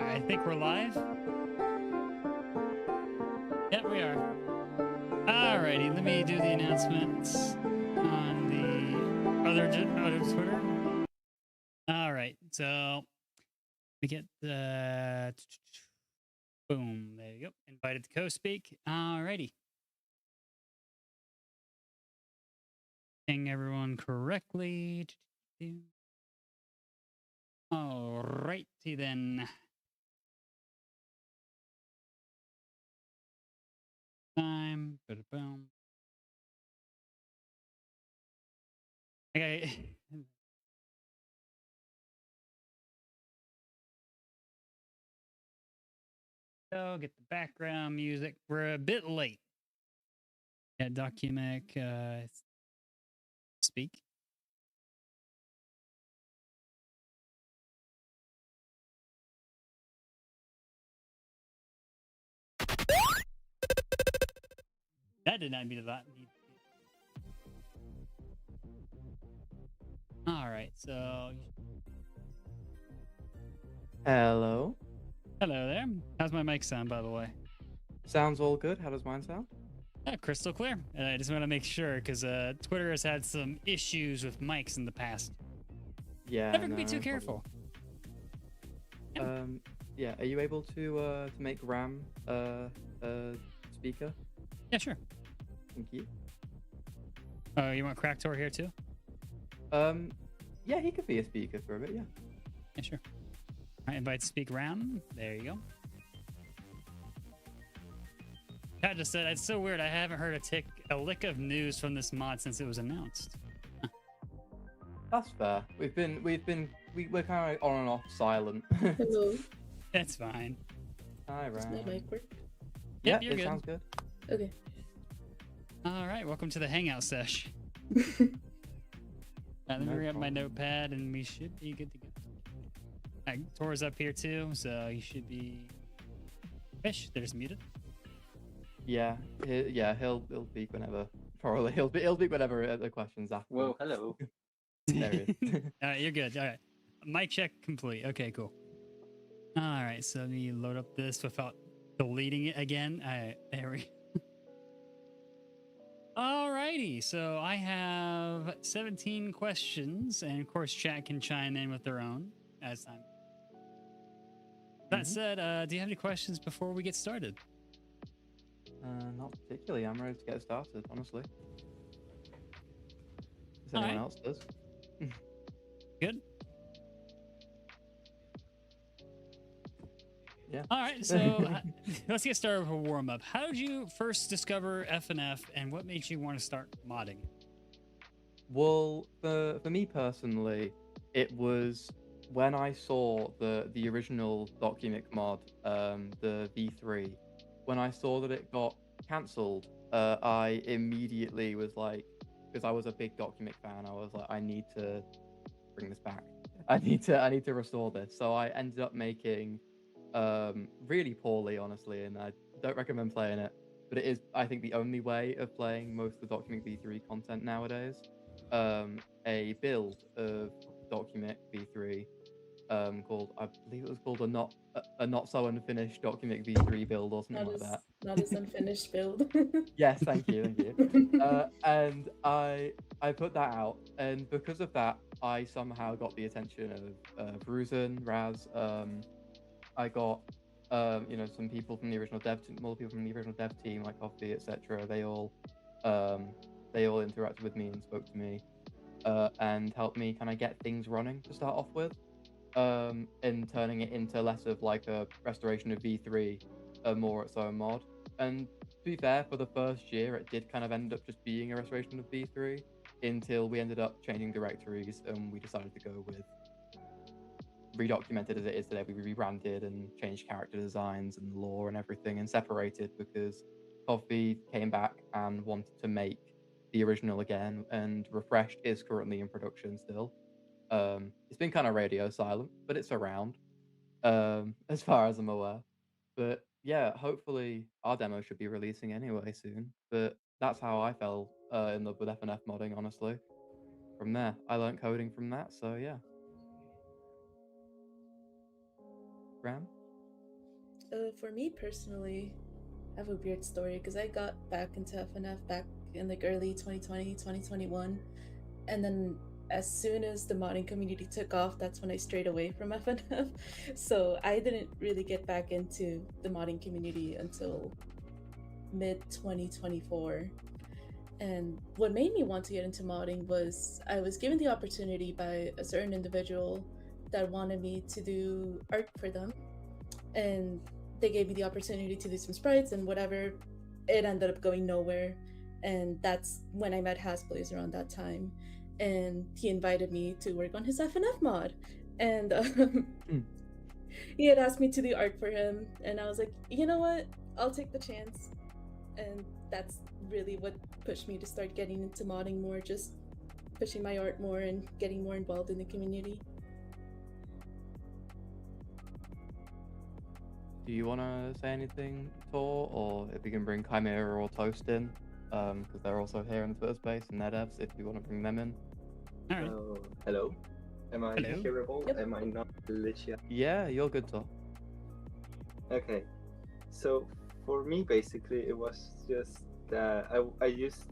I think we're live. Yep, we are. Alrighty, let me do the announcements on the other Twitter. All right, so we get the boom. There you go. Invited to co-speak. Alrighty. Ping everyone correctly. Alrighty then. Time. Boom. Okay. So get the background music. We're a bit late. Yeah, Documic. Speak. That did not need that. All right, so Hello. hello there. How's my mic sound, by the way? Sounds all good. How does mine sound? Crystal clear. And I just want to make sure because Twitter has had some issues with mics in the past. Yeah. Never be too careful. Yeah. Are you able to make Ram speaker? Yeah, sure. Thank you. Oh, you want Cracktor here too? Yeah, he could be a speaker for a bit. Yeah. Yeah, sure. All right, invite to speak Ram. There you go. Pat just said it's so weird. I haven't heard a lick of news from this mod since it was announced. That's fair. We're kind of on and off silent. Hello. That's fine. Hi, Does Ram. my mic work? Yeah, you're it good. sounds good. Okay. All right, welcome to the Hangout sesh. Let me No bring up my problem. notepad and we should be good to go. All right, Tor's up here too, so he should be. Fish, they're just muted. Yeah. He'll speak whenever. Probably he'll speak whenever the questions after. Whoa, hello. There he is. All right, you're good. All right, mic check complete. Okay, cool. All right, so let me load up this without deleting it again. All right, there we. All righty, so I have 17 questions, and of course, chat can chime in with their own as time. That said, do you have any questions before we get started? Not particularly. I'm ready to get started, honestly. If All anyone right. else does. Good. Yeah. All right, so let's get started with a warm up. How did you first discover FNF, and what made you want to start modding? Well, for me personally, it was when I saw the original Documic mod, the V3. When I saw that it got cancelled, I immediately was like, because I was a big Documic fan, I was like, I need to bring this back. I need to restore this. So I ended up making really poorly, honestly, and I don't recommend playing it. But it is, I think, the only way of playing most of the Documic V3 content nowadays. A build of Documic V3 called, I believe it was called a not so unfinished Documic V3 build or something like that. Not as unfinished build. Yes, thank you. And I put that out, and because of that, I somehow got the attention of Ruzen, Raz. I got some people from the original dev team, more people from the original dev team, like Coffee, etc. They all interacted with me and spoke to me, and helped me kind of get things running to start off with, and turning it into less of like a restoration of V3, more its own mod. And to be fair, for the first year, it did kind of end up just being a restoration of V3 until we ended up changing directories and we decided to go with Redocumented as it is today. We rebranded and changed character designs and lore and everything and separated because Coffee came back and wanted to make the original again, and Refreshed is currently in production still. It's been kind of radio silent, but it's around, as far as I'm aware. But yeah, hopefully our demo should be releasing anyway soon. But that's how I fell in love with FNF modding, honestly. From there, I learned coding from that, so yeah. Ram? For me personally, I have a weird story because I got back into FNF back in like early 2020, 2021. And then as soon as the modding community took off, that's when I strayed away from FNF. So I didn't really get back into the modding community until mid 2024. And what made me want to get into modding was I was given the opportunity by a certain individual that wanted me to do art for them. And they gave me the opportunity to do some sprites and whatever. It ended up going nowhere. And that's when I met Hasblaze around that time. And he invited me to work on his FNF mod. And he had asked me to do art for him. And I was like, you know what? I'll take the chance. And that's really what pushed me to start getting into modding more, just pushing my art more and getting more involved in the community. Do you want to say anything, Tor, or if we can bring Chimera or Toast in, because they're also here in the Twitter space and NetDevs, if you want to bring them in. All right. Hello. Am I Hello. hearable? Yep. Am I not glitchy? Yeah, you're good, Tor. Okay. So for me, basically, it was just that I used,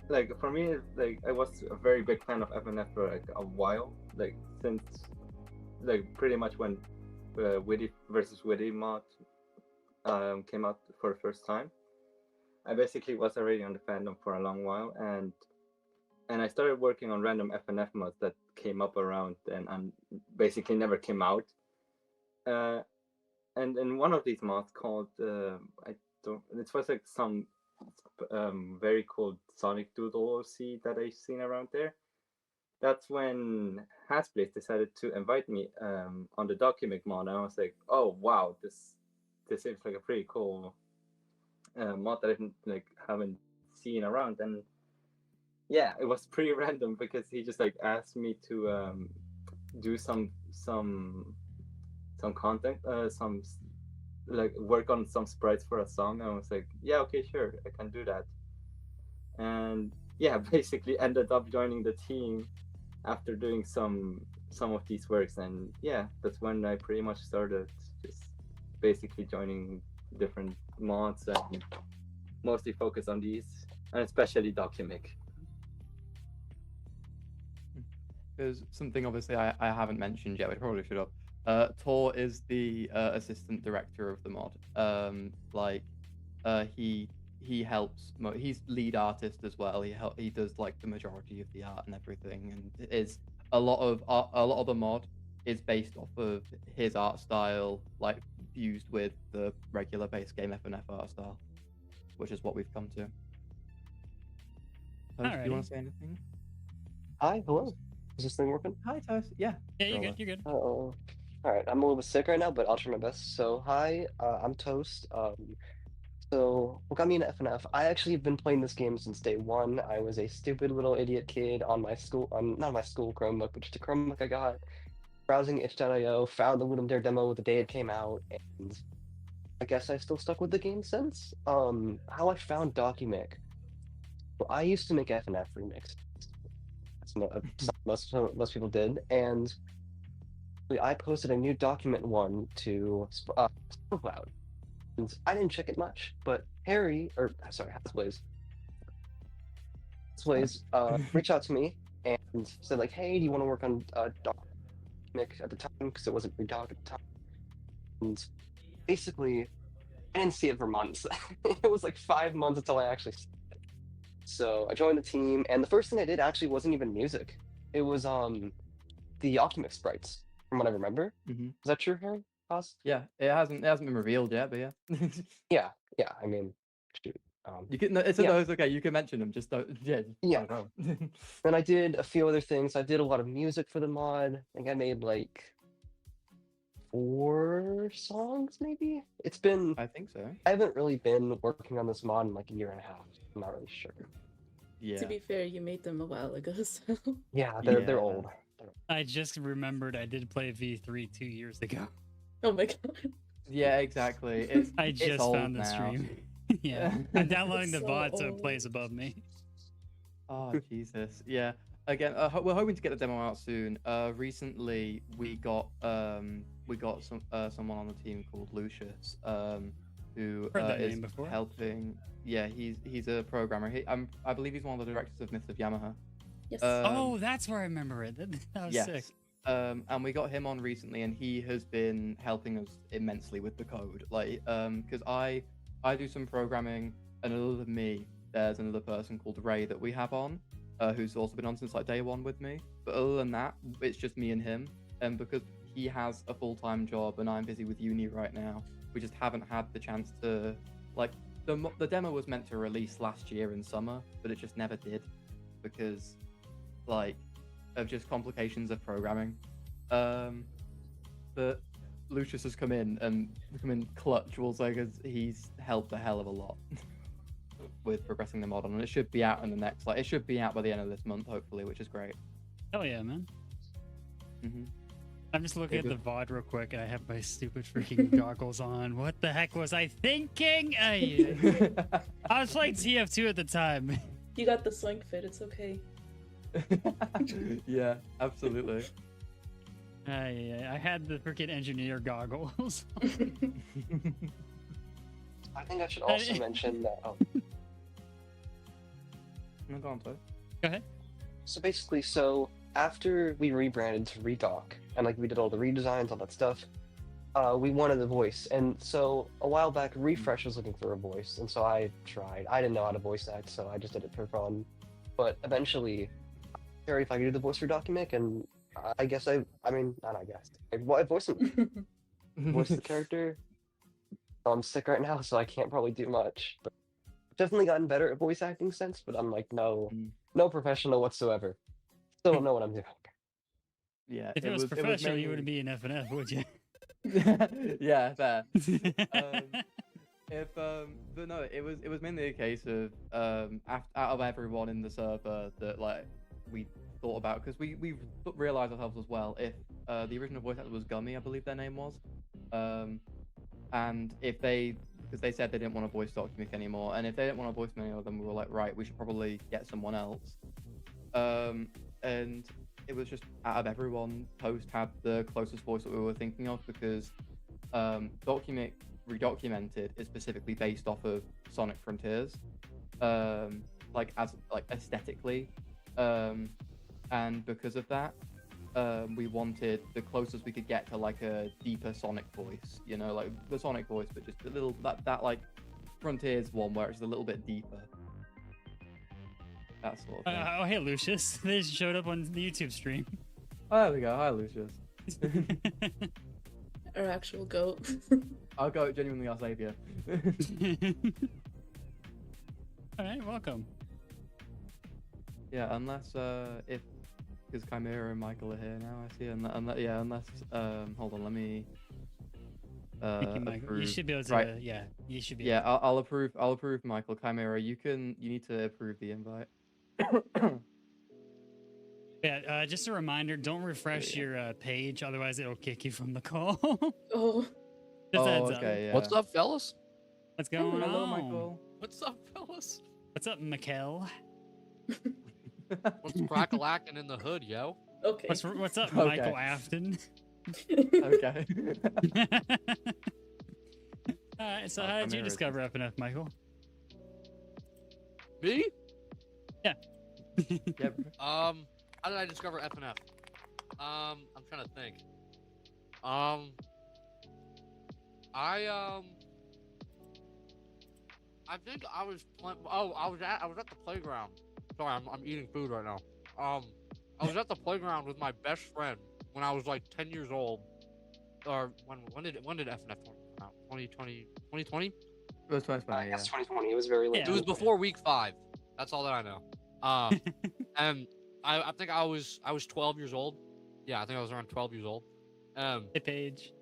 like, for me, like, I was a very big fan of FNF for like a while, like since, like, pretty much when Witty versus Witty mod came out for the first time. I basically was already on the fandom for a long while, and I started working on random FNF mods that came up around and basically never came out. And in one of these mods called it was like some very cool Sonic Doodle OC that I've seen around there. That's when Hasblaze decided to invite me on the Documic mod, and I was like, oh wow, this seems like a pretty cool mod that I haven't seen around. And yeah, it was pretty random because he just like asked me to do some content, some like work on some sprites for a song. And I was like, yeah, okay, sure, I can do that. And yeah, basically ended up joining the team after doing some of these works. And yeah, that's when I pretty much started just basically joining different mods and mostly focus on these, and especially Documic. There's something obviously I haven't mentioned yet, we probably should have. Tor is the assistant director of the mod. He helps. He's lead artist as well. He does like the majority of the art and everything, and is a lot of the mod is based off of his art style, like fused with the regular base game FNF art style, which is what we've come to. Toast, do you want to say anything? Hi, hello. Is this thing working? Hi, Toast. Yeah. Yeah, you're good. You're good. Uh-oh. All right, I'm a little bit sick right now, but I'll try my best. So, hi, I'm Toast. So, what got me into FNF? I actually have been playing this game since day one. I was a stupid little idiot kid on my school, not my school Chromebook, but just a Chromebook I got, browsing itch.io, found the Ludum Dare demo the day it came out, and I guess I still stuck with the game since. How I found Documic. Well, I used to make FNF remix. Most people did, and I posted a new document one to SoundCloud, and I didn't check it much, but Hasblaze reached out to me and said like, hey, do you want to work on Documic at the time, because it wasn't Redoc at the time, and basically I didn't see it for months. It was like 5 months until I actually saw it. So I joined the team, and the first thing I did actually wasn't even music. It was the Documic sprites, from what I remember. Mm-hmm. Is that true, Harry? Haas? Yeah, it hasn't been revealed yet, but yeah. Yeah. I mean, shoot. You can. It's okay. You can mention them. Just don't. Yeah. Yeah. Don't Then I did a few other things. I did a lot of music for the mod. I think I made like 4 songs, maybe. It's been. I think so. I haven't really been working on this mod in like a year and a half. I'm not really sure. Yeah. To be fair, you made them a while ago, so. Yeah, they're old. I just remembered I did play V3 2 years ago. Oh my god. Yeah, exactly. I just it's old found the now. stream. Yeah, I'm downloading the So VOD so it old. plays above me. Oh Jesus. Yeah. Again, we're hoping to get the demo out soon. Recently we got we got someone on the team called Lucius, who Heard that is name before. helping. Yeah, he's a programmer. I believe he's one of the directors of Myths of Yamaha. Yes. Oh, that's where I remember it. That was Yes. sick. And we got him on recently, and he has been helping us immensely with the code. Like, because I do some programming, and other than me, there's another person called Ray that we have on, who's also been on since like day one with me. But other than that, it's just me and him. And because he has a full-time job, and I'm busy with uni right now, we just haven't had the chance to like. The demo was meant to release last year in summer, but it just never did because, like, of just complications of programming. But Lucius has come in clutch, we'll say, because he's helped a hell of a lot with progressing the mod on, and it should be out in the next, like, it should be out by the end of this month, hopefully, which is great. Hell yeah, man. Mm-hmm. I'm just looking Yeah, at the VOD real quick, and I have my stupid freaking goggles on. What the heck was I thinking? I was playing TF2 at the time. You got the swing fit. It's okay. Yeah, absolutely. I had the freaking engineer goggles. I think I should also mention that. No, go on, Toad. Go ahead. So basically, after we rebranded to Redoc and like we did all the redesigns, all that stuff, we wanted a voice. And so a while back, Refresh was looking for a voice, and so I tried. I didn't know how to voice act, so I just did it for fun. But eventually, Harry, if I could do the voice for Documic, and I guess I voiced him. Voiced the character. I'm sick right now, so I can't probably do much. But I've definitely gotten better at voice acting since, but I'm like no professional whatsoever. Still don't know what I'm doing. Yeah. If it was professional, you wouldn't be in FNF, would you? Yeah, fair. But no, it was mainly a case of out of everyone in the server that like we thought about, because we realized ourselves as well, if the original voice actor was Gummy, I believe their name was, and because they said they didn't want to voice Documic anymore, and if they didn't want to voice any of them, we were like, right, we should probably get someone else. And it was just out of everyone, Toast had the closest voice that we were thinking of, because Documic Redocumented is specifically based off of Sonic Frontiers, like aesthetically, and because of that, we wanted the closest we could get to like a deeper Sonic voice, you know, like the Sonic voice, but just a little that like Frontiers one where it's a little bit deeper. That sort of thing. Oh, hey, Lucius. They just showed up on the YouTube stream. Oh, there we go. Hi, Lucius. Our actual goat. Our goat, genuinely our savior. All right, welcome. Yeah, unless because Chimera and Michael are here now, I see. Unless hold on, let me. Thank you, Michael. You approve. should be able to. Right. Yeah, you should be. Yeah, I'll approve. I'll approve, Michael. Chimera, you need to approve the invite. Yeah, just a reminder, don't refresh your page, otherwise it'll kick you from the call. Oh, Just a heads up. Okay. Yeah. What's up, fellas? What's going Hello, on? Michael. What's up, fellas? What's up, Mikkel? What's crack-a-lacking in the hood, yo? okay. What's up, Okay. Michael Afton? Okay. Alright, so how did you discover FNF, Michael? Me? Yeah. Yeah. How did I discover FNF? I'm trying to think. I think I was playing. Oh, I was at the playground. Sorry, I'm eating food right now. I was at the playground with my best friend when I was like 10 years old. Or when did FNF come out? 2020? 2020? It was 2020. I Yeah. guess 2020. It was very late. Yeah. It was before week 5. That's all that I know. And I think I was 12 years old. Yeah, I think I was around 12 years old. Hey, Paige.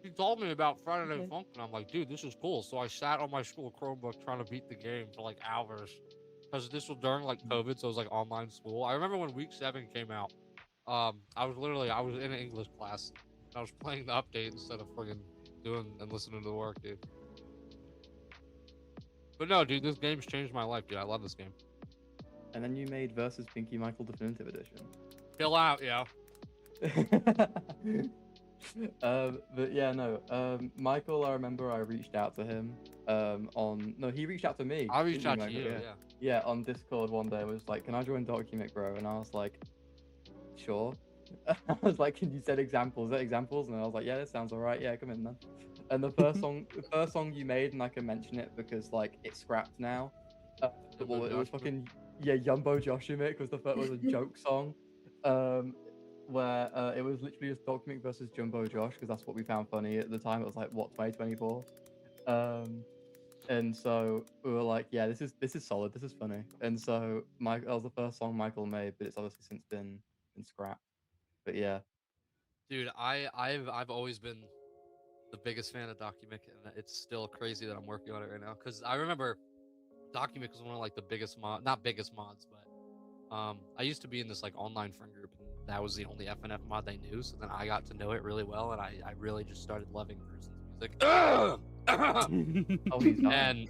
He told me about Friday Night Okay. Funkin'. I'm like, dude, this is cool. So I sat on my school Chromebook trying to beat the game for like hours. Because this was during like COVID, so it was like online school. I remember when week 7 came out. I was in an English class. And I was playing the update instead of friggin' doing and listening to the work, dude. But no, dude, this game's changed my life, dude. I love this game. And then you made Versus Pinky Michael Definitive Edition. Chill out, yo. But yeah, no. Michael, I remember I reached out to him. He reached out to me. I reached didn't out you, to you. Michael? Yeah. Yeah, on Discord one day. I was like, "Can I join Documic, bro?" And I was like, "Sure." I was like, "Can you set examples? Set examples?" And I was like, "Yeah, that sounds alright. Yeah, come in then." And the first song you made, and I can mention it because like it's scrapped now. Well, it was fucking Yumbo Joshimik was was a joke song. Where it was literally just Documic versus Jumbo Josh because that's what we found funny at the time. It was like what 2024, and so we were like, yeah, this is solid, this is funny. And so that was the first song Michael made, but it's obviously since been scrapped. But yeah, Dude, I've always been the biggest fan of Documic, and it's still crazy that I'm working on it right now. Because I remember Documic was one of like the biggest not biggest mods, but I used to be in this like online friend group, and that was the only FNF mod they knew. So then I got to know it really well, and I really just started loving Bruce's music. oh, he's not. And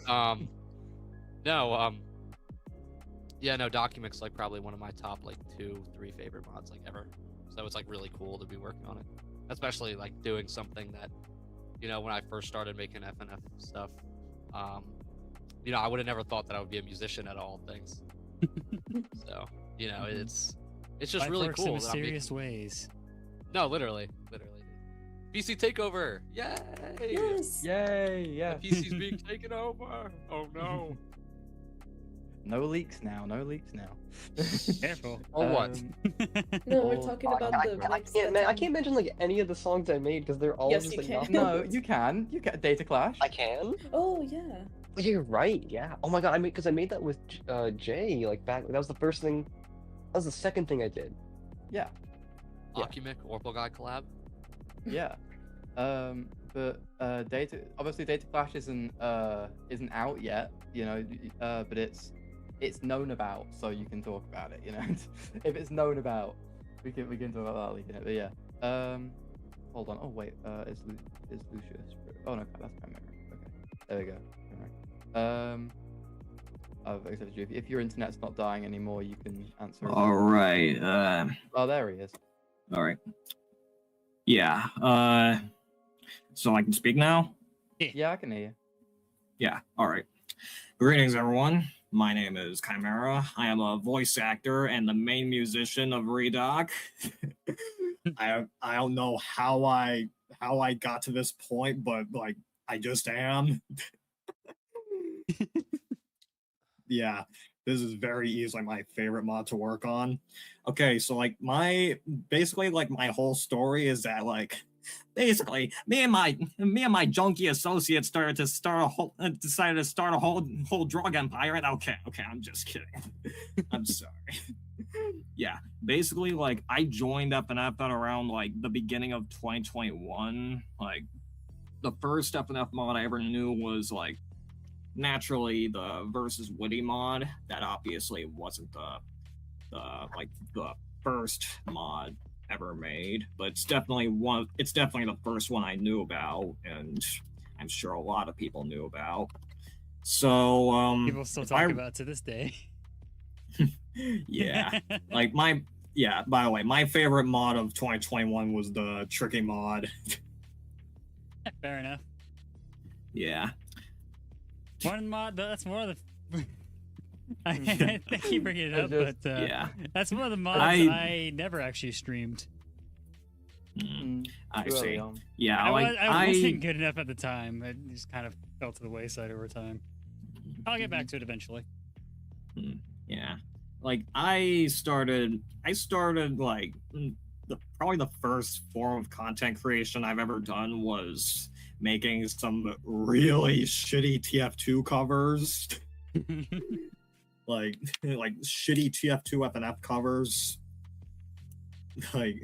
yeah, no, Documic's like probably one of my top like 2-3 favorite mods like ever. So it's like really cool to be working on it, especially like doing something that, you know, when I first started making FNF stuff, you know, I would have never thought that I would be a musician at all things. So, you know, it's just Life really works cool. in that I'm making... mysterious ways. No, literally. PC takeover! Yay! Yes. Yay! Yeah. The PC's being taken over. Oh no! No leaks now. No leaks now. Careful. Or what? No, we're Oh, talking I, about I, the I, mix can't, that's I on- can't mention like any of the songs I made because they're all Yes, just you like can. nothing. No, you can. You can. Data Clash. I can. Oh yeah. Oh, you're right. Yeah. Oh my god. I made that with Jay like back. That was the first thing. That was the second thing I did. Yeah. Yeah. Documic Orpal Guy collab. Yeah. But Data Clash isn't out yet, you know, but it's known about, so you can talk about it, you know. If it's known about, we can talk about that, you know. But yeah. Hold on. Oh wait. Is Lucius? Oh no, that's Chimera. Okay. There we go. I've accepted you. If your internet's not dying anymore, you can answer. All right. Oh, there he is. All right. Yeah. So I can speak now? Yeah, I can hear you. Yeah. All right. Greetings, everyone. My name is Chimera. I am a voice actor and the main musician of Redoc. I don't know how I got to this point, but like I just am. Yeah, this is very easily my favorite mod to work on. Okay, so like my whole story is that like basically me and my junkie associates decided to start a whole drug empire. And okay, I'm just kidding. I'm sorry. Yeah, basically like I joined FNF at around like the beginning of 2021. Like the first FNF mod I ever knew was like naturally the versus Witty mod. That obviously wasn't the first mod ever made, but it's definitely the first one I knew about, and I'm sure a lot of people knew about. So People still talk about it to this day. yeah. Like by the way, my favorite mod of 2021 was the Tricky mod. Fair enough. Yeah. One mod, that's one of the. I keep bringing it up, but yeah, that's one of the mods I never actually streamed. I Too see. early on. Yeah, I wasn't good enough at the time. It just kind of fell to the wayside over time. I'll get back to it eventually. Yeah, like I started like probably the first form of content creation I've ever done was making some really shitty TF2 covers. like shitty TF2 FNF covers. Like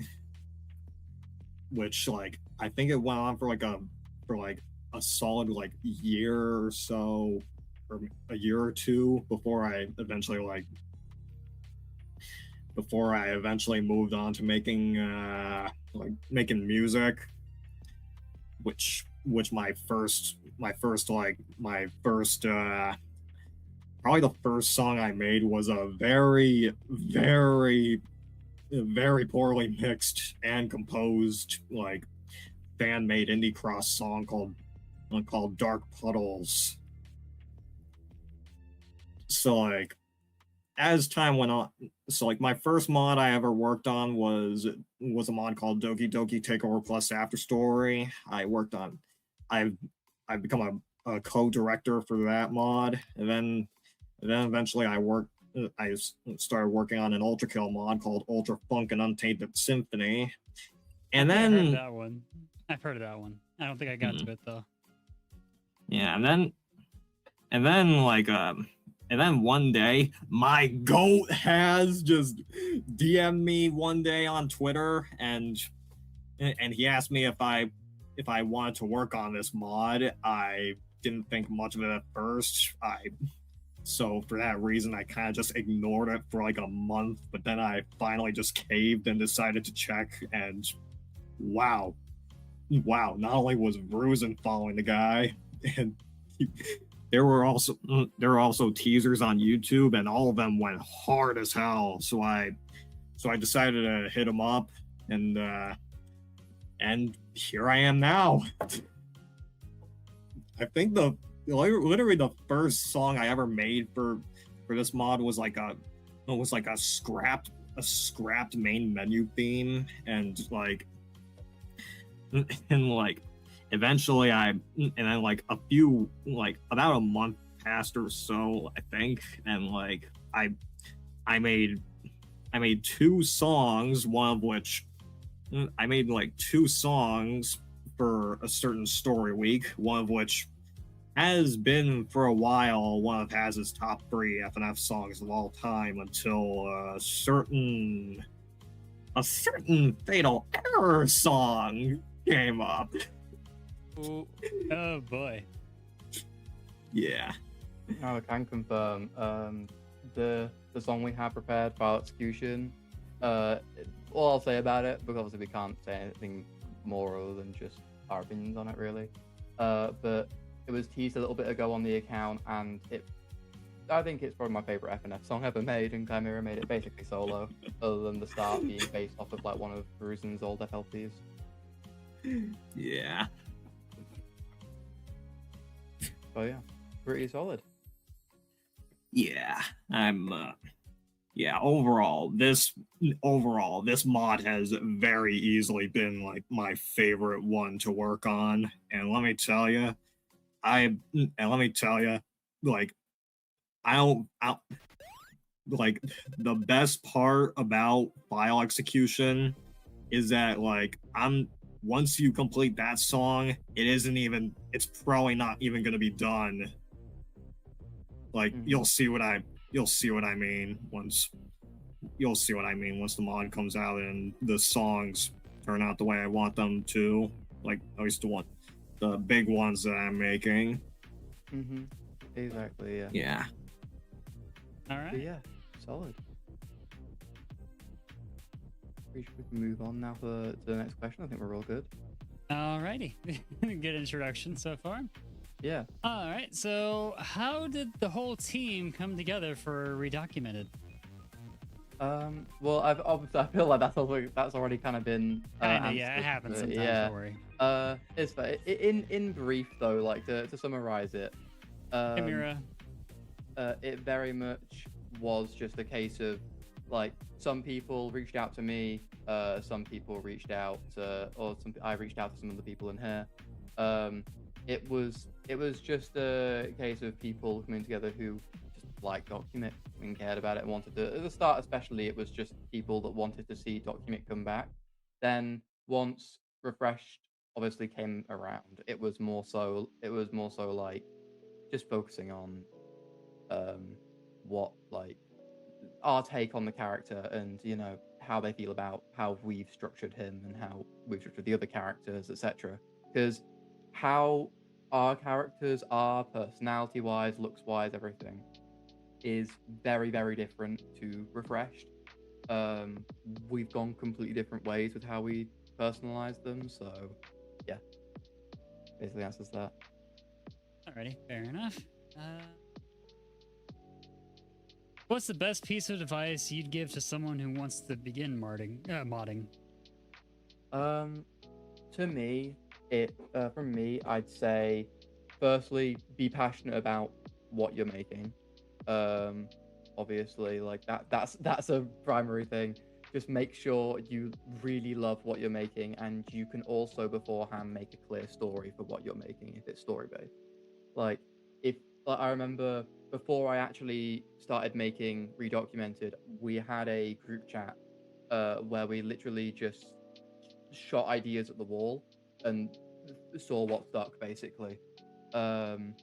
which like I think it went on for a solid like year or so, or a year or two before I eventually moved on to making music, which my first probably the first song I made was a very, very very poorly mixed and composed like fan-made indie cross song called Dark Puddles. So like as time went on, so like my first mod I ever worked on was a mod called Doki Doki Takeover Plus After Story. I've become a co-director for that mod, and then eventually I started working on an Ultra Kill mod called Ultra Funkin Untainted Symphony. And I think I heard then that one. I've heard of that one. I don't think I got to it though. yeah, and then one day my goat has just DM'd me one day on Twitter, and he asked me if I wanted to work on this mod. I didn't think much of it at first. So for that reason, I kind of just ignored it for like a month, but then I finally just caved and decided to check, and wow, not only was Bruisin following the guy, and there were also teasers on YouTube, and all of them went hard as hell. So I decided to hit him up, and here I am now. I think literally the first song I ever made for this mod was like a scrapped main menu theme, and like eventually and then like a few, like about a month passed or so, I think, and like I made two songs, one of which I made like two songs for a certain story week, one of which has been for a while one of Haz's top 3 FNF songs of all time, until a certain Fatal Error song came up. Ooh. Oh boy. Yeah. No, I can confirm. The song we have prepared, File Execution. All I'll say about it, because obviously we can't say anything more other than just our opinions on it, really. But it was teased a little bit ago on the account, and I think it's probably my favorite FNF song ever made, and Chimera made it basically solo, other than the start being based off of like one of Bruisin's old FLPs. Yeah. So yeah, pretty solid. Yeah. Overall, this mod has very easily been like my favorite one to work on, and let me tell you, like like the best part about file execution is that like once you complete that song, it's probably not even going to be done. Like you'll see what I mean once the mod comes out and the songs turn out the way I want them to, like at least the big ones that I'm making. Exactly. Yeah. Yeah. All right. But yeah, solid. We can move on now to the next question. I think we're all good. All righty. Good introduction so far. Yeah. All right. So, how did the whole team come together for Redocumented? Well, I feel like that's already kind of been Kinda, yeah, it happens sometimes. yeah. Don't worry. It's in brief though, like to summarize it. Chimera. It very much was just a case of like some people reached out to me, some people reached out to, I reached out to some of the people in here. It was just a case of people coming together who just liked Documic and cared about it and wanted to. At the start, especially, it was just people that wanted to see Documic come back. Then once Refreshed obviously came around, it was more so like just focusing on what like our take on the character, and you know how they feel about how we've structured him and how we've structured the other characters, etc. Because how our characters are personality wise, looks wise, everything is very, very different to Refreshed. We've gone completely different ways with how we personalize them, so yeah, basically answers that. Alrighty, fair enough. What's the best piece of advice you'd give to someone who wants to begin modding? To me, from me, I'd say, firstly, be passionate about what you're making. Obviously, like that's a primary thing. Just make sure you really love what you're making, and you can also beforehand make a clear story for what you're making if it's story based. Like I remember before I actually started making Redocumented, we had a group chat where we literally just shot ideas at the wall and saw what stuck basically. And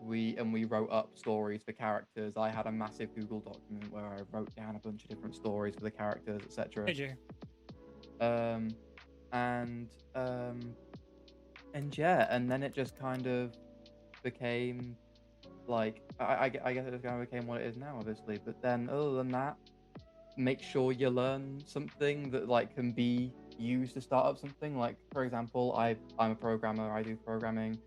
we wrote up stories for characters. I had a massive Google document where I wrote down a bunch of different stories for the characters, etc. Hey, Jay. And yeah, and then it just kind of became like I guess it just kind of became what it is now, obviously. But then other than that, make sure you learn something that like can be used to start up something. Like for example, I'm a programmer. I do programming.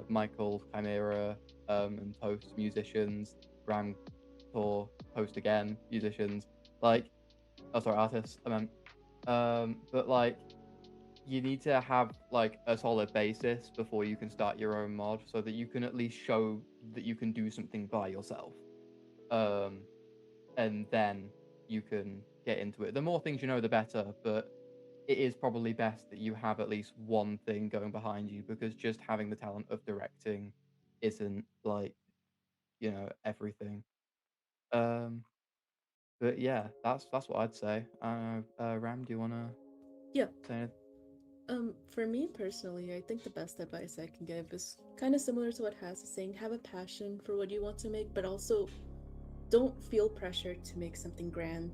Michael, Chimera, and Toast musicians. Ram, Tor, Toast again musicians. Like, oh sorry, artists. I meant. But like, you need to have like a solid basis before you can start your own mod, so that you can at least show that you can do something by yourself. And then you can get into it. The more things you know, the better. But it is probably best that you have at least one thing going behind you, because just having the talent of directing isn't like, everything. But yeah, that's what I'd say. Ram, do you wanna Yeah. say anything? For me personally, I think the best advice I can give is kind of similar to what Has is saying. Have a passion for what you want to make, but also don't feel pressure to make something grand,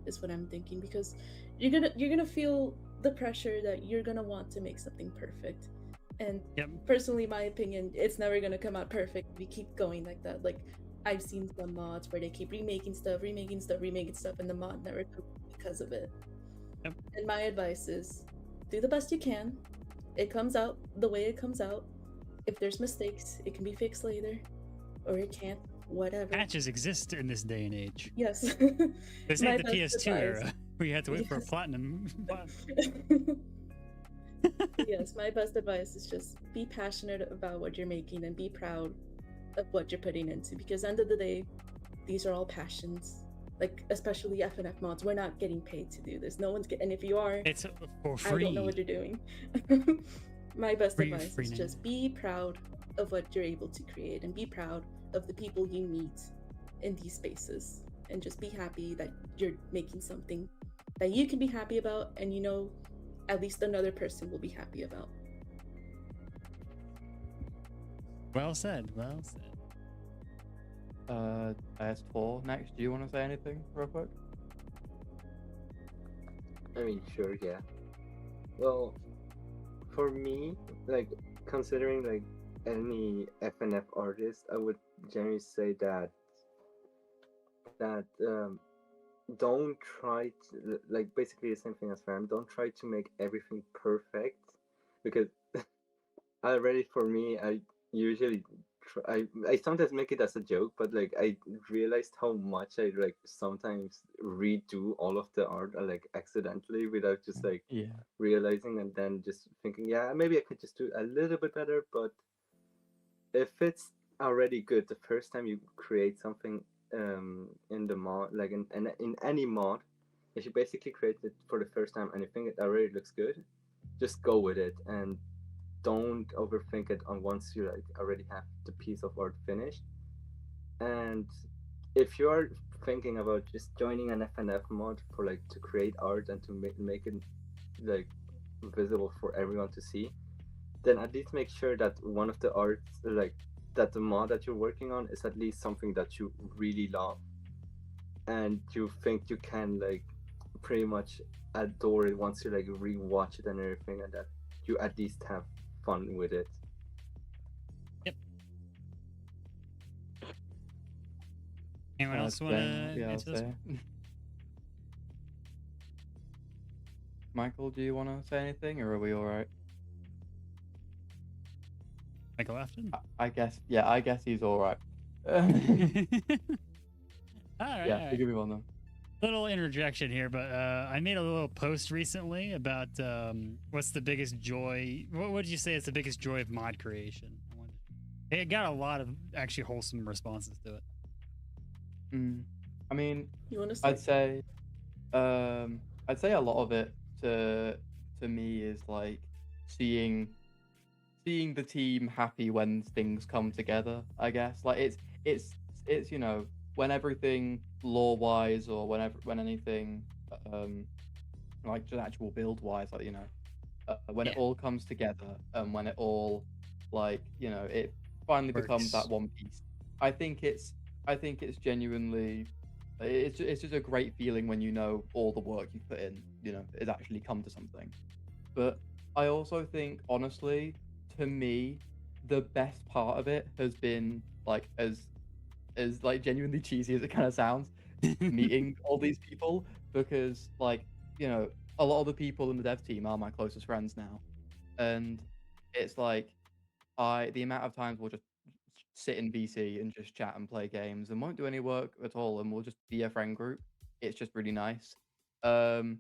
is what I'm thinking, because you're gonna feel the pressure that you're gonna want to make something perfect. And personally, my opinion, it's never gonna come out perfect if you keep going like that. Like I've seen some mods where they keep remaking stuff, and the mod never comes because of it. Yep. And my advice is do the best you can. It comes out the way it comes out. If there's mistakes, it can be fixed later, or it can't. Whatever. Patches exist in this day and age. Yes. This ain't the PS2 era. We had to wait for a platinum. Yes, my best advice is just be passionate about what you're making and be proud of what you're putting into, because end of the day, these are all passions. Like especially FNF mods, we're not getting paid to do this. No one's getting. And if you are, it's for free. I don't know what you're doing. My best advice is just be proud of what you're able to create, and be proud of the people you meet in these spaces, and just be happy that you're making something that you can be happy about, and at least another person will be happy about. Well said. Well said. As Tor next, do you want to say anything real quick? I mean, sure, yeah. Well, for me, like considering like any FNF artist, I would generally say that don't try to, like, basically the same thing as Ram. Don't try to make everything perfect, because already for me, I usually I sometimes make it as a joke, but like I realized how much I like sometimes redo all of the art like accidentally without just like realizing, and then just thinking, yeah, maybe I could just do a little bit better. But if it's already good the first time you create something in the mod, like in any mod, if you basically create it for the first time and you think it already looks good, just go with it and don't overthink it on once you like already have the piece of art finished. And if you're thinking about just joining an FNF mod for like to create art and to make it like visible for everyone to see, then at least make sure that one of the arts, like that the mod that you're working on, is at least something that you really love and you think you can like pretty much adore it once you like rewatch it and everything, and that you at least have fun with it. Yep. Anyone else want to answer this? Michael, do you want to say anything, or are we all right? Michael Afton? I guess, yeah, I guess he's all right. All right, Yeah, all you right. give me one then. Little interjection here, but I made a little post recently about what's the biggest joy. What would you say is the biggest joy of mod creation? It got a lot of actually wholesome responses to it. I mean, You want to start? I'd say a lot of it to me is like seeing the team happy when things come together. I guess like it's you know, when everything lore wise or when anything like just actual build wise, like you know, when it Yeah. all comes together and when it all like you know it finally becomes that Works. one piece. I think it's genuinely it's just a great feeling when you know all the work you put in, you know, has actually come to something. But I also think honestly, to me, the best part of it has been like as like genuinely cheesy as it kind of sounds, meeting all these people because like you know a lot of the people in the dev team are my closest friends now, and it's like the amount of times we'll just sit in VC and just chat and play games and won't do any work at all, and we'll just be a friend group. It's just really nice, and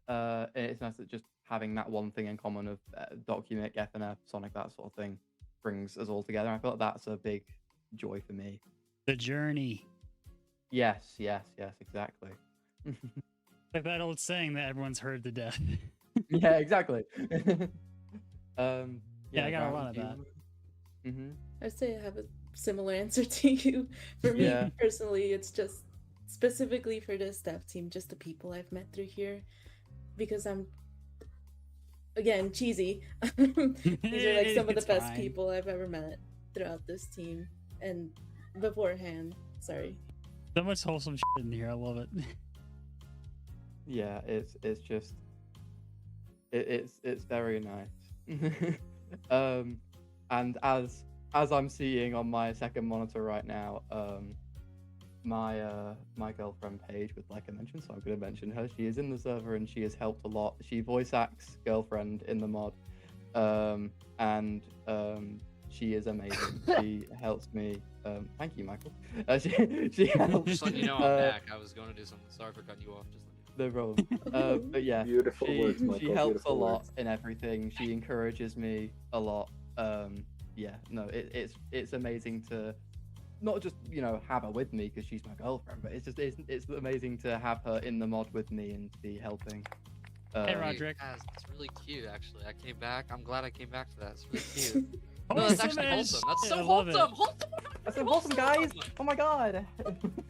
it's nice that just having that one thing in common of Documic, FNF, Sonic, that sort of thing brings us all together. I feel like that's a big joy for me. The journey. Yes, exactly. Like that old saying that everyone's heard to death. Yeah, exactly. Yeah, I got a lot of that. I'd say I have a similar answer to you. For me Yeah. personally, it's just specifically for the staff team, just the people I've met through here, because I'm again cheesy. These are like some of the It's best fine. people I've ever met throughout this team and beforehand. Sorry. So much wholesome shit in here. I love it. Yeah, it's just it's very nice. And as I'm seeing on my second monitor right now, my girlfriend Paige would like a mention, so I'm gonna mention her. She is in the server and she has helped a lot. She voice acts girlfriend in the mod, and she is amazing. She helps me. Thank you, Michael. She helps. Just letting you know I'm back. I was going to do something. Sorry for cutting you off. Just No problem. But yeah, Beautiful words, she Michael, helps a beautiful lot words. in everything. She encourages me a lot. Yeah, no, it's amazing to not just you know have her with me because she's my girlfriend, but it's amazing to have her in the mod with me and be helping. Hey, Roderick. It's really cute, actually. I came back. I'm glad I came back for that. It's really cute. No, that's actually Wholesome as wholesome. That's shit, so I love it. wholesome. Wholesome. That's so awesome, guys! Oh my god!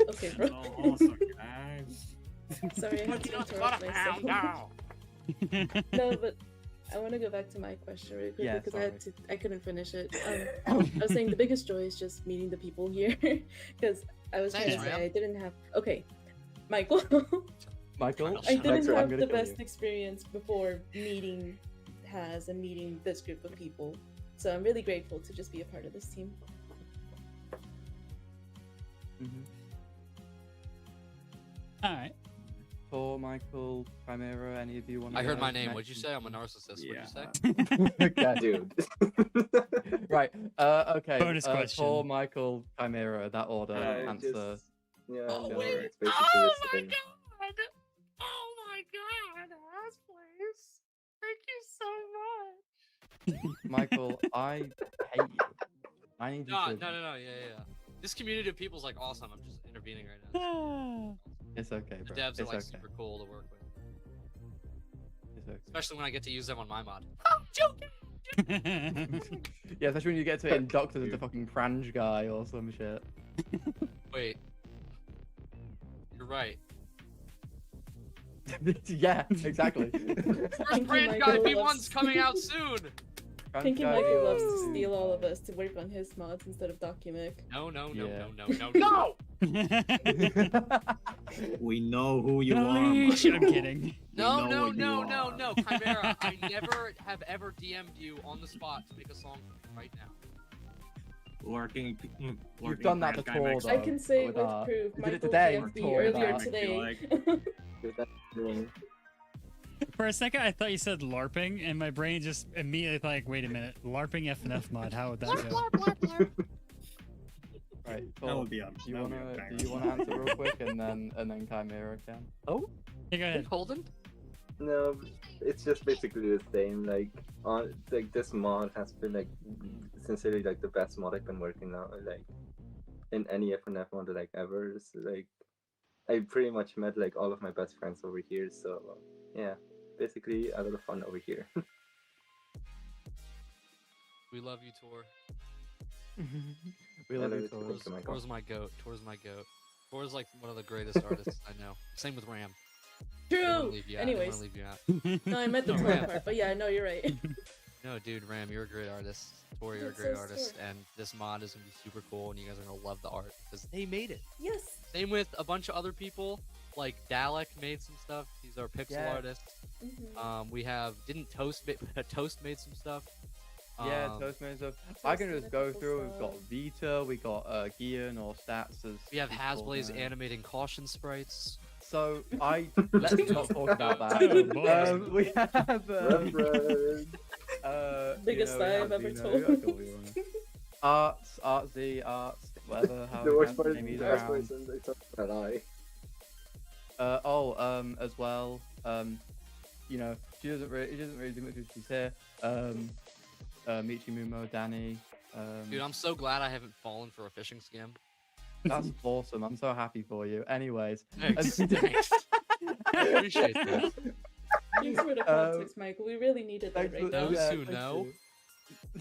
Okay, bro. Oh, awesome, guys. Sorry, I had to interrupt myself. No, but I want to go back to my question really quick Yeah, because I couldn't finish it. I was saying the biggest joy is just meeting the people here because I was trying to Thanks, say man. I didn't have. Okay, Michael. Michael, I didn't I'm have gonna the kill best you. experience before meeting Has and meeting this group of people, so I'm really grateful to just be a part of this team. All right. Tor, Michael, Chimera, any of you want? I heard my name. What'd you say? I'm a narcissist. Yeah. What'd you say? Okay. Dude. Right. Okay. Bonus question. Tor, Michael, Chimera. That order. Answer. Yeah, Oh, no, wait. it's basically Oh the my same. god! Oh my god! Ass, please. Thank you so much. Michael, I hate you. I need you No, to. yeah. This community of people's like awesome. I'm just intervening right now. Ah. It's okay, The bro. devs It's are like okay. super cool to work with, It's okay. especially when I get to use them on my mod. I'm joking. Yeah, especially when you get to induct as a fucking crange guy or some shit. Wait, you're right. Yeah, exactly. First brand guy V1's coming out soon. Crange Pinky guy Michael loves is- to steal all of us to work on his mods instead of Documic. No. We know who you are. Unleash. I'm Michael. kidding. We No, know what you are. Chimera, I never have ever DM'd you on the spot to make a song right now. Lurking. You've done that crank guy before, makes though. I can say with with our- proof, we did it Michael today, DM'd me Tor, earlier with today. For a second, I thought you said LARPing, and my brain just immediately like, wait a minute, LARPing FNF mod, how would that go? Right. That Thor, would be a. do you that would be a wanna banger. do you wanna answer real quick and then Chimera can? Oh, Yeah, go ahead. Holden? No, it's just basically the same. Like on like this mod has been like sincerely like the best mod I've been working on. Like in any FNF mod like ever. So, like I pretty much met like all of my best friends over here. So yeah, basically a lot of fun over here. We love you, Tor. We love love you, it too. Thor. Thank you, Michael. Tor's my goat. Tor's my goat. Tor's like one of the greatest artists I know. Same with Ram. I don't wanna True. leave you out. I don't Anyways, wanna leave you out. no, I meant the No, tour Ram. part, but yeah, no, you're right. No, dude, Ram, you're a great artist. Tor, you're a Yeah, great so is artist, Tor. and this mod is gonna be super cool, and you guys are gonna love the art because they made it. Yes. Same with a bunch of other people, like Dalek made some stuff. He's our pixel Yeah. artist. Mhm. We have Toast made some stuff. Yeah, Toastmasters stuff. I can Toast just go Mythical through. We've got stuff. Vita, we got Gian or Stats as. We have it's called Hasblaze now. animating caution sprites. So let's not talk about that. Oh, boy. We have Reference. Biggest lie I've ever told. Artsy, whatever. How The we worst can part name is these the last around. person they talk about lie. As well, you know, she doesn't really do much when she's here. Michi Mumo, Danny. Dude, I'm so glad I haven't fallen for a phishing scam. That's awesome. I'm so happy for you. Anyways, Thanks. Thanks. I appreciate that. Thanks for the context, Michael. We really needed that thanks right for- now. Those yeah, who thank know? you.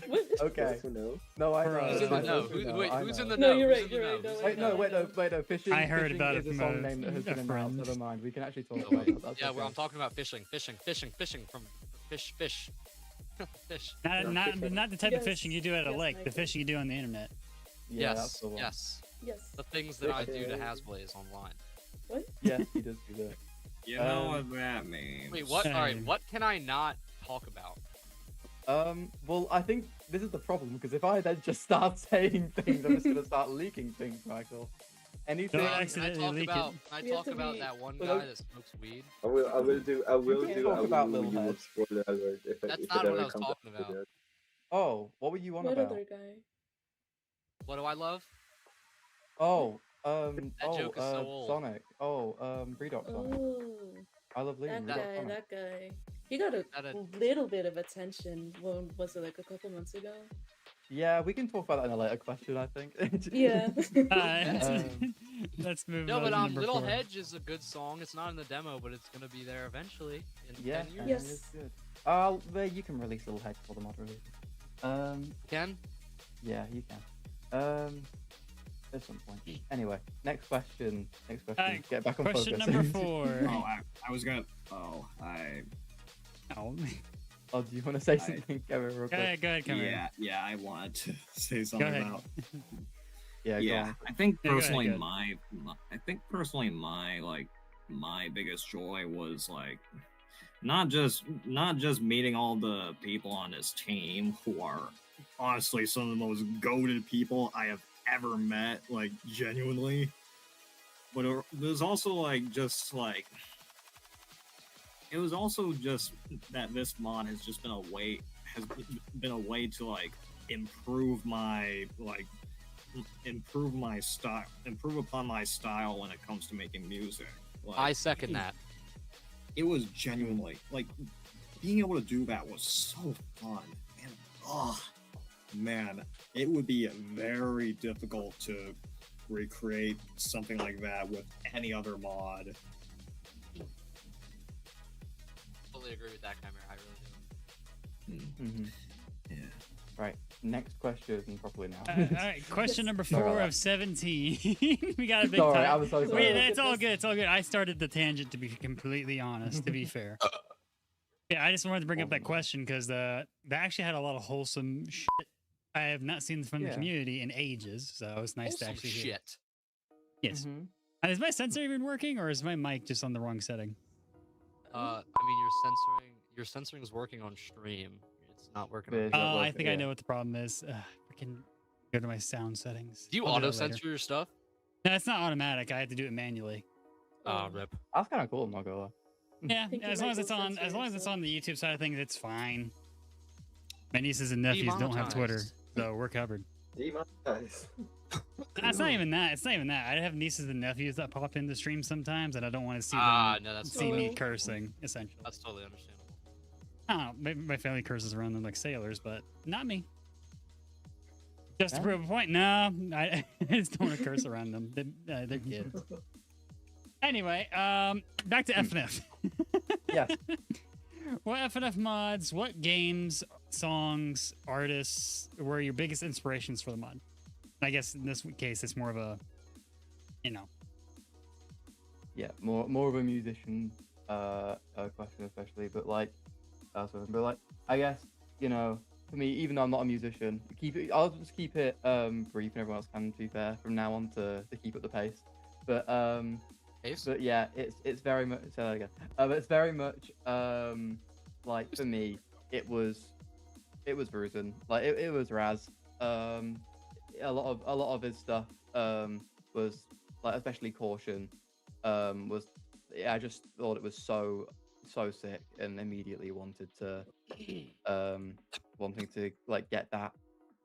What? Okay. Yes or no? No, I For know. us. Who's in the I know? also Who, know, wait, I who's know. in the No, know? you're Who's right, in the you're know? right, no, Who's in wait, Wait, the no, know? wait, no. Fishing. I heard fishing about it is a from song a- name that has a been announced. friend. Never mind. We can actually talk Oh, about wait. that. That's Yeah, okay. well, I'm talking about fishing from fish. Fish. Not the type of Yes. fishing you do at a Yes, lake. The Michael. fishing you do on the internet. Yeah, that's Yes, the one. yes. Yes. The things that I do to Okay. Hasblaze online. What? Yes, he does do that. You know what that means. Wait, what? All right, Same. what can I not talk about? Well, I think this is the problem because if I then just start saying things, I'm just gonna start leaking things, Michael. Anything? Don't Can I accidentally talk leak it. about? Can I We have talk to about be- that one Well, guy that smokes weed? I will do can talk about Lil you Head. spoiler alert if That's if not it what I ever was comes talking up to about. that. Oh, what were you on What about? other guy? What do I love? Oh, That joke is so old. Sonic. Oh, Redoc Sonic. Oh, I love leaving that Redoc guy, Sonic. that guy. He got a That a- little bit of attention. When was it, like a couple months ago? Yeah, we can talk about that in a later question, I think. Yeah. Let's move No, on but to number Little 4. Hedge is a good song. It's not in the demo, but it's gonna be there eventually in Yeah, 10 years. and Yes. it's good. There you can release Little Head for the mod release. Ken? Yeah, you can. At some point. Anyway, next question. Alright, Get back on Question focus. number 4. Oh, I was gonna. Oh, Oh. Oh, do you want to say something, Kevin, real Go quick? ahead, come here. yeah. I wanted to say something ahead. about. Yeah, go Yeah, on. I think Yeah, go ahead, personally, go ahead. my biggest joy was like not just meeting all the people on this team who are honestly some of the most goated people I have ever met, like genuinely. But there's also it was also just that this mod has just been a way to like improve upon my style when it comes to making music. Like, I second that. it was genuinely like being able to do that was so fun. And oh man, it would be very difficult to recreate something like that with any other mod. Totally agree with that, Chimera. I really do. Mhm. Yeah. Right, next question properly now. All right, question number Sorry 4 about of 17. We got a big Sorry, time. I'm so Wait, sorry. it's all good. It's all good. I started the tangent, to be completely honest, to be fair. Yeah, I just wanted to bring up that question because they actually had a lot of wholesome shit I have not seen from the Yeah. community in ages, so it's nice to Wholesome actually hear. shit. Yes. Mhm. Is my sensor even working, or is my mic just on the wrong setting? I mean, your censoring is working on stream. It's not working. But On it's not Oh, I working, think I yeah. know what the problem is. I can go to my sound settings. Do you I'll auto that later. censor your stuff? No, it's not automatic. I have to do it manually. Ah, rip. That's kind of cool, I'm not gonna lie. Yeah, Thank you, as long as it's Michael, on, censor as long as it's yourself. on the YouTube side of things, it's fine. My nieces and nephews don't have Twitter, Demonetized. so we're covered. Demonetized. It's not even that. It's not even that. I have nieces and nephews that pop into streams sometimes, and I don't want to see Ah, them no, that's see me totally- cursing. Essentially, That's totally understandable. I don't know. Maybe my family curses around them like sailors, but not me. Just to Yeah. prove a point. No, I just don't want to curse around them. They're kids. Anyway, back to FNF. Yes. What FNF mods, what games, songs, artists were your biggest inspirations for the mod? I guess in this case, it's more of a, you know. Yeah, more of a musician question, especially, but like, I guess, you know, for me, even though I'm not a musician, I'll just keep it brief, and everyone else can, to be fair, from now on to keep up the pace. But Ace? but yeah, it's very much, say that again. But it's very much like, for me, it was Bruisen. Like it was Raz. A lot of his stuff was like, especially Caution, was, I just thought it was so sick, and immediately wanting to like get that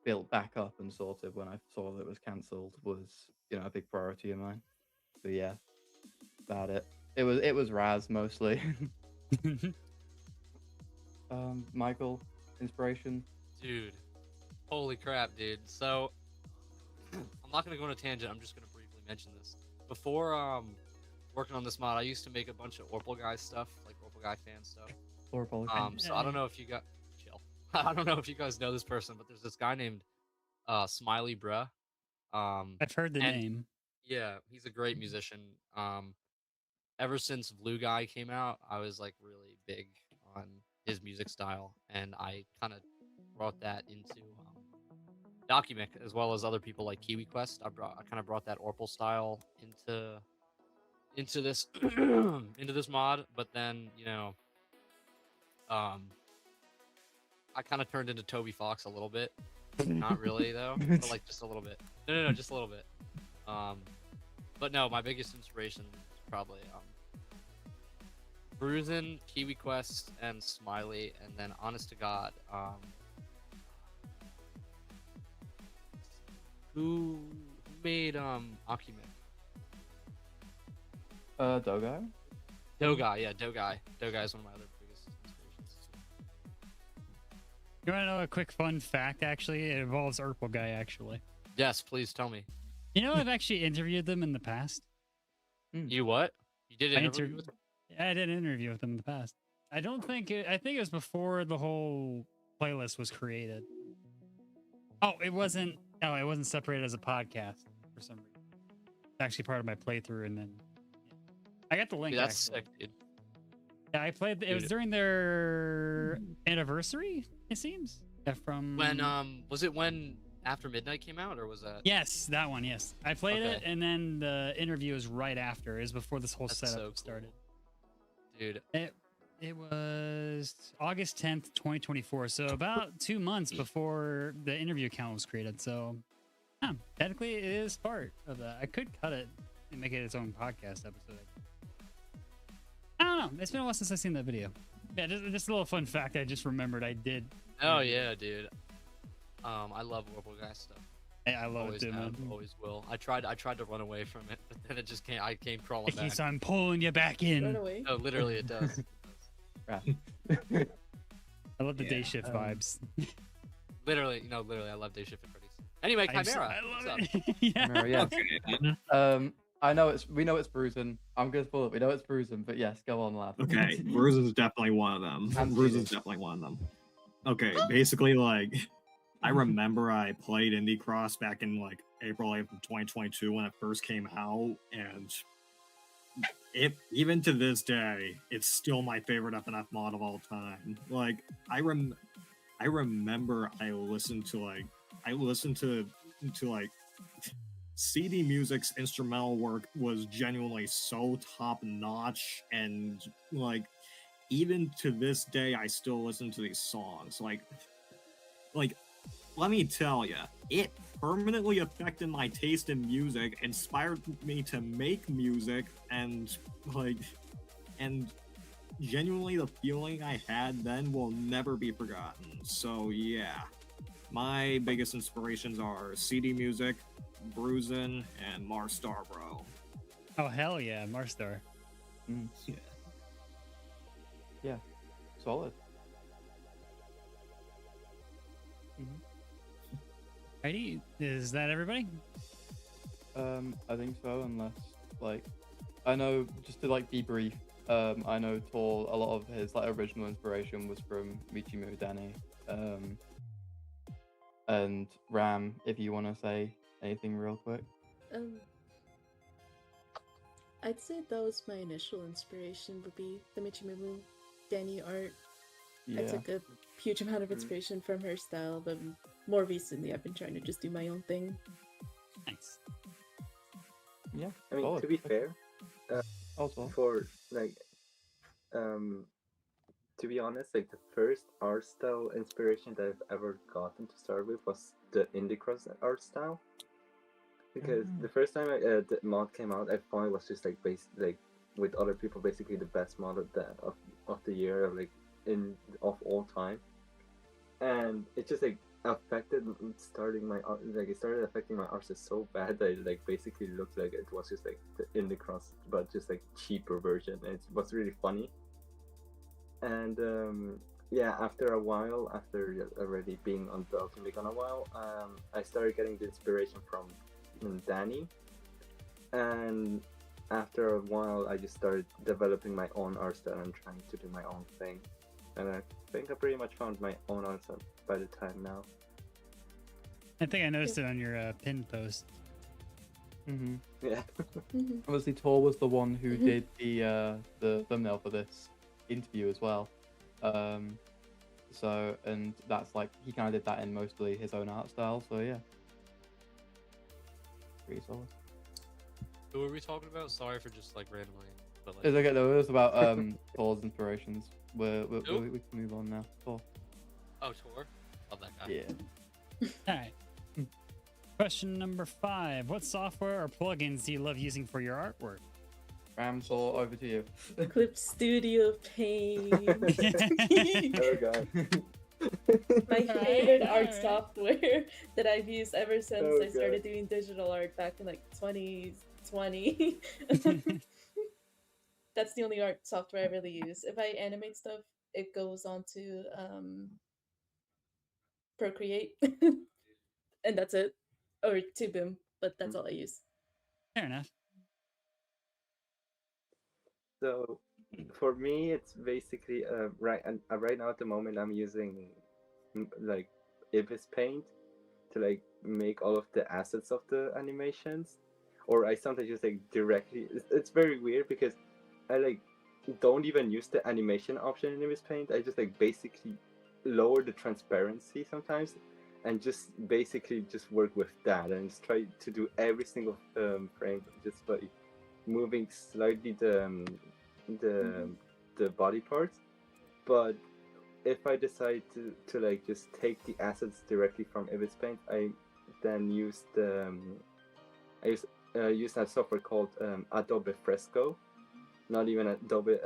built back up, and sort of when I saw that it was cancelled was, you know, a big priority of mine. But yeah, about it. It was Raz mostly. Michael, inspiration. Dude, holy crap, dude. So, I'm not gonna go on a tangent. I'm just gonna briefly mention this. Before working on this mod, I used to make a bunch of Orpal Guy stuff, like Orpal Guy fan stuff. Or Apollo. So I don't know if you got chill. I don't know if you guys know this person, but there's this guy named Smiley Bruh. I've heard the and- name. Yeah, he's a great musician. Ever since Blue Guy came out, I was like really big on his music style, and I kind of brought that into Documic, as well as other people like Kiwi Quest. I kind of brought that Orpal style into this into this mod, but then, you know, I kind of turned into Toby Fox a little bit. Not really though, but like just a little bit. No, just a little bit. But no, my biggest inspiration is probably Bruisin, Kiwi Quest, and Smiley, and then honest to God, who made Documic? Dogo. Dogai, yeah, Dogai. Dogai is one of my other biggest inspirations. You want to know a quick fun fact? Actually, it involves Urpal Guy. Actually, Yes, please tell me. you know, I've actually interviewed them in the past. You what? You did I an interview inter- with him? I did an interview with them in the past. I don't think I think it was before the whole playlist was created. Oh, it wasn't. No, it wasn't separated as a podcast for some reason. It's actually part of my playthrough, and then I got the link. Dude, that's actually. sick, dude. Yeah, I played. It was Dude. during their anniversary. It seems. Yeah, from When was it when After Midnight came out, or was that? Yes, that one. Yes, I played it, Okay. and then the interview was right after. It was before this whole That's setup so cool. started. Dude, It was August 10th, 2024. So about 2 months before the interview account was created. So technically it is part of that. I could cut it and make it its own podcast episode. I don't know. It's been a while since I've seen that video. Yeah, just a little fun fact I just remembered I did. oh yeah, dude. I love Orpal Guy stuff. I love Always it too, have, man. always will. I tried to run away from it, but then it just came. I came crawling It back. keeps on pulling you back Run in. away. No, literally, it does. I love the day Yeah, shift vibes. Literally, I love Day Shift and Freddy's. Anyway, Chimera. I what's love up? it. Yeah. Chimera, yeah. Okay. I know we know it's Bruisen. I'm gonna spoil it. We know it's Bruisen, but yes, go on, lad. Okay, Bruisen's definitely one of them. And Bruisen's Swedish. definitely one of them. Okay, basically, like, I remember I played Indie Cross back in like April 8th of 2022 when it first came out, and it even to this day, it's still my favorite FNF mod of all time. Like, I remember I listened to like CD Music's instrumental work was genuinely so top notch, and like even to this day I still listen to these songs. Like let me tell you, it permanently affected my taste in music, inspired me to make music, and genuinely the feeling I had then will never be forgotten. So yeah. my biggest inspirations are CD Music, Bruisin, and Marstar, bro. Oh hell yeah, Marstar. Yeah. Yeah, solid. Alrighty, is that everybody? I think so, unless like I know just to like be brief. I know Tor, a lot of his like original inspiration was from Michimu Danny. And Ram, if you want to say anything real quick. I'd say that was my initial inspiration would be the Michimu Danny art. I Yeah. took a huge amount of inspiration from her style, but more recently I've been trying to just do my own thing. Nice. Yeah. I mean, solid. to be fair, Also. for like, to be honest, like the first art style inspiration that I've ever gotten to start with was the Indie Cross art style. Because the first time the mod came out, I thought it was just like with other people, basically the best mod of the year, like of all time, and it just like affected starting my art. Like it started affecting my art so bad that it like basically looked like it was just like the Indie Cross, but just like cheaper version. And it was really funny. And yeah, after a while, after already being on Documic on a while, I started getting the inspiration from Danny, and after a while I just started developing my own art style and trying to do my own thing, and I think I pretty much found my own art style by the time now. I think I noticed it on your pinned post. Yeah. Obviously, Tor was the one who did the thumbnail for this interview as well. So, and that's like he kind of did that in mostly his own art style. So yeah. Pretty solid. Who were we talking about? Sorry for just like randomly. But, like... It's okay though. It was about Thor's inspirations. We can move on now. Thor. Oh, Tor. Love that guy. Yeah. All right. Question number 5. What software or plugins do you love using for your artwork? Ram, Thor, over to you. Clip Studio Paint. Oh god. My favorite art software that I've used ever since Oh, I started God. doing digital art back in like 2020. That's the only art software I really use. If I animate stuff, it goes on to Procreate, and that's it, or to Boom, but that's all I use. Fair enough. So for me, it's basically right now at the moment I'm using like Ibis Paint to like make all of the assets of the animations, or I sometimes just like directly. It's very weird because I like don't even use the animation option in Ibis Paint. I just like basically lower the transparency sometimes, and just basically just work with that and just try to do every single frame just by moving slightly the body parts. But if I decide to like just take the assets directly from Ibis Paint, I then use use that software called Adobe Fresco. Not even Adobe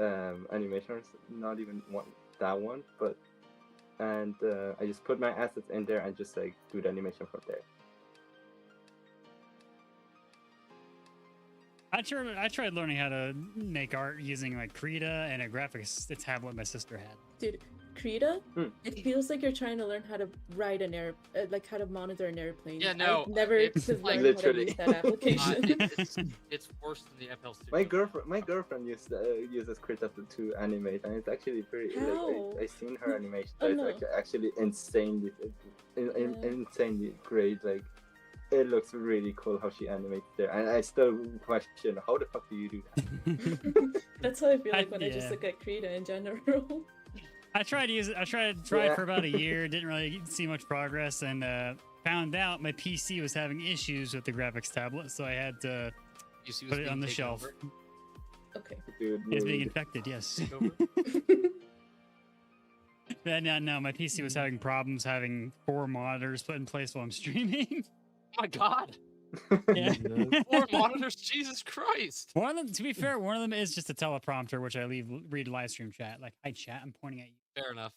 Animation, not even that one, but I just put my assets in there and just like do the animation from there. I tried learning how to make art using like Krita and a graphics tablet my sister had. Dude, Krita, it feels like you're trying to learn how to ride an like how to monitor an airplane. Yeah, no, I've never it's learned like- how to Literally. use that application. It's worse than the FL Studio. My girlfriend uses Krita to animate, and it's actually pretty. How? Like, I seen her animation. Oh, It's no. actually insanely, insanely great. Like, it looks really cool how she animates there, and I still question how the fuck do you do that? That's how I feel like when I just yeah. look at Krita in general. I tried Yeah. for about a year, didn't really see much progress, and found out my PC was having issues with the graphics tablet, so I had to You see put it on the shelf. Okay. Dude, It's being mood. infected, yes. Over. No, my PC was having problems having 4 monitors put in place while I'm streaming. Oh my god. Yeah. 4 monitors? Jesus Christ. One of them, to be fair, one of them is just a teleprompter, which I read live stream chat. Like, hi chat, I'm pointing at you. Fair enough.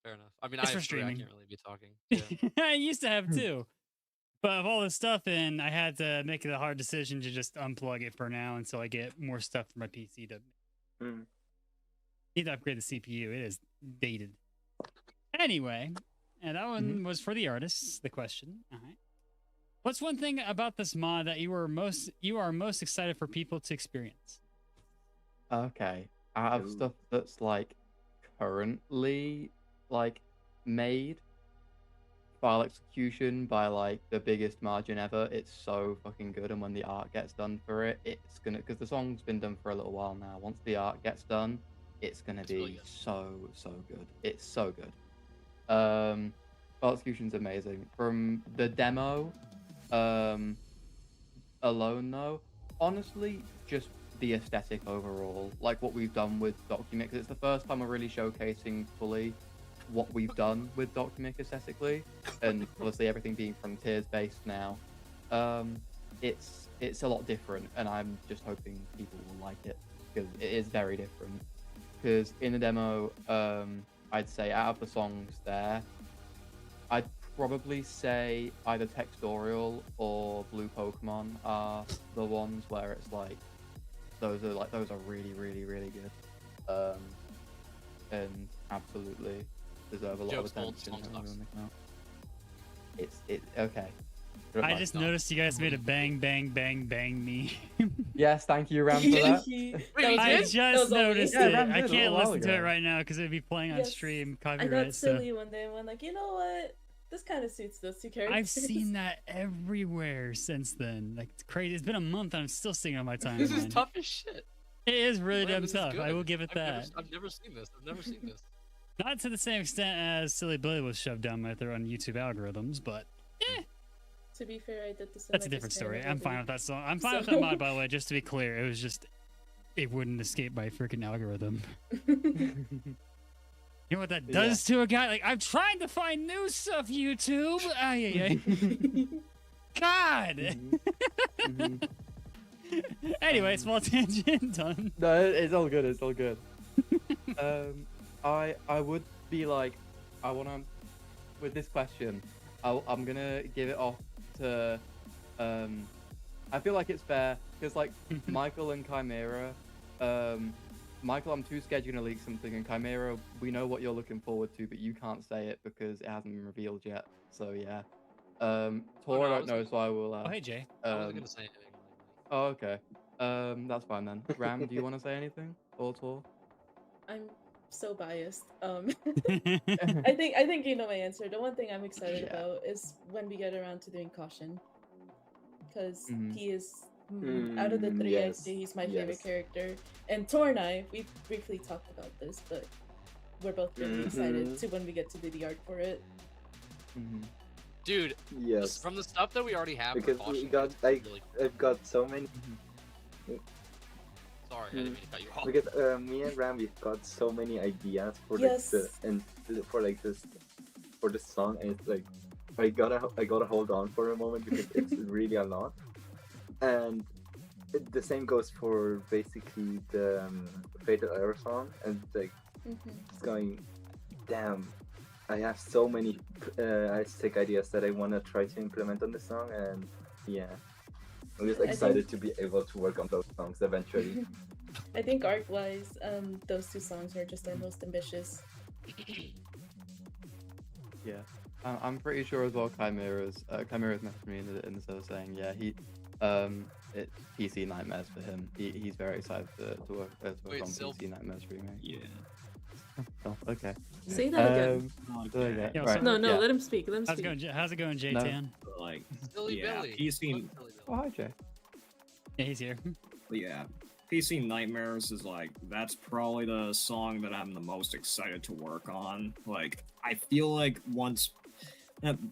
Fair enough. I mean, It's I for have three, I streaming. can't really be talking. Yeah. I used to have two, but of all this stuff in, I had to make it a hard decision to just unplug it for now until I get more stuff for my PC to Mm. need to upgrade the CPU. It is dated. Anyway, and that one was for the artists. The question. All right. What's one thing about this mod that you are most excited for people to experience? Okay, out of Ooh. stuff that's like currently like made, file execution by like the biggest margin ever. It's so fucking good, and when the art gets done for it, it's gonna, because the song's been done for a little while now. Once the art gets done, it's gonna It's be really good. so good. It's so good. File execution's amazing. From the demo, alone though, honestly, just the aesthetic overall, like what we've done with Documic, 'cause it's the first time we're really showcasing fully what we've done with Documic aesthetically, and obviously everything being Frontiers based now. It's a lot different, and I'm just hoping people will like it, because it is very different. Because in the demo, I'd say out of the songs there, I'd probably say either Textorial or Blue Pokemon are the ones where it's like those are really good, and absolutely deserve a lot Joke's of told, attention. song when sucks. they come out. It's okay. Don't I like just that. noticed you guys made a bang bang bang bang me. Yes, thank you, Ram, for that. I did? just noticed Yeah, it. Ram I did a can't little while listen to it ago. right now because it'd be playing on Yes, stream I copyright got stuff. silly one day and went like, you know what? This kind of suits those two characters. I've seen that everywhere since then. Like, it's crazy. It's been a month and I'm still seeing it on my timeline. This is tough as shit. It is really Man, damn this is tough. I good. will give it that. I've never seen this. I've never seen this. Not to the same extent as Silly Billy was shoved down my throat on YouTube algorithms, but To be fair, I did the that's a different story. I'm fine with that song. I'm fine with So- that mod, by the way, just to be clear. It was just, it wouldn't escape my freaking algorithm. You know what that does to a guy? Like, I'm trying to find new stuff, YouTube. God. Anyway, small tangent done. No, it's all good. It's all good. I would be like, I wanna, with this question, I'm gonna give it off to, I feel like it's fair because like Michael and Chimera, Michael, I'm too scared you're gonna leak something, and Chimera, we know what you're looking forward to, but you can't say it because it hasn't been revealed yet. So yeah. Tor, I don't know, so I will. Oh, hey, Jay. I wasn't gonna say anything. Oh, okay. That's fine then. Ram, do you want to say anything? Or Tor? I'm so biased. I think you know my answer. The one thing I'm excited Yeah. about is when we get around to doing Caution, because Mhm. he is out of the three. I yes, say he's my favorite yes. character. And Tor and I, we briefly talked about this, but we're both really excited to when we get to do the art for it. Mhm. Dude, Yes, from the stuff that we already have, for because we Caution, got it's like really I've got so many. sorry, I didn't mean to cut you off. Because me and Ram, we've got so many ideas for Yes. for this song, and it's like I gotta hold on for a moment because it's really a lot. And the same goes for basically the Fatal Error song, and like it's going, damn, I have so many sick ideas that I want to try to implement on the song, and yeah, I'm just I excited to be able to work on those songs eventually. I think art-wise, those two songs are just our most ambitious. Yeah. I'm pretty sure as well. Chimera's messaged me in the server saying, yeah, it's PC Nightmares for him. He's very excited to work Wait, on Sil- PC Nightmares remake. Yeah. Oh, okay. Say that again. Okay. Yo, Right. so- No, yeah. let him speak. Let him How's it speak. going, how's it going, Jay No. Tan? Like, Silly yeah, Billy. PC, Fuck Silly Oh, Billy. hi, Jay. Yeah, he's here. yeah, PC Nightmares is like, that's probably the song that I'm the most excited to work on. Like, I feel like once,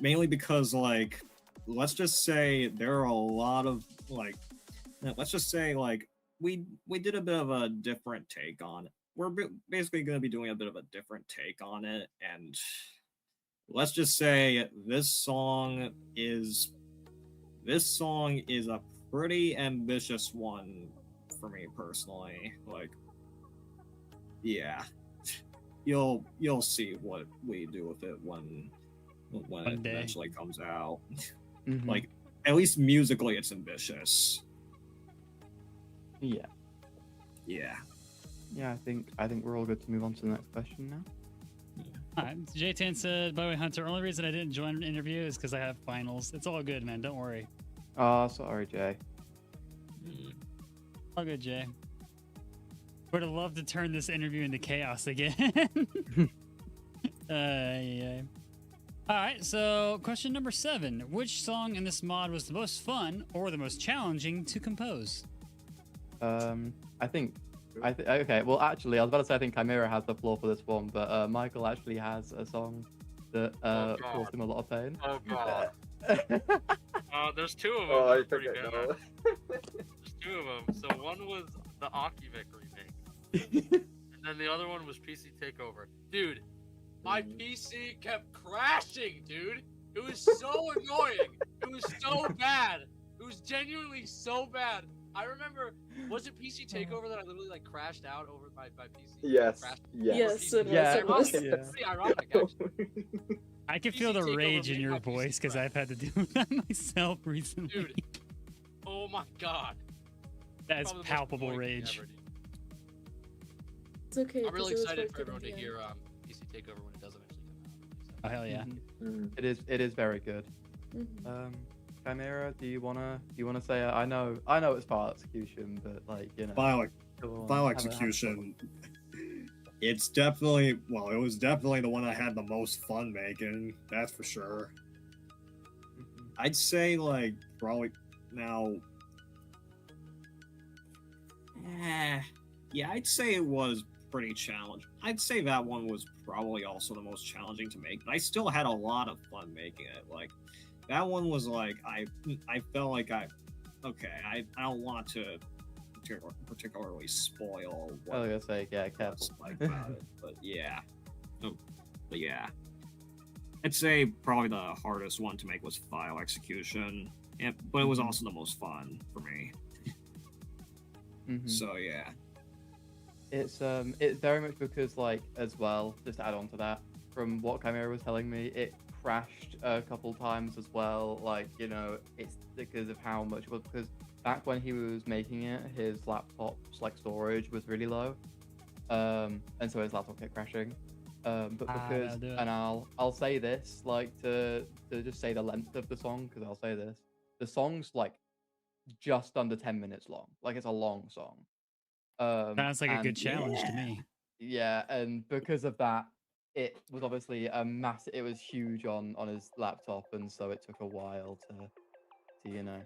mainly because like, let's just say there are a lot of like, let's just say like, we did a bit of a different take on it. We're basically going to be doing a bit of a different take on it, and let's just say this song is a pretty ambitious one for me personally. Like, yeah, you'll see what we do with it when One it day. eventually comes out. Mhm. Like, at least musically, it's ambitious. yeah, Yeah. yeah. I think we're all good to move on to the next question now. All right. J10 said, by the way, Hunter, only reason I didn't join an interview is because I have finals. It's all good, man. Don't worry. Oh, sorry, Jay. All good, Jay. Would have loved to turn this interview into chaos again. Yeah. All right, so question number 7. Which song in this mod was the most fun or the most challenging to compose? Okay. Well, actually, I was about to say I think Chimera has the floor for this one, but Michael actually has a song that God. caused him a lot of pain. Oh god. There's 2 of them. Oh, I that are pretty think I bad. know. There's 2 of them. So one was the Ocuvic remake, and then the other one was PC Takeover. Dude, my PC kept crashing, dude. It was so annoying. It was so bad. It was genuinely so bad. I remember, was it PC Takeover that I literally like crashed out over my PC? Yes. Crashed Yes, it was. Yeah, It was. yeah. It's pretty ironic, actually. I can PC feel the Takeover rage in made your my PC voice because crash. I've had to deal with that myself recently. Dude. Oh my god. That's Probably the most palpable annoying thing rage. ever, dude. It's okay. I'm really 'cause it was excited worth for it everyone in to the hear end. PC Takeover when it does eventually come out. Oh, hell yeah. Mhm. It is very good. Mhm. Chimera, do you wanna say it? I know it's file execution, but like, you know. File go on, file have a- have a execution. It's definitely, well, it was definitely the one I had the most fun making. That's for sure. Mhm. I'd say like probably now. Yeah, I'd say it was pretty challenging. I'd say that one was probably also the most challenging to make, but I still had a lot of fun making it. Like that one was like I felt like I don't want to particularly spoil I was what gonna say, yeah, was careful. like about it, but yeah. But yeah, I'd say probably the hardest one to make was file execution, but it was also the most fun for me. Mhm. So yeah. It's very much because, like, as well, just to add on to that, from what Chimera was telling me, it crashed a couple times as well. Like, you know, it's because of how much it was, because back when he was making it, his laptop's like storage was really low, and so his laptop kept crashing. But because, that'll do it. and I'll say this, like, to just say the length of the song, because I'll say this, the song's like just under 10 minutes long. Like, it's a long song. Sounds like a good and challenge to me. yeah, and because of that, it was obviously a massive. It was huge on his laptop, and so it took a while to you know,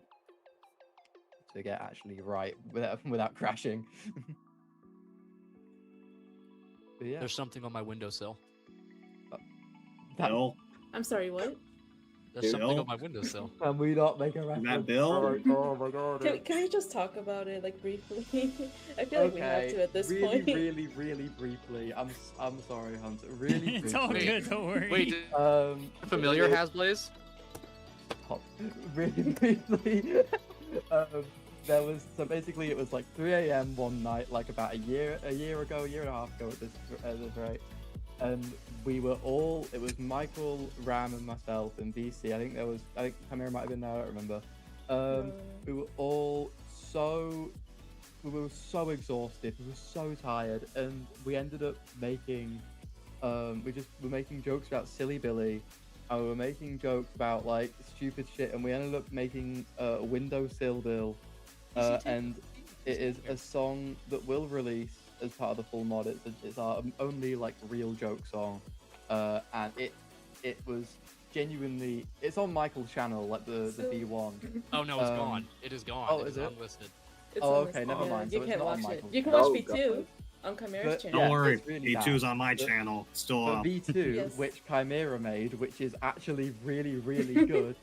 to get actually right without crashing. But yeah, There's something on my windowsill. that, Bill, I'm sorry, what? There's something Bill? on my windowsill. can we not make a reference? Bill? Oh my god. Can we just talk about it like briefly? I feel like we have to at this really, point. really briefly. I'm sorry, Hunter. Really It's all briefly. good, don't worry. Wait, familiar has Blaze? Really briefly. There was, so basically it was like 3 a.m. one night, like about a year ago, a year and a half ago at this rate, and we were all, it was Michael, Ram, and myself, and VC. I think Chimera might have been there, I don't remember. We were all so exhausted, we were so tired, and we ended up making, we were making jokes about Silly Billy, and we were making jokes about like stupid shit, and we ended up making Windowsill Bill, and it is a song that we'll release as part of the full mod. It's our only like real joke song, and it was genuinely, it's on Michael's channel, like the V1. Oh no, it's gone. It is gone. Oh, it is is it? unlisted. It's Oh, on this okay, never one. mind, You so it's can't not on watch it. Michael's You can channel. watch Oh, V2 God. on Chimera's But, channel. Don't yeah, worry, it's really V2's bad. on my But- channel. Still But up. V2, Yes. which Chimera made, which is actually really good,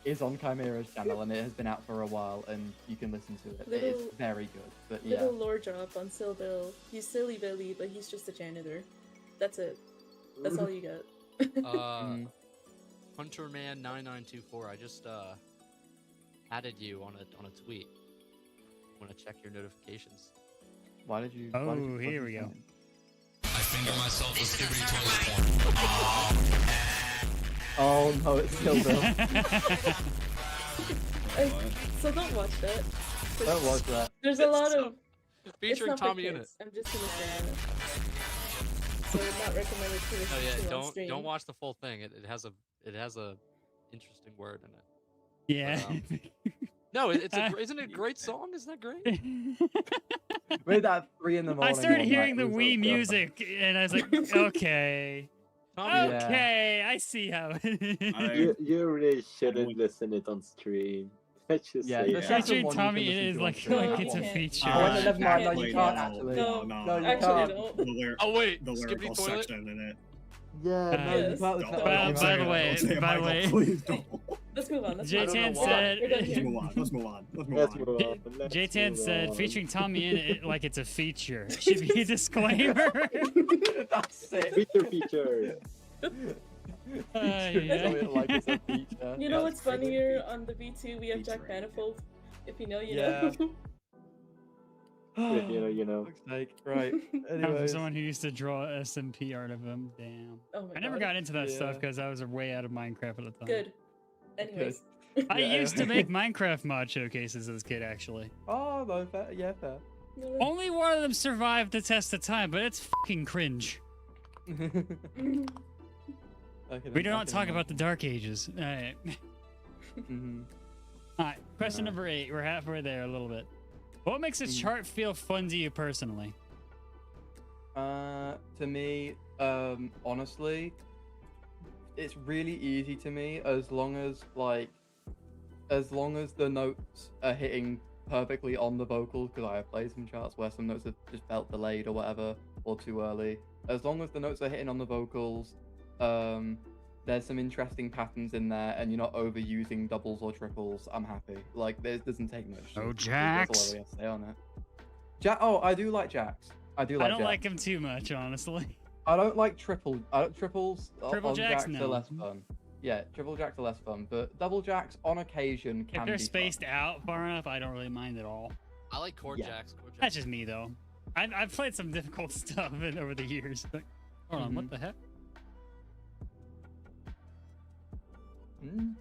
is on Chimera's channel, and it has been out for a while, and you can listen to it. It is Little- very good. But yeah, Little lore drop on Sil Bill. He's Silly Billy, but he's just a janitor. That's it. That's all you got. Mhm. Hunterman9924. I just added you on a tweet. Want to check your notifications? Why did you? Oh, why did you here we go. send it? I finger myself with skibbity toilet porn. Oh no, it's still Bill. So don't watch that. Don't watch that. There's a lot of Featuring it's not Tommy for in it. kids. I'm just gonna say that. So it's not recommended to listen No, yeah, to on stream. don't watch the full thing. It has a interesting word in it. Yeah. No, isn't it a great song? Isn't that great? Made that 3 in the morning. I started one hearing night, the it was Wii so good. music, and I was like, okay. Tommy, Okay, I see how You really shouldn't listen it on stream. Let's just Yeah, say the that. second Featuring one you Tommy can listen is to on like, stream. like it's a Yeah. feature. Oh, no, never mind. No, you Wait, can't no. actually. No, you actually can't. don't. Oh wait, the lyrical skippity toilet. section in it. Yeah, no, Yes. you can't listen to Don't. it on By stream. the way, Don't say it, by the Michael, way. please don't. Let's move on. Let's J-Tan move on. said- We're done Let's here. move on. Let's move on. Let's move Let's on. move on. Let's J-Tan move said, on. featuring Tommy in it like it's a feature. Should be a disclaimer. That's it. Feature. Yeah. Like it's a feature. You know Yeah, what's it's pretty funnier? On the V2, we have Jack Featuring. Manifold. If you know, you Yeah. know. If you know, you know. Looks like right. I'm from Anyways, someone who used to draw SMP art of him. Damn. Oh my I never God. got into that stuff Yeah. because I was way out of Minecraft at the time. Good. Anyways. I Yeah, used to anyway. make Minecraft mod showcases as a kid, actually. Oh no, fair. Yeah, fair. Only one of them survived the test of time, but it's fucking cringe. We do not talk about the Dark Ages. All right. Mhm. All right. Question number 8. We're halfway there a little bit. What makes a chart feel fun to you personally? To me, honestly, it's really easy to me as long as the notes are hitting perfectly on the vocals, because I have played some charts where some notes have just felt delayed or whatever, or too early. As long as the notes are hitting on the vocals, there's some interesting patterns in there, and you're not overusing doubles or triples, I'm happy. Like, it doesn't take much. Oh, That's Jax. all I have to say on it. Oh, I do like Jax. I do like I don't Jax. like him too much, honestly. I don't like triples. Triple on jacks, jacks no. are less fun. Yeah, triple jacks are less fun, but double jacks on occasion can If they're be spaced fun. out far enough, I don't really mind at all. I like chord Yeah. jacks. Chord That's jacks. just me, though. I've played some difficult stuff over the years. But, hold on, what the heck? Mm?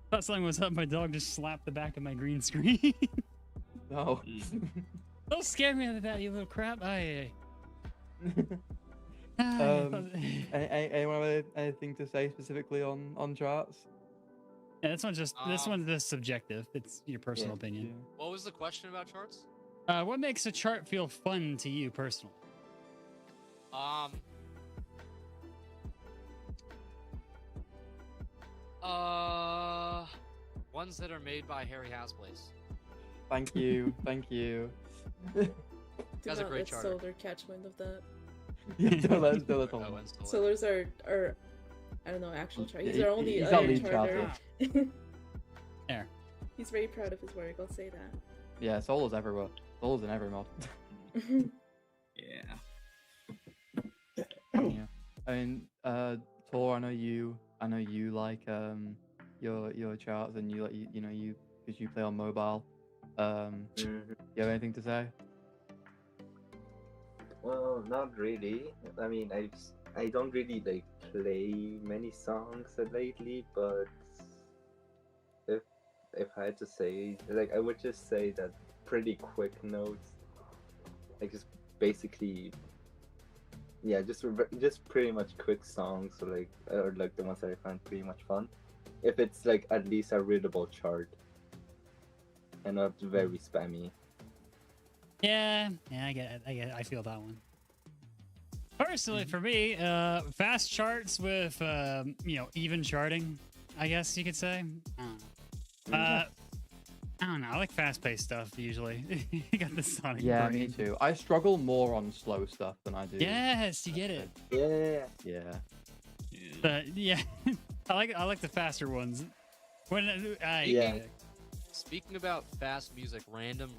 Thought something was up. My dog just slapped the back of my green screen. No. Don't scare me out of that, you little crap. Aye, Anyone have anything to say specifically on charts? Yeah, this one's just subjective. It's your personal Yeah, opinion. yeah. What was the question about charts? What makes a chart feel fun to you personally? Ones that are made by Harry Hasplace. Thank you, thank you. Do That's a not great let charter. Solar catch wind of that. Don't let us do it Oh, all. and Solar. Solars are I don't know, actual chart. He's Yeah, our only he's our other lead charter. There. He's very proud of his work, I'll say that. Yeah, Solar's everywhere. Solar's in every mod. Yeah. Yeah. I mean, Tor, I know you like your charts, and you because you play on mobile. You have anything to say? Well, not really. I mean, I don't really like play many songs lately, but if I had to say, like, I would just say that pretty quick notes, like just basically, yeah, just pretty much quick songs, or like the ones that I find pretty much fun. If it's like at least a readable chart and not very spammy. Yeah, I get it. I feel that one. Personally, for me, fast charts with even charting, I guess you could say. I don't know. I like fast-paced stuff usually. You got the Sonic Yeah, brain. me too. I struggle more on slow stuff than I do. Yes, you get it. Yeah. Yeah. But yeah, I like the faster ones. When Yeah. Speaking about fast music, random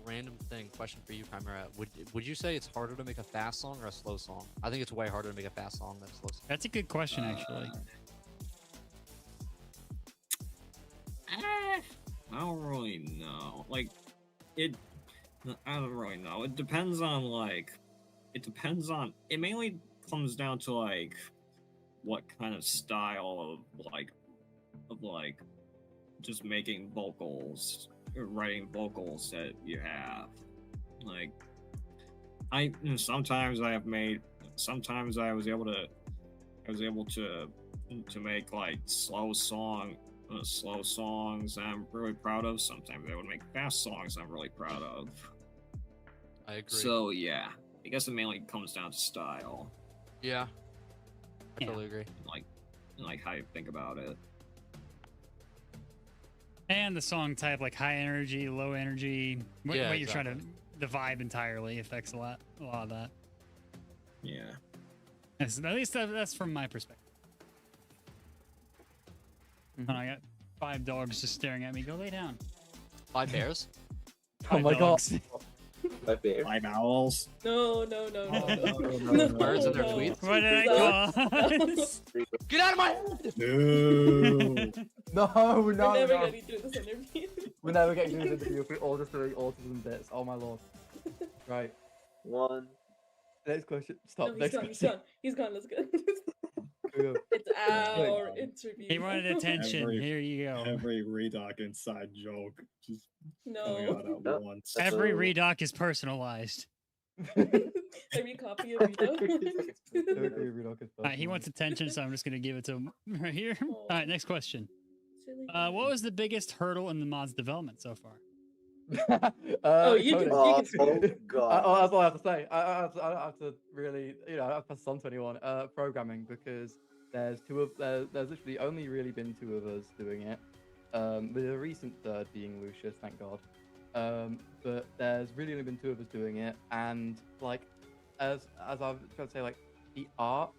thing. Question for you, Chimera. Would you say it's harder to make a fast song or a slow song? I think it's way harder to make a fast song than a slow song. That's a good question, actually. I don't really know. Like, I don't really know. It depends on, it mainly comes down to like what kind of style of like just making vocals or writing vocals that you have. Like sometimes I was able to make like slow songs I'm really proud of. Sometimes I would make fast songs I'm really proud of. I agree. So yeah, I guess it mainly comes down to style, yeah, I Yeah. totally agree. like how you think about it. And the song type, like high energy, low energy, what Yeah, you're trying to, exactly. the vibe entirely affects a lot of that. Yeah. At least that's from my perspective. Mhm. And I got 5 dogs just staring at me. Go lay down. 5 bears? Oh my god. dogs. My bear. 5 owls. No. Birds and their no. tweets? What did I Stop. call? Get out of my head! No. No, We're no, never no. getting through this interview. We're never getting through this interview if we all just doing autism bits. Oh my lord. Right. One. Next question. Stop. No, he's Next gone. He's question. gone. He's gone. Let's go. Go. It's our interview. He wanted attention. Every- Here you go. Every Redoc inside joke just coming No. out at No. once. That's Every a- redoc is personalized. Every copy of Rito. He wants attention, so I'm just gonna give it to him right here. All right, next question. Silly What was the biggest hurdle in the mod's development so far? Oh, you can- coding. you Oh god. Oh, that's all I have to say. I have to really, I have to pass on to anyone. Programming, because there's literally only really been 2 of us doing it. With a recent third being Lucius, thank God. But there's really only been 2 of us doing it, and like as I've tried to say, like the art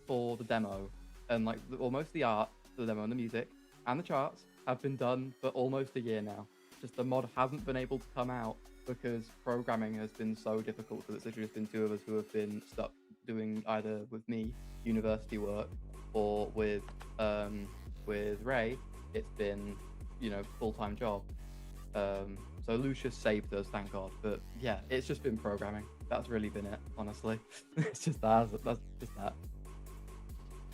for the demo and like almost the art for the demo and the music and the charts have been done for almost a year now. Just the mod hasn't been able to come out because programming has been so difficult, because it's literally just been 2 of us who have been stuck doing either with me university work or with Ray it's been full-time job. So Lucius saved us, thank God. But yeah, it's just been programming. That's really been it, honestly. It's just that. That's just that.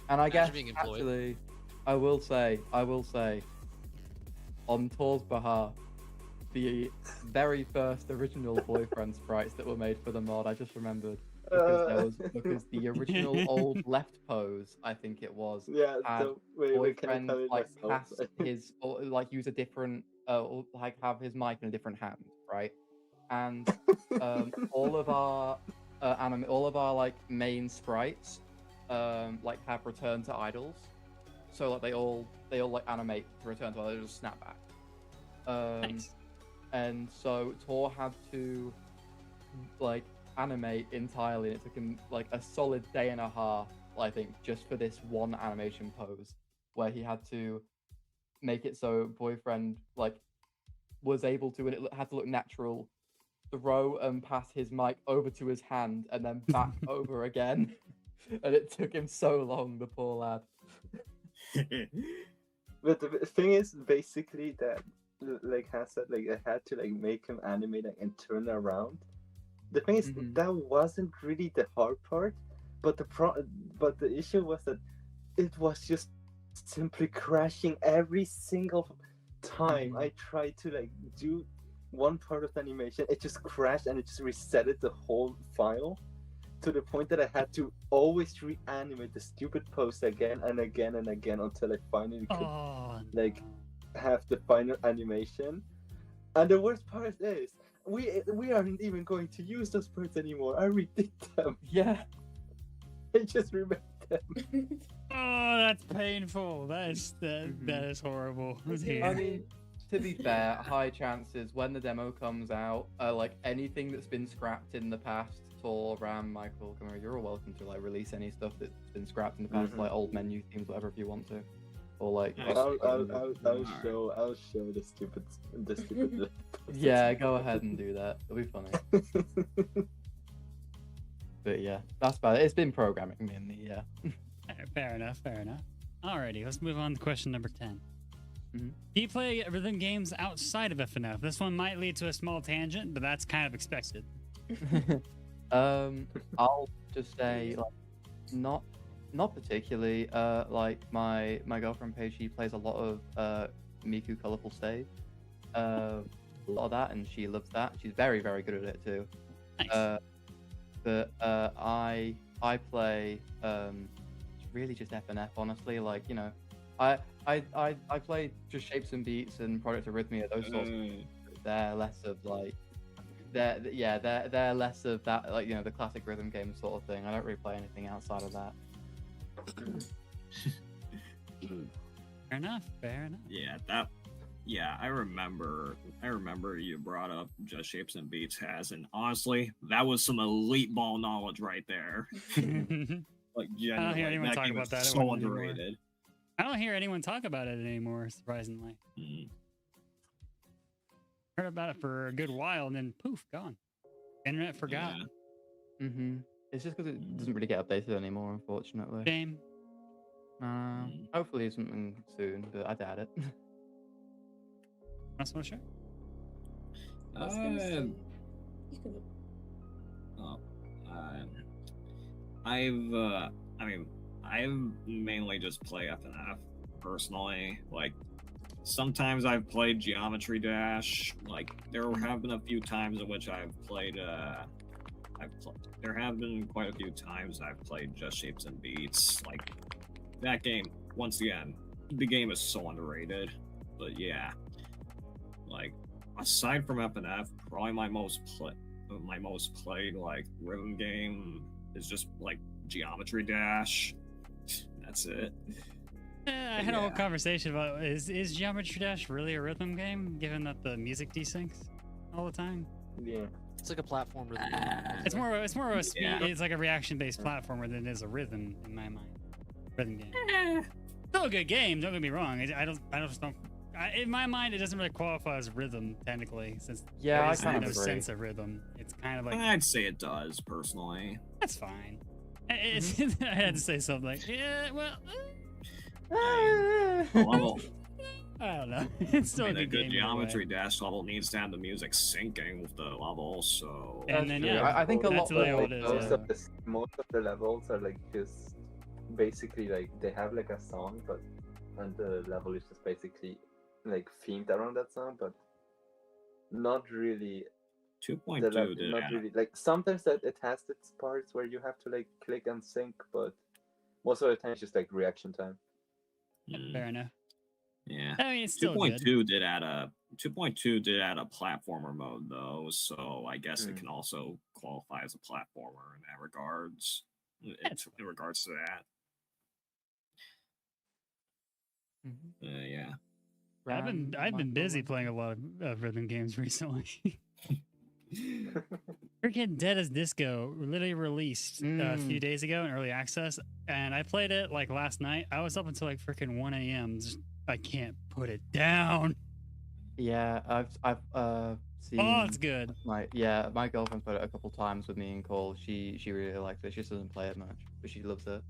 And I guess being employed. actually, I will say, on Tor's behalf, the very first original boyfriend sprites that were made for the mod, I just remembered because the original old left pose, I think it was, Yeah, had so wait, can I boyfriend tell you like myself? pass his or like use a different or like have his mic in a different hand, right? And all of our all of our like main sprites like have return to idols, so like they all like animate to return to idols, they just snap back. Nice. And so Tor had to like animate entirely, and it took him like a solid day and a half, I think, just for this one animation pose, where he had to make it so boyfriend like was able to, and it had to look natural, throw and pass his mic over to his hand and then back over again. And it took him so long, the poor lad. But the thing is, basically, that like Hans said, like I had to like make him animate and turn around. The thing is, Mhm. that wasn't really the hard part, but the issue was that it was just simply crashing every single time I tried to like do one part of the animation. It just crashed and it just resetted the whole file, to the point that I had to always reanimate the stupid pose again and again and again until I finally could Oh, like no. have the final animation. And the worst part is we aren't even going to use those parts anymore. I redid them. Yeah. I just remade them. Oh, that's painful. That is horrible. Okay. I mean, to be fair, high chances when the demo comes out, like anything that's been scrapped in the past, Tor, Ram, Michael, come here, you're all welcome to like release any stuff that's been scrapped in the past, Mhm. like old menu themes, whatever, if you want to, or like. Nice. I'll show the stupid Yeah, go ahead and do that. It'll be funny. But yeah, that's about it. It's been programming mainly, yeah. Fair enough. Alrighty, let's move on to question number 10. Mhm. Do you play rhythm games outside of FNF? This one might lead to a small tangent, but that's kind of expected. I'll just say, like, Not particularly. Like my girlfriend Paige, she plays a lot of Miku Colorful Stage. A lot of that, and she loves that. She's very, very good at it too. Nice. But I play really just FNF, honestly. Like, you know, I play just Shapes and Beats and Product Arrhythmia, those sorts of things. They're less of like they're less of that, like, you know, the classic rhythm game sort of thing. I don't really play anything outside of that. Fair enough. Fair enough. Yeah, I remember you brought up Just Shapes and Beats has, and honestly, that was some elite ball knowledge right there. Like, I don't hear genuinely, anyone that talk game about is that so anymore. underrated. I don't hear anyone talk about it anymore, surprisingly. Heard about it for a good while, and then poof, gone. Internet forgot. Yeah. It's just because it doesn't really get updated anymore, unfortunately. Shame. Hopefully something soon, but I doubt it. That's not sure. I was gonna say, you can I've mainly just play FNF personally. Like, sometimes I've played Geometry Dash. Like, there have been a few times in which I've played. There have been quite a few times I've played Just Shapes and Beats. Like, that game. Once again, the game is so underrated. But yeah, like, aside from FNF, probably my most played like rhythm game is just like Geometry Dash. That's it. I had a whole conversation about is Geometry Dash really a rhythm game, given that the music desyncs all the time? Yeah. It's like a platformer. That It's more of a speed. Yeah. It's like a reaction-based platformer than it is a rhythm in my mind. Rhythm game. Still a good game. Don't get me wrong. In my mind, it doesn't really qualify as rhythm technically, since Yeah, there I is kind of no agree. sense of rhythm. It's kind of like I'd say it does personally. that's fine. It's, I had to say something like, yeah, well, Level, I don't know. It's still a a good good game. either way. Geometry Dash level needs to have the music syncing with the level. So And then That's true. yeah, I think a that's lot really of all it is. Most of the levels are like just basically like they have like a song, but and the level is just basically like themed around that song, but not really. 2.2 did Not add really. Like sometimes that it has its parts where you have to like click and sync, but most of the time it's just like reaction time. Fair enough. Yeah. I mean, it's still 2.2 good. did add a 2.2 did add a platformer mode though, so I guess it can also qualify as a platformer in that regards. In regards to that. Yeah. I've been busy playing a lot of rhythm games recently. Freaking Dead as Disco literally released a few days ago in early access, and I played it like last night. I was up until like freaking 1 a.m. I can't put it down. Yeah, I've seen. Oh, it's good. My girlfriend played it a couple times with me in call. She really likes it. She just doesn't play it much, but she loves it.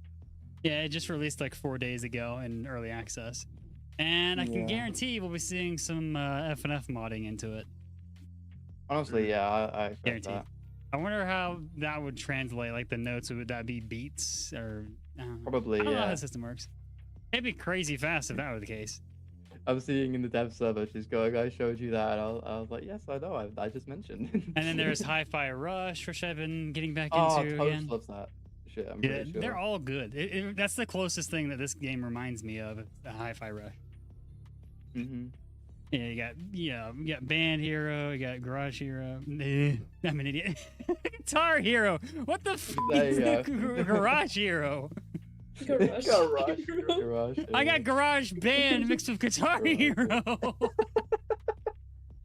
Yeah, it just released like 4 days ago in early access, and I can guarantee we'll be seeing some FNF modding into it. Honestly, yeah, I expect Guaranteed. that. I wonder how that would translate. Like the notes, would that be beats or? Probably, I don't know how yeah. the system works. It'd be crazy fast if that were the case. I'm seeing in the dev server, she's going, I showed you that. And I was like, yes, I know. I just mentioned. And then there's Hi-Fi Rush, which I've been getting back Oh, into Toast again. loves that shit. I'm Yeah, pretty sure. they're all good. That's the closest thing that this game reminds me of, the Hi-Fi Rush. Yeah, you got Band Hero, you got Garage Hero. I'm an idiot. Guitar Hero. What the f There is you the go. Garage Hero? Garage. Garage. I got Garage Band mixed with Guitar Hero.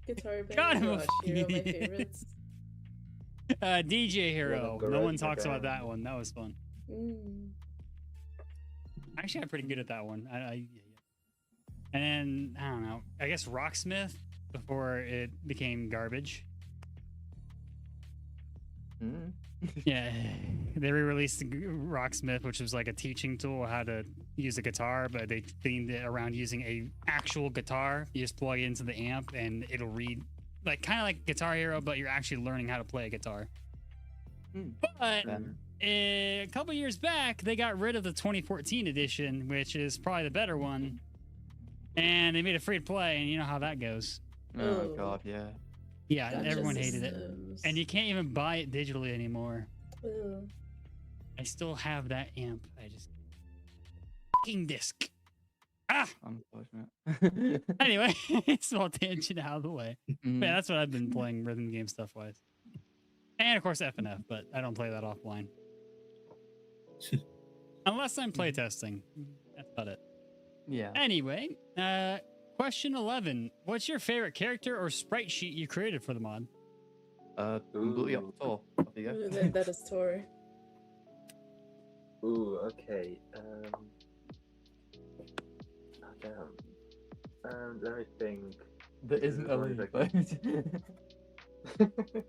Guitar Band, God, I'm a Garage Hero, my idiot. favorites. DJ Hero. No Garage one talks about Band. that one. That was fun. Actually, I'm pretty good at that one. And then, I don't know, I guess Rocksmith before it became garbage. Yeah, they re-released Rocksmith, which was like a teaching tool how to use a guitar, but they themed it around using a actual guitar. You just plug it into the amp and it'll read, like kind of like Guitar Hero, but you're actually learning how to play a guitar. But a couple years back, they got rid of the 2014 edition, which is probably the better one, and they made it free to play. And you know how that goes. Oh Ooh. god, yeah. Yeah, Gotcha everyone hated it, systems. and you can't even buy it digitally anymore. Ooh. I still have that amp. I just fucking disc. Ah. Unfortunate. Anyway, small tangent out of the way. Mm. Yeah, that's what I've been playing rhythm game stuff wise, and of course FNF, but I don't play that offline unless I'm playtesting. That's about it. Yeah. Anyway, question 11: what's your favorite character or sprite sheet you created for the mod? Completely off Ooh. the top. Off you Ooh, go. that is Tor. Ooh, okay. Oh, damn. Let me think. There This isn't is a one leak. that-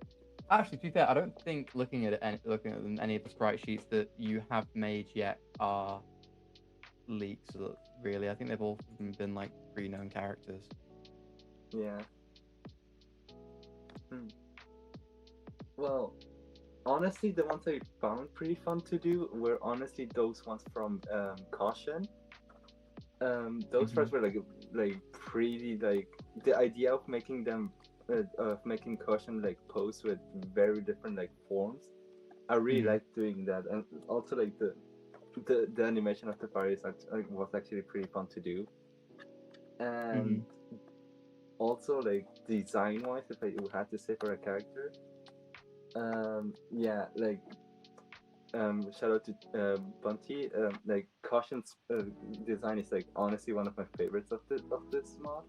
Actually, to be fair, I don't think looking at any of the sprite sheets that you have made yet are leaks. Really, I think they've all been like pre-known characters. Yeah. Well, honestly, the ones I found pretty fun to do were honestly those ones from Caution. Those parts were like pretty like the idea of making them of making Caution like pose with very different like forms. I really Mhm. liked doing that, and also like the animation of the fires was actually pretty fun to do. And also like design wise, if I had to say for a character, yeah, like shout out to Bunty. Like Caution's design is like honestly one of my favorites of this mod.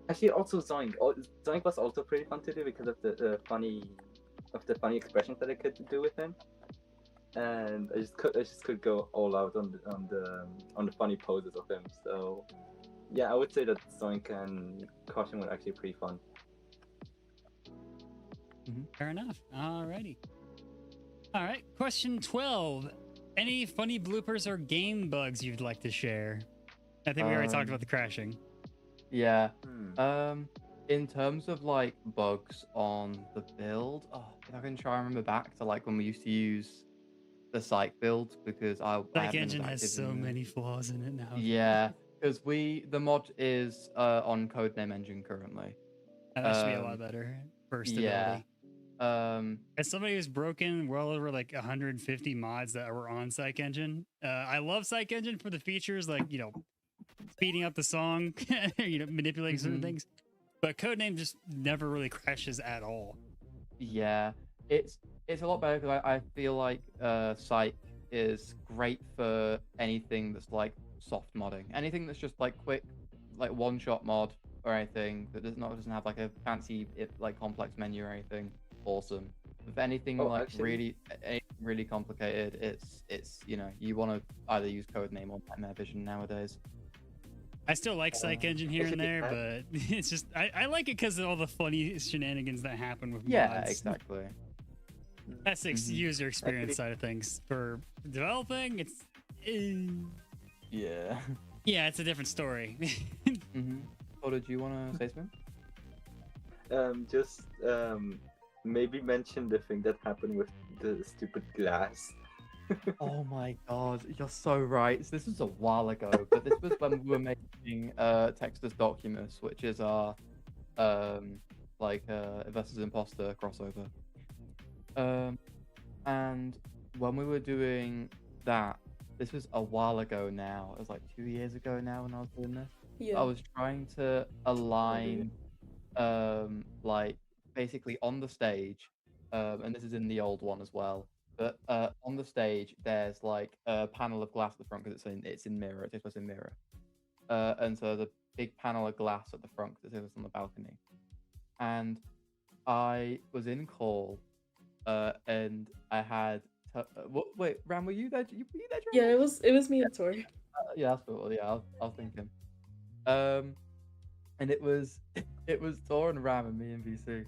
Actually, also Zoink. Zoink was also pretty fun to do because of the funny expressions that I could do with him, and I just could go all out on the funny poses of him. So yeah, I would say that Zoink and Caution were actually pretty fun. Fair enough. Alrighty. All right. Question 12: any funny bloopers or game bugs you'd like to share? I think we already talked about the crashing. Yeah. In terms of like bugs on the build, if I can try and remember back to like when we used to use the psych build, because I Psych haven't been as engine has active so in the- many flaws in it now. Yeah, because the mod is on Codename Engine currently. That should be a lot better for Yeah. stability. As somebody who's broken well over like 150 mods that were on Psych Engine, I love Psych Engine for the features like, speeding up the song, manipulating certain things. But Codename just never really crashes at all. Yeah, it's a lot better because I feel like Psych is great for anything that's like soft modding. Anything that's just like quick, like one-shot mod or anything that doesn't have like a fancy like complex menu or anything. Awesome. If anything really complicated, it's you want to either use Codename or Nightmare Vision nowadays. I still like Psych Engine here and there, but it's just I like it because of all the funny shenanigans that happen with mods. Yeah, exactly. That's the user experience side of things. For developing, it's yeah, it's a different story. Or did you want to say something? Just maybe mention the thing that happened with the stupid glass. Oh my god, you're so right. So this was a while ago, but this was when we were making Texas Documus, which is our versus Imposter crossover. And when we were doing that, this was a while ago now. It was like 2 years ago now when I was doing this. Yeah. I was trying to align like basically on the stage, and this is in the old one as well. But on the stage, there's like a panel of glass at the front because it's in mirror. It takes place in mirror, and so there's a big panel of glass at the front because it takes place on the balcony. And I was in call, and I had. Wait, Ram, were you there? Were you there? Yeah, it was me and Tori. Yeah, that's what. Yeah, I was thinking. And it was Thor and Ram and me and VC,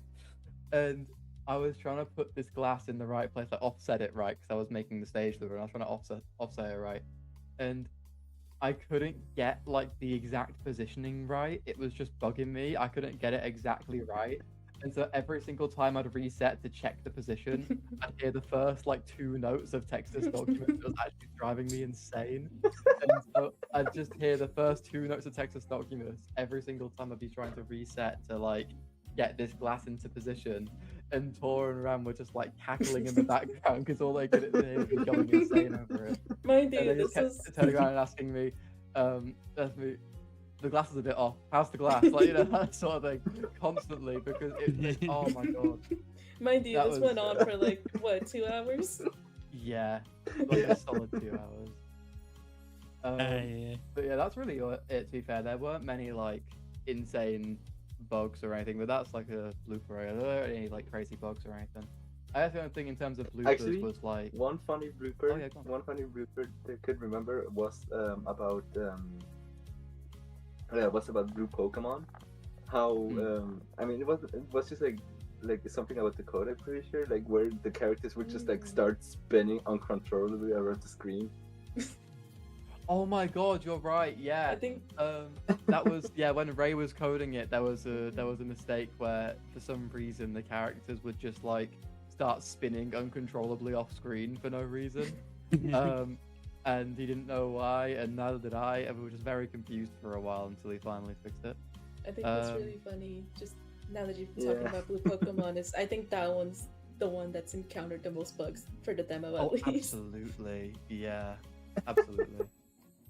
and I was trying to put this glass in the right place, like offset it right, because I was making the stage for it, and I was trying to offset it right, and I couldn't get like the exact positioning right. It was just bugging me. I couldn't get it exactly right, And so every single time I'd reset to check the position, I'd hear the first like 2 notes of Texas document that was actually driving me insane. And so I'd just hear the first 2 notes of Texas documents every single time I'd be trying to reset to like get this glass into position. And Tor and Ram were just like cackling in the background because all they could hear was going insane over it. Mind And you, they just kept turning around and asking me, the glass is a bit off. How's the glass? Like, you know, that sort of thing, constantly because oh my god. Mind you, That this was, went on for like what, 2 hours? Yeah, like a solid 2 hours. Yeah. But yeah, that's really it. To be fair, there weren't many like insane bugs or anything, but that's like a blooper. There weren't any like crazy bugs or anything. I guess the only thing in terms of bloopers Actually, was like one funny blooper. Oh, yeah, go on. One funny blooper that I could remember was about Blue Pokemon. How I mean, it was just like something about the code. I'm pretty sure, like where the characters would just like start spinning uncontrollably around the screen. Oh my god, you're right. Yeah. I think That was when Ray was coding it, there was a mistake where for some reason the characters would just like start spinning uncontrollably off screen for no reason. And he didn't know why, and neither did I, and we were just very confused for a while until he finally fixed it. I think what's really funny, just now that you've been talking about Blue Pokemon, is I think that one's the one that's encountered the most bugs for the demo at least. Absolutely. Yeah. Absolutely.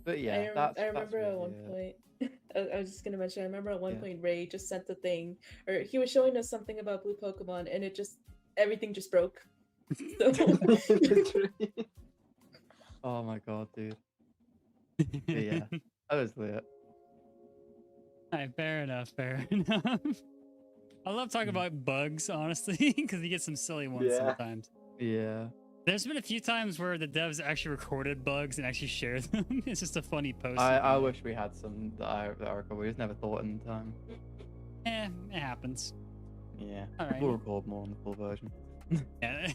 But yeah, I remember at one point, I was just gonna mention, I remember at one point Ray just sent the thing, or he was showing us something about Blue Pokemon, and everything just broke. So... Oh my god, dude. But yeah, that was lit. Alright, fair enough. I love talking about bugs, honestly, because you get some silly ones sometimes. Yeah. There's been a few times where the devs actually recorded bugs and actually shared them. It's just a funny post. I wish we had some that I recorded. We just never thought in time. It happens. Yeah. All right. We'll record more on the full version. Yeah.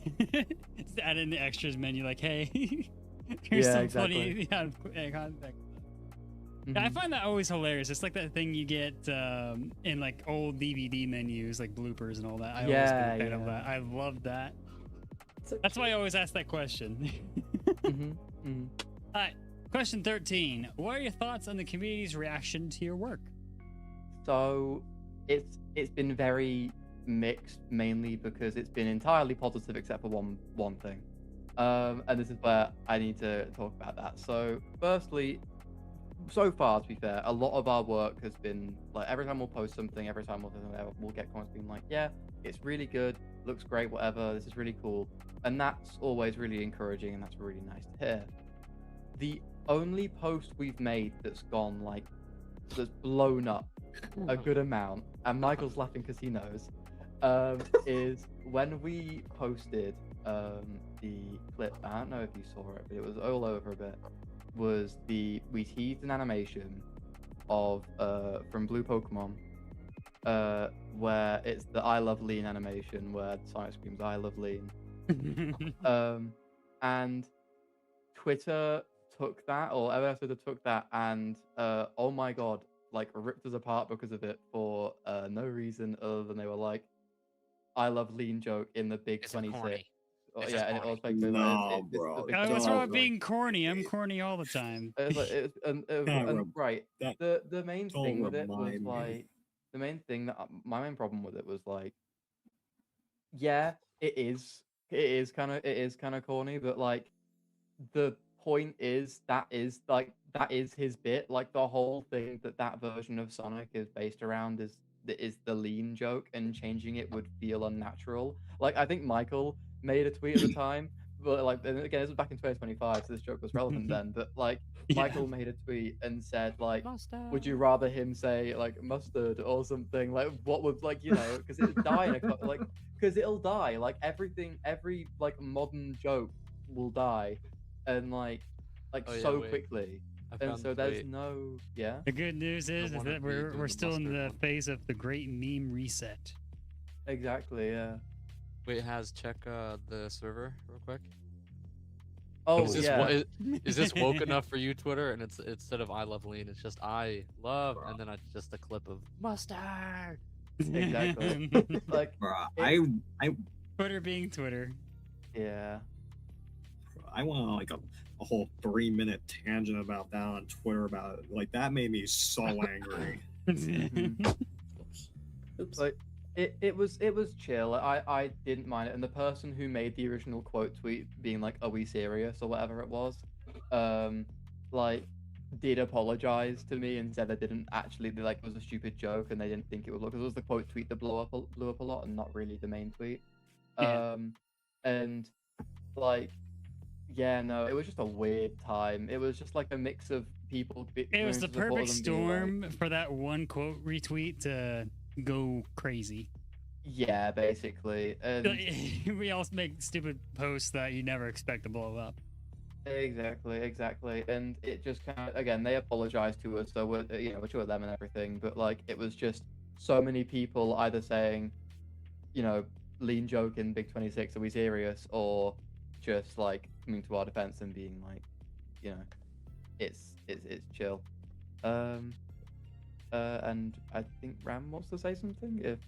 Just add in the extras menu, like, hey, here's some funny contact. Yeah, I find that always hilarious. It's like that thing you get in like old DVD menus, like bloopers and all that. I always been a fan of that. I love that. That's why I always ask that question. All right, question 13. What are your thoughts on the community's reaction to your work? So it's been very mixed, mainly because it's been entirely positive except for one thing. And this is where I need to talk about that. So firstly, so far, to be fair, a lot of our work has been like every time we'll post something, every time we'll get comments being like, yeah, it's really good, looks great, whatever, this is really cool. And that's always really encouraging, and that's really nice to hear. The only post we've made that's gone like, that's blown up a good amount, and Michael's laughing because he knows, is when we posted the clip. I don't know if you saw it, but it was all over a bit. We teased an animation of from Blue Pokemon, where it's the I Love Lean animation where Sonic screams I love lean. And Twitter took that, or Twitter took that, and oh my god, like ripped us apart because of it for no reason other than they were like, I love lean joke in the big 26. Oh, yeah, and it was like, no, bro. What's wrong with being corny? I'm corny all the time. Right. The main thing with it was like, the main thing that my main problem with it was like, yeah, it is kind of corny, but like the point is that is his bit. Like the whole thing that version of Sonic is based around is the lean joke, and changing it would feel unnatural. Like I think Michael made a tweet at the time, but like, and again, this was back in 2025, so this joke was relevant then. But like, Michael made a tweet and said like, mustard. Would you rather him say like mustard or something? Like, what would, like, you know, because it'll die in a like, because it'll die. Like every like modern joke will die, and like quickly. And so there's no The good news is that we're still in the phase of the great meme reset. Exactly. Yeah. Wait, check the server real quick. Oh, is this woke enough for you, Twitter? And it's instead of I love lean, it's just I love, and then just a clip of mustard. Exactly. Like, Bruh, it- I Twitter being Twitter. yeah. I went on like a whole 3-minute tangent about that on Twitter about it. Like that made me so angry. Oops. Like it was chill. I didn't mind it, and the person who made the original quote tweet being like, "Are we serious?" or whatever it was, like did apologize to me and said they didn't actually like it was a stupid joke and they didn't think it would look. It was the quote tweet that blew up a lot and not really the main tweet. Yeah. And like yeah, no, it was just a weird time. It was just like a mix of people. It was the willing to support perfect them being like- storm for that one quote retweet to go crazy. Yeah, basically. And We all make stupid posts that you never expect to blow up. exactly. And it just kind of, again, they apologized to us, so we're, we're sure of them and everything. But like, it was just so many people either saying, lean joke in Big 26, are we serious? Or just like coming to our defense and being like, it's chill. And I think Ram wants to say something, if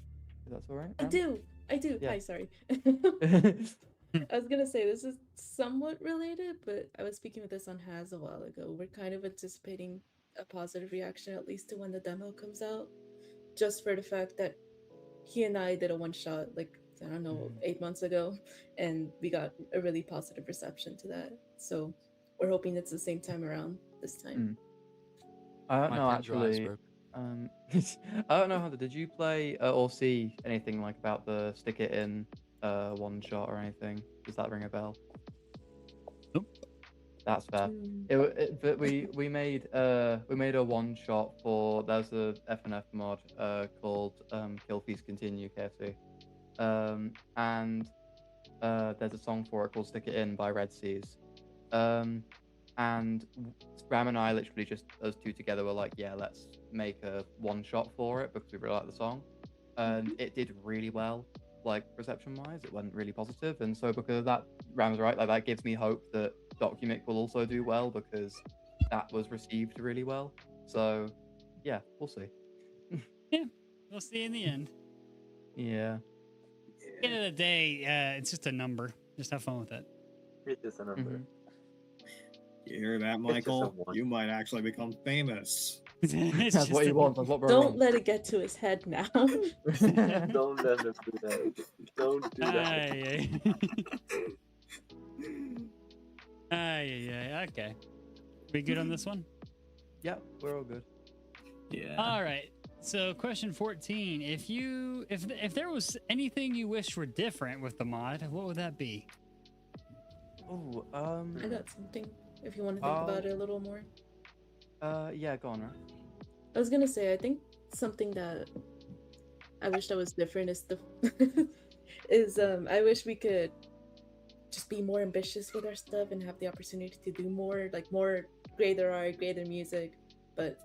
that's all right. I do. Yeah. Hi, sorry. I was gonna say this is somewhat related, but I was speaking with this on Haz a while ago. We're kind of anticipating a positive reaction, at least to when the demo comes out, just for the fact that QNA did a one shot, like I don't know, 8 months ago, and we got a really positive reception to that. So we're hoping it's the same time around this time. I don't My know pen dries, actually. bro. I don't know how. Did you play or see anything like about the stick it in one shot or anything? Does that ring a bell? Nope. That's fair. But we made a one shot for there's a FNF mod called Kill Feast Continue KFC, and there's a song for it called Stick It In by Red Seas, and Ram and I literally just us two together were like, yeah, let's make a one shot for it because we really like the song, and it did really well. Like reception wise, it went really positive, and so because of that, Ram's right. Like that gives me hope that Documic will also do well because that was received really well. So yeah, we'll see. Yeah, we'll see in the end. Yeah. At the end of the day, it's just a number. Just have fun with it. It is a number. Mhm. You hear that, It's just a Michael? one. You might actually become famous. It's That's just what he a- wants. That's what we're Don't on. let it get to his head now. Don't let them do that. Don't do that. Ay, ay. Ay, ay. Okay. We good on this one? Yeah, we're all good. Yeah. All right. So, question 14: if there was anything you wish were different with the mod, what would that be? Oh, I got something. If you want to think about it a little more. yeah, go on, right? I was gonna say, I think something that I wish that was different is I wish we could just be more ambitious with our stuff and have the opportunity to do more, like more greater art, greater music, but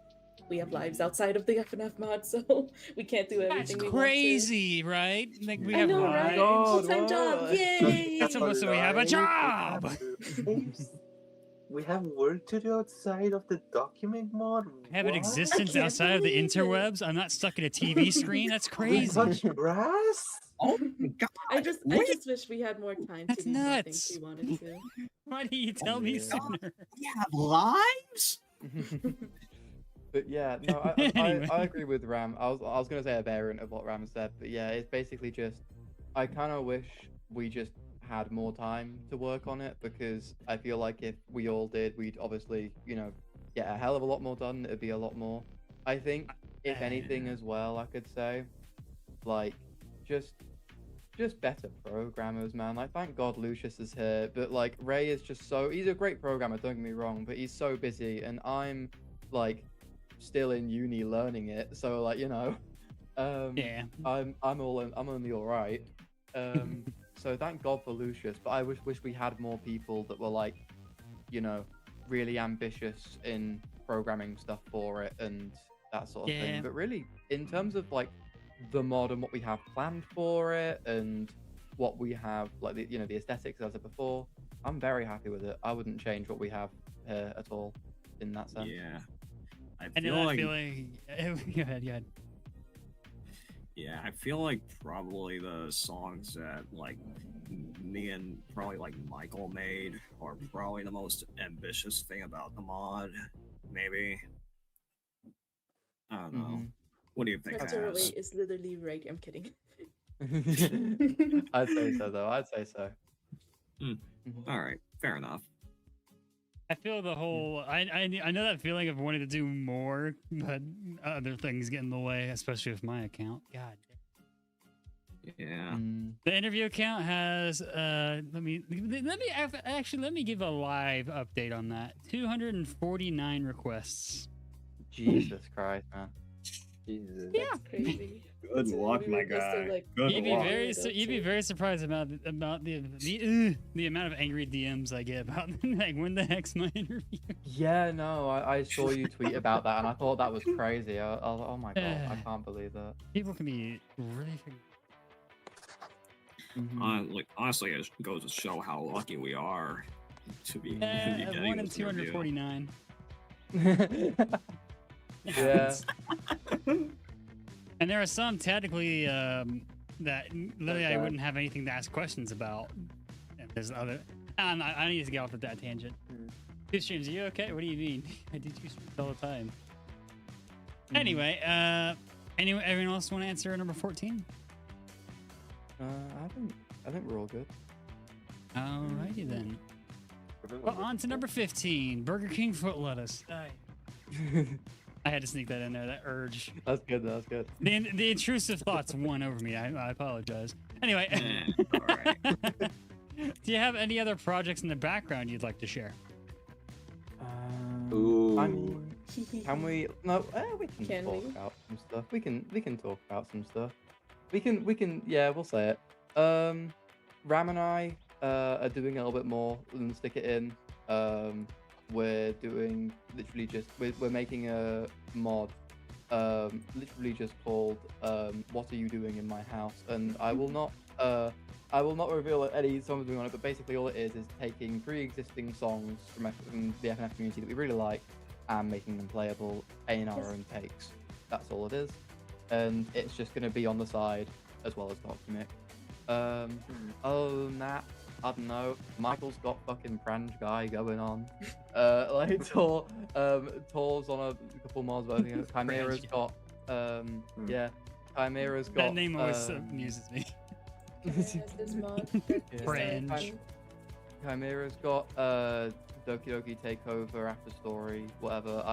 we have lives outside of the FNF mod, so we can't do everything That's we crazy, right? Like we want to. I have know, lives. right? God, Full-time job, what? yay! That's almost so we have a Alive, job. Oops. We have work to do outside of the document mod. I have an What? existence can't outside of the believe it. interwebs. I'm not stuck in a TV screen. That's We crazy. touch grass. Oh my god. I just wish we had more time That's to do more things nuts. we wanted to. Why didn't you tell me yeah. sooner? We have lives? But yeah, no, I Anyway. I agree with Ram. I was gonna say a variant of what Ram said, but yeah, it's basically just I kind of wish we just had more time to work on it because I feel like if we all did, we'd obviously get a hell of a lot more done. It'd be a lot more. I think if anything as well, I could say like just better programmers, man. Like thank God Lucius is here, but like Ray is just he's a great programmer, don't get me wrong, but he's so busy and I'm like still in uni learning it, so like Yeah. I'm only all right. So thank God for Lucius, but I wish we had more people that were like really ambitious in programming stuff for it and that sort of Yeah. thing. But really in terms of like the mod and what we have planned for it and what we have like the the aesthetics, as I said before, I'm very happy with it. I wouldn't change what we have here at all in that sense. Yeah. I I know feel that like feeling. Go ahead. Yeah, I feel like probably the songs that like me and probably like Michael made are probably the most ambitious thing about the mod. Maybe. I don't know. Mhm. What do you think, Hunter Taz? Away is literally right. I'm kidding. I'd say so, though. I'd say so. Mm. Mhm. All right, fair enough. I feel the whole. I know that feeling of wanting to do more, but other things get in the way, especially with my account. God. Yeah. Mm. The interview account has let me actually let me give a live update on that. 249 requests. Jesus Christ, man. Jesus. That's crazy. Good luck, We were my just guy. like, Good You'd be luck. very That's you'd be it. very surprised about the amount of angry DMs I get about like when the heck's my interview. Yeah, no, I saw you tweet about that, and I thought that was crazy. I was like, oh my god, I can't believe that. People can be really. Mhm. Like honestly, it goes to show how lucky we are to be, getting 1 in this interview. 249. Yeah. And there are some technically that literally I Okay. wouldn't have anything to ask questions about. And there's other. I need to get off of that tangent. Mm. Two streams, are you okay? What do you mean? I do two streams all the time. Mhm. Anyway, anyone else want to answer number 14? I think we're all good. Alrighty then. Well, on to number 15, Burger King foot lettuce. I had to sneak that in there. That urge. That's good. That's good. The intrusive thoughts won over me. I apologize. Anyway, All right. do you have any other projects in the background you'd like to share? Ooh. I mean, can we? No, we can Can talk we? about some stuff. We can talk about some stuff. We can. Yeah, we'll say it. Ram and I are doing a little bit more than stick it in. We're doing literally just we're making a mod, literally just called "What Are You Doing in My House?" And I will not reveal any songs doing on it, but basically all it is taking pre-existing songs from the FNF community that we really like and making them playable in our own takes. That's all it is, and it's just going to be on the side as well as Documic. Other than that, I don't know. Michael's got fucking Prange guy going on. Like Tor's on a couple mods, but I think Chimera's got yeah, Chimera's got That name always amuses me. This mod. Fringe. Chimera's got Doki Doki Takeover, After Story, whatever.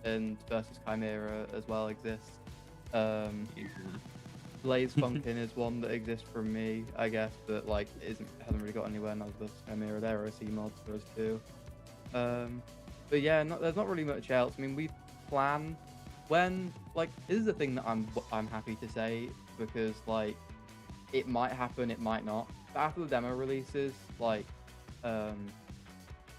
And versus Chimera as well exists. Blaze Funkin is one that exists from me, I guess, but like hasn't really got anywhere now. The Chimera there, OC mods for us too. But yeah, there's not really much else. I mean, we plan when like this is the thing that I'm happy to say because like it might happen, it might not. But after the demo releases, like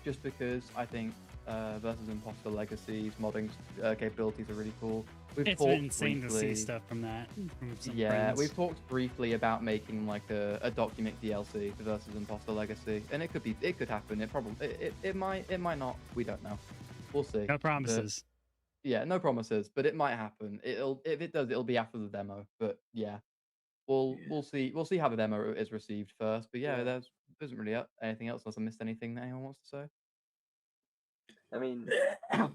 just because I think versus Imposter Legacy's modding capabilities are really cool. We've It's talked been insane to see briefly- stuff from that. From some Yeah, friends. we've talked briefly about making like a Documic DLC for versus Imposter Legacy, and it could happen. It might not. We don't know. We'll see. No promises. Yeah, no promises, but it might happen. If it does, it'll be after the demo. But yeah, we'll see. We'll see how the demo is received first. But yeah, there isn't really anything else unless I missed anything that anyone wants to say. I mean, I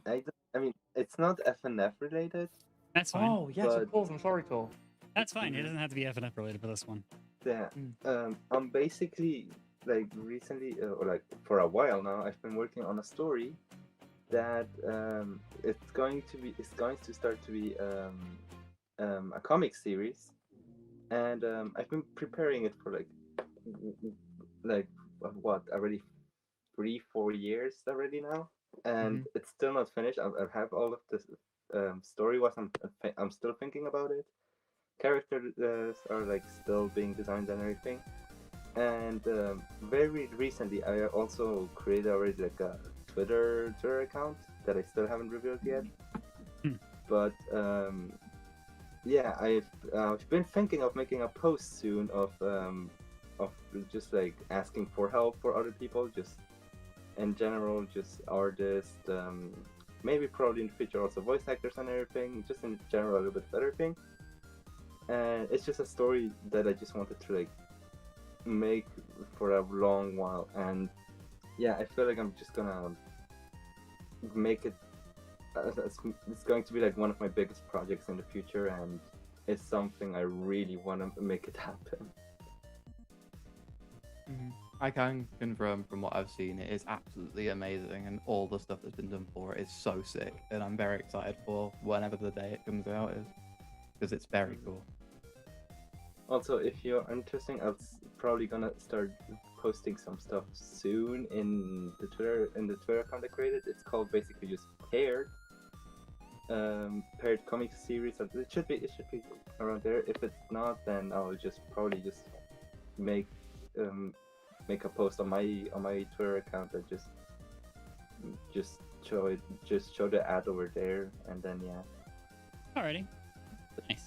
mean, it's not FNF related. That's fine. Oh yes, But- of course. I'm sorry, Tor. That's fine. It doesn't have to be FNF related for this one. Yeah. Mm. I'm basically like recently or like for a while now. I've been working on a story that it's going to start to be a comic series, and I've been preparing it for like what already 3-4 years already now, and it's still not finished. I have all of this story. I'm still thinking about it. Characters are like still being designed and everything. And very recently, I also created already like a Twitter account that I still haven't revealed yet. But yeah, I've been thinking of making a post soon of just like asking for help for other people, just in general, just artists, maybe probably in the future also voice actors and everything, just in general a little bit of everything. and it's just a story that I just wanted to like make for a long while, and yeah, I feel like I'm just gonna make it. It's going to be like one of my biggest projects in the future, and it's something I really want to make it happen. I can confirm from what I've seen, it is absolutely amazing, and all the stuff that's been done for it is so sick, and I'm very excited for whenever the day it comes out is, because it's very cool. Also, if you're interested, I'm probably gonna start posting some stuff soon in the Twitter account I created. It's called basically just Paired comic series. It should be around there. If it's not, then I'll just probably just make a post on my Twitter account and just show the ad over there, and then yeah. Alrighty. Nice.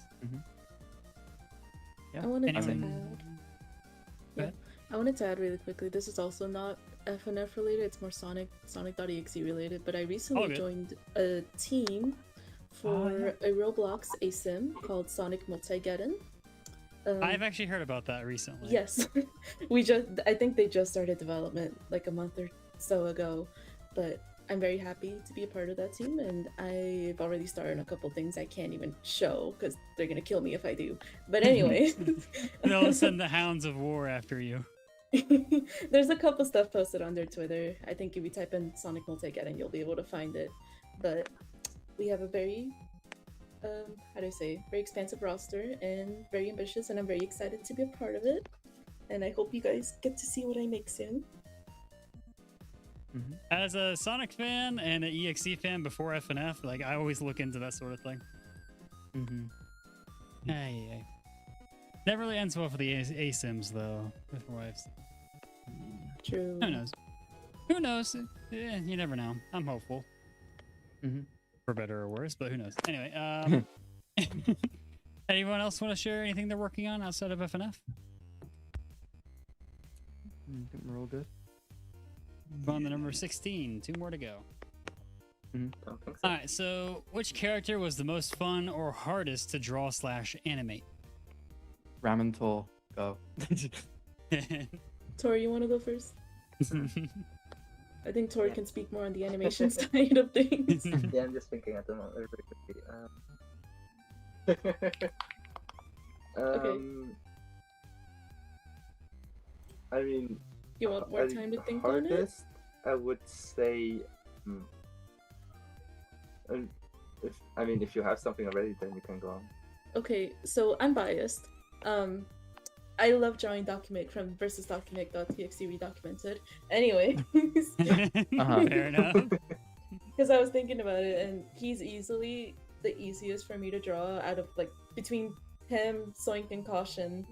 Yeah. I wanted to Anyone- add. I wanted to add really quickly. This is also not FNF related. It's more Sonic.exe related. But I recently good. joined a team for a Roblox ASIM called Sonic Multigeddon. I've actually heard about that recently. Yes, I think they just started development like a month or so ago, but I'm very happy to be a part of that team, and I've already started a couple things I can't even show because they're gonna kill me if I do. But anyway, They'll send the Hounds of War after you. there's a couple stuff posted on their Twitter. I think if you type in Sonic Multigeddon, you'll be able to find it. But we have a very very expansive roster and very ambitious, and I'm very excited to be a part of it. And I hope you guys get to see what I make soon. As a Sonic fan and an EXE fan before FNF, like I always look into that sort of thing. Hey. Never really ends well for the ASIMs though. Before I've seen. True. Who knows? Who knows? Yeah, you never know. I'm hopeful. For better or worse, but who knows? Anyway, anyone else want to share anything they're working on outside of FNF? I think we're all good. We're on the number 16. 2 more to go. Don't think so. All right. So, which character was the most fun or hardest to draw / animate? Ramen Tor, go. Tori, you want to go first? I think Tori can speak more on the animation side of things. Yeah, I'm just thinking at the moment. Very quickly. I mean, You want more time to think on it? hardest, I would say. If you have something already, then you can go on. Okay, so I'm biased. I love drawing Documic from versus Documic.txt Redocumented. Anyway, Fair enough. because I was thinking about it, and he's easily the easiest for me to draw out of between him, Soink, and Caution.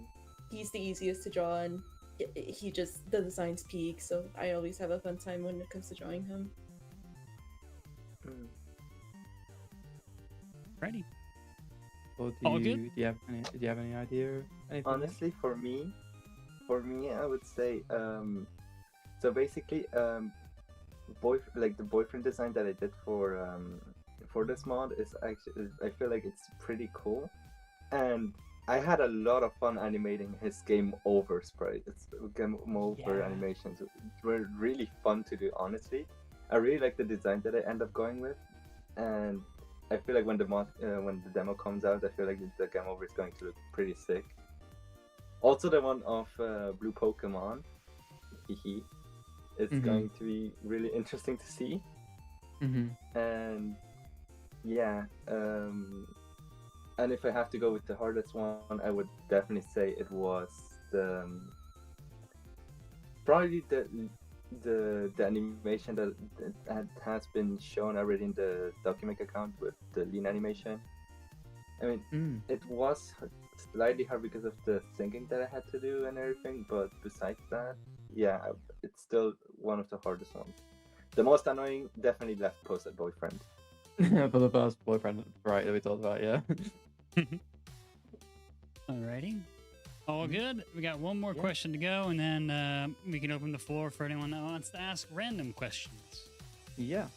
He's the easiest to draw, and the designs peak. So I always have a fun time when it comes to drawing him. Ready. Or All do good? you have any idea? Anything? Honestly, for me, I would say, so basically, the boyfriend design that I did for this mod is actually, I feel like it's pretty cool, and I had a lot of fun animating his game over sprite. It's game over animations. Were really fun to do. Honestly, I really like the design that I end up going with, and I feel like when the demo comes out, I feel like the game over is going to look pretty sick. Also, the one of Blue Pokemon, it's going to be really interesting to see. And yeah, and if I have to go with the hardest one, I would definitely say it was probably the animation that has been shown already in the Documic account with the lean animation. I mean, it was slightly hard because of the syncing that I had to do and everything, but besides that, yeah, it's still one of the hardest ones. The most annoying, definitely left posted boyfriend. For the first boyfriend, right, that we talked about, yeah. Alrighty. All good. We got one more question to go, and then we can open the floor for anyone that wants to ask random questions. Yeah.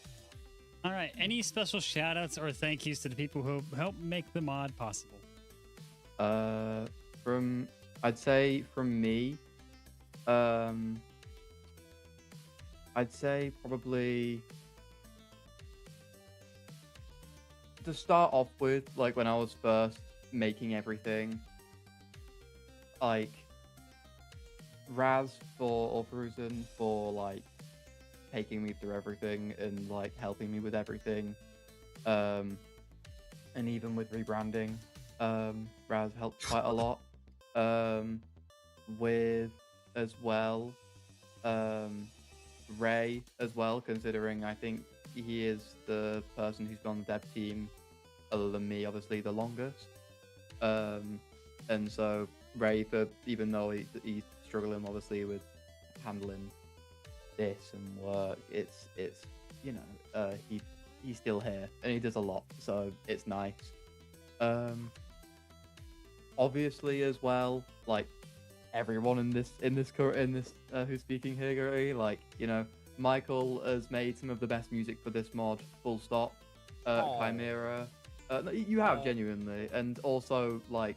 All right. Any special shout outs or thank yous to the people who helped make the mod possible? I'd say from me, I'd say probably to start off with, like when I was first making everything, like Raz or Fruzen for like taking me through everything and like helping me with everything, and even with rebranding, Raz helped quite a lot. With as well, Ray as well, considering I think he is the person who's been on the dev team, other than me, obviously, the longest. And so Ray, for even though he's struggling obviously with handling this and work, it's you know, he's still here and he does a lot, so it's nice. Obviously as well, like everyone in this who's speaking here, Gary, like, you know, Michael has made some of the best music for this mod, full stop. Chimera, no, you have genuinely, and also like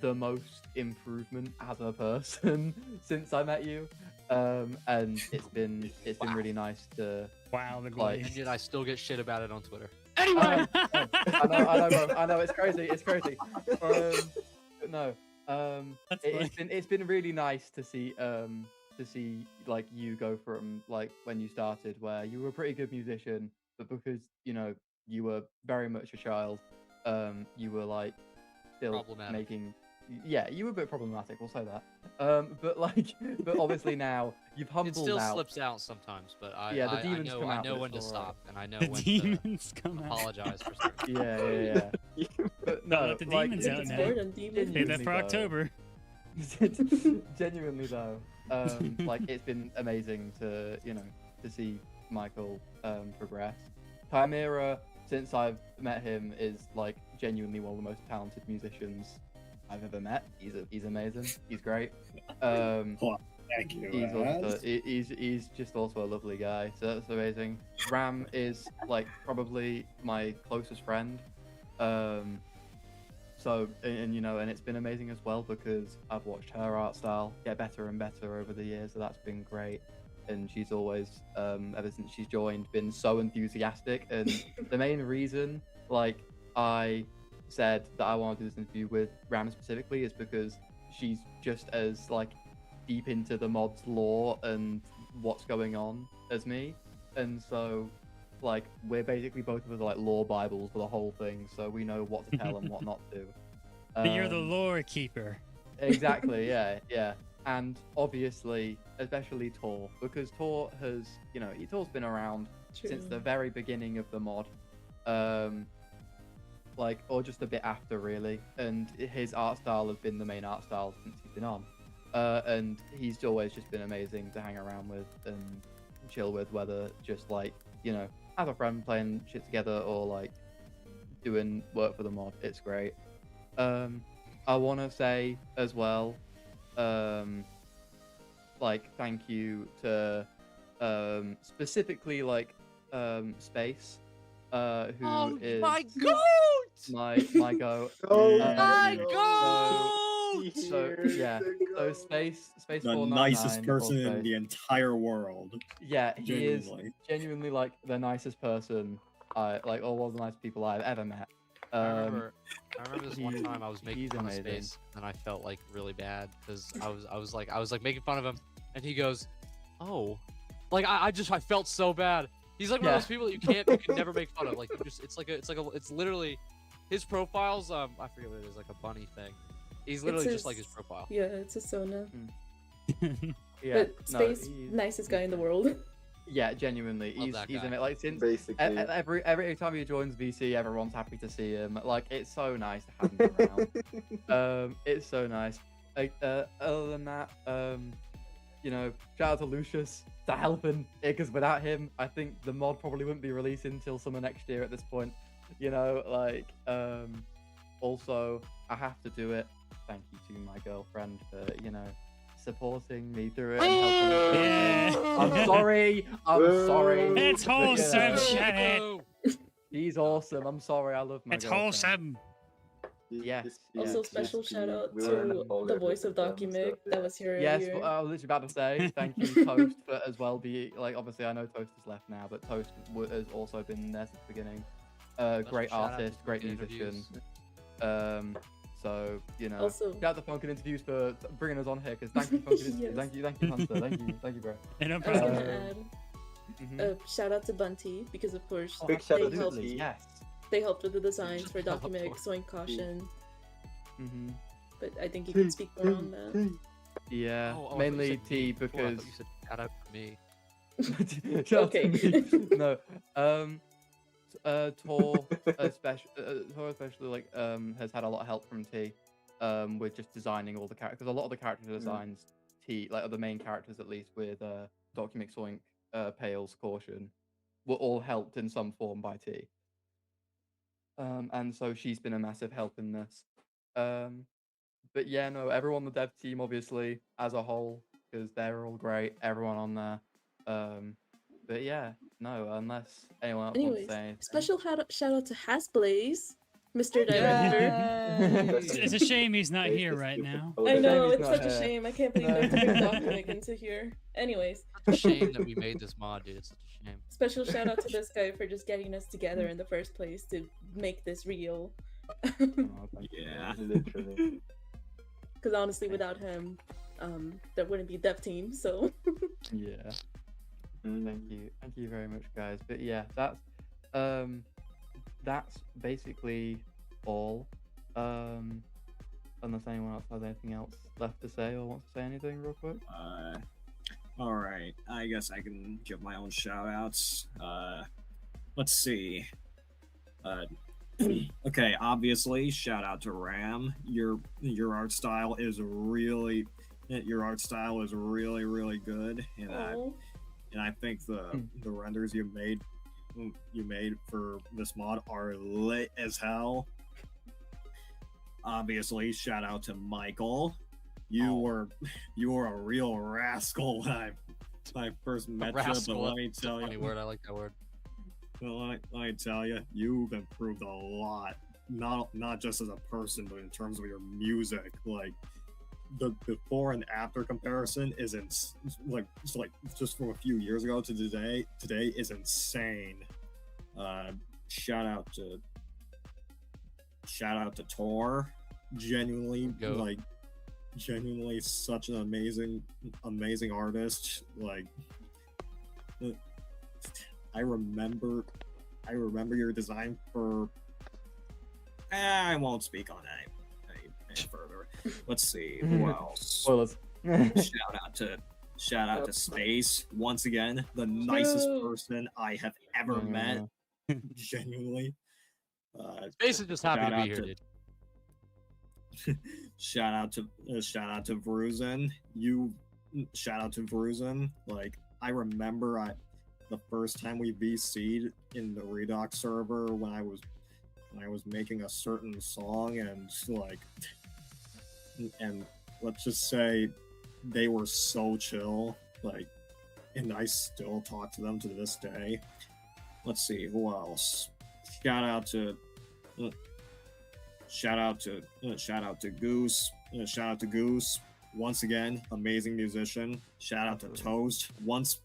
the most improvement as a person since I met you, and it's been really nice to Wow, the like. And yet I still get shit about it on Twitter. Anyway, I know, it's crazy. But no, it's been really nice to see like you go from like when you started, where you were a pretty good musician, but because you know you were very much a child, you were like still making. Yeah, you were a bit problematic, we'll say that. But obviously now you've humbled It still out. slips out sometimes, but the demons come out, I know but when to it's stop, and I know The when demons to come out. apologize for certain. Yeah. But no, let the like, demons out It's now. more than demons. Save that for though. October. Genuinely though, like it's been amazing to see Michael progress. Chimera, since I've met him, is like genuinely one of the most talented musicians I've ever met. He's amazing. He's great. Thank you. He's just also a lovely guy. So that's amazing. Ram is like probably my closest friend. So and it's been amazing as well because I've watched her art style get better and better over the years. So that's been great. And she's always, ever since she's joined, been so enthusiastic. And the main reason, like, I said that I want to do this interview with Ram specifically is because she's just as, like, deep into the mod's lore and what's going on as me. And so, like, we're basically both of us, like, lore bibles for the whole thing, so we know what to tell and what not to. But you're the lore keeper. Exactly, yeah. And obviously, especially Tor, because Tor has, Tor's been around since the very beginning of the mod, or just a bit after, really. And his art style has been the main art style since he's been on. And he's always just been amazing to hang around with and chill with, whether just like, as a friend playing shit together or like doing work for the mod. It's great. I want to say as well, thank you to specifically Space, who is my goat! my goat. My goat! So yeah, so Space The 499 nicest or person in Space. the entire world. Yeah, he is Genuinely. genuinely like the nicest person or one of the nicest people I've ever met. I remember this one he- time I was making he's fun of amazing. Space, and I felt like really bad because I was like making fun of him, and he goes, "Oh," like I felt so bad. He's like one of those people that you can never make fun of. Like it's literally his profile's I forget what it is, like a bunny thing. He's literally just like his profile. Yeah, it's a Sona. Yeah, But Space, nicest guy in the world. Yeah, genuinely, Love he's that amazing. guy. Like since Basically. every time he joins VC, everyone's happy to see him. Like it's so nice to have him around. It's so nice. Like other than that, shout out to Lucius for helping, because without him, I think the mod probably wouldn't be released until summer next year at this point. Also, I have to do it. Thank you to my girlfriend for supporting me through it and helping me through it. Yeah. I'm sorry. It's But, wholesome, shut it. He's awesome. I'm sorry. I love my It's girlfriend. wholesome. Yes, Also, yes, special yes, shout out we were in to all the the voice of different demos Documic stuff, that yeah. was here yes. earlier. I was literally about to say thank you, Toast, for as well be like. Obviously, I know Toast has left now, but Toast has also been there since the beginning. Great shout out to artist, great Funkin musician. Interviews. So you know, Also- shout out to Funkin Interviews for bringing us on here. Because thank you, Funkin Interviews. Yes. Thank you, Hunter. Thank you, bro. And no I was problem. gonna add Mhm. shout out to Bunty because of course Big shout out they to helped. T. Yes. They helped with the designs for Shout out to Documic, Bunty. Sowing Caution. Mhm. But I think you can speak more on that. Yeah, Oh, I thought you mainly said T me before. I because thought you said shout out to me. Shout out Okay. to me. No. Tor especially like has had a lot of help from T with just designing all the characters. Because a lot of the character designs T, like the main characters at least with Documic, Soink, Pales, Caution, were all helped in some form by T. And so she's been a massive help in this. But yeah, no, everyone on the dev team obviously as a whole, because they're all great, everyone on there. But yeah, no, unless anyone else wants Anyways, to say anything. special shout out to Hasblaze, Mr. Director. It's a shame he's not It's here the right stupid now. photo. I Shame know, he's it's not such a here. shame. I can't believe they took Documic into here. Anyways, It's a shame that we made this mod, dude. It's such a shame. special shout out to this guy for just getting us together in the first place to make this real. Oh, thank you. Yeah. Literally. Because honestly, without him, there wouldn't be dev team. So Yeah. Mm. Thank you very much, guys. But yeah, that's basically all. Unless anyone else has anything else left to say or wants to say anything real quick. All right. I guess I can give my own shout outs. Let's see. Okay, obviously, shout out to Ram. Your art style is really really good, and oh, I think the renders you made for this mod are lit as hell. Obviously, shout out to Michael. You were a real rascal when I first met you, but Rascal, let me that's a tell funny you, word. I like that word. well, let me tell you, you've improved a lot. Not just as a person, but in terms of your music. Like the before and after comparison is just from a few years ago to today. Today is insane. Shout out to Tor. Genuinely, Go. genuinely such an amazing artist. Like, I remember your design for. I won't speak on any further. Let's see who else. Spoilers. Shout out to Space once again, the nicest True. person I have ever met. Genuinely. Space is just happy shout to be out here, to- dude. shout out to Vruzin. Shout out to Vruzin. Like, I remember the first time we VC'd in the Redoc server when I was making a certain song, and let's just say they were so chill, like, and I still talk to them to this day. Let's see who else. Shout out to Goose. Shout out to Goose. Once again, amazing musician. Shout out to Toast. Once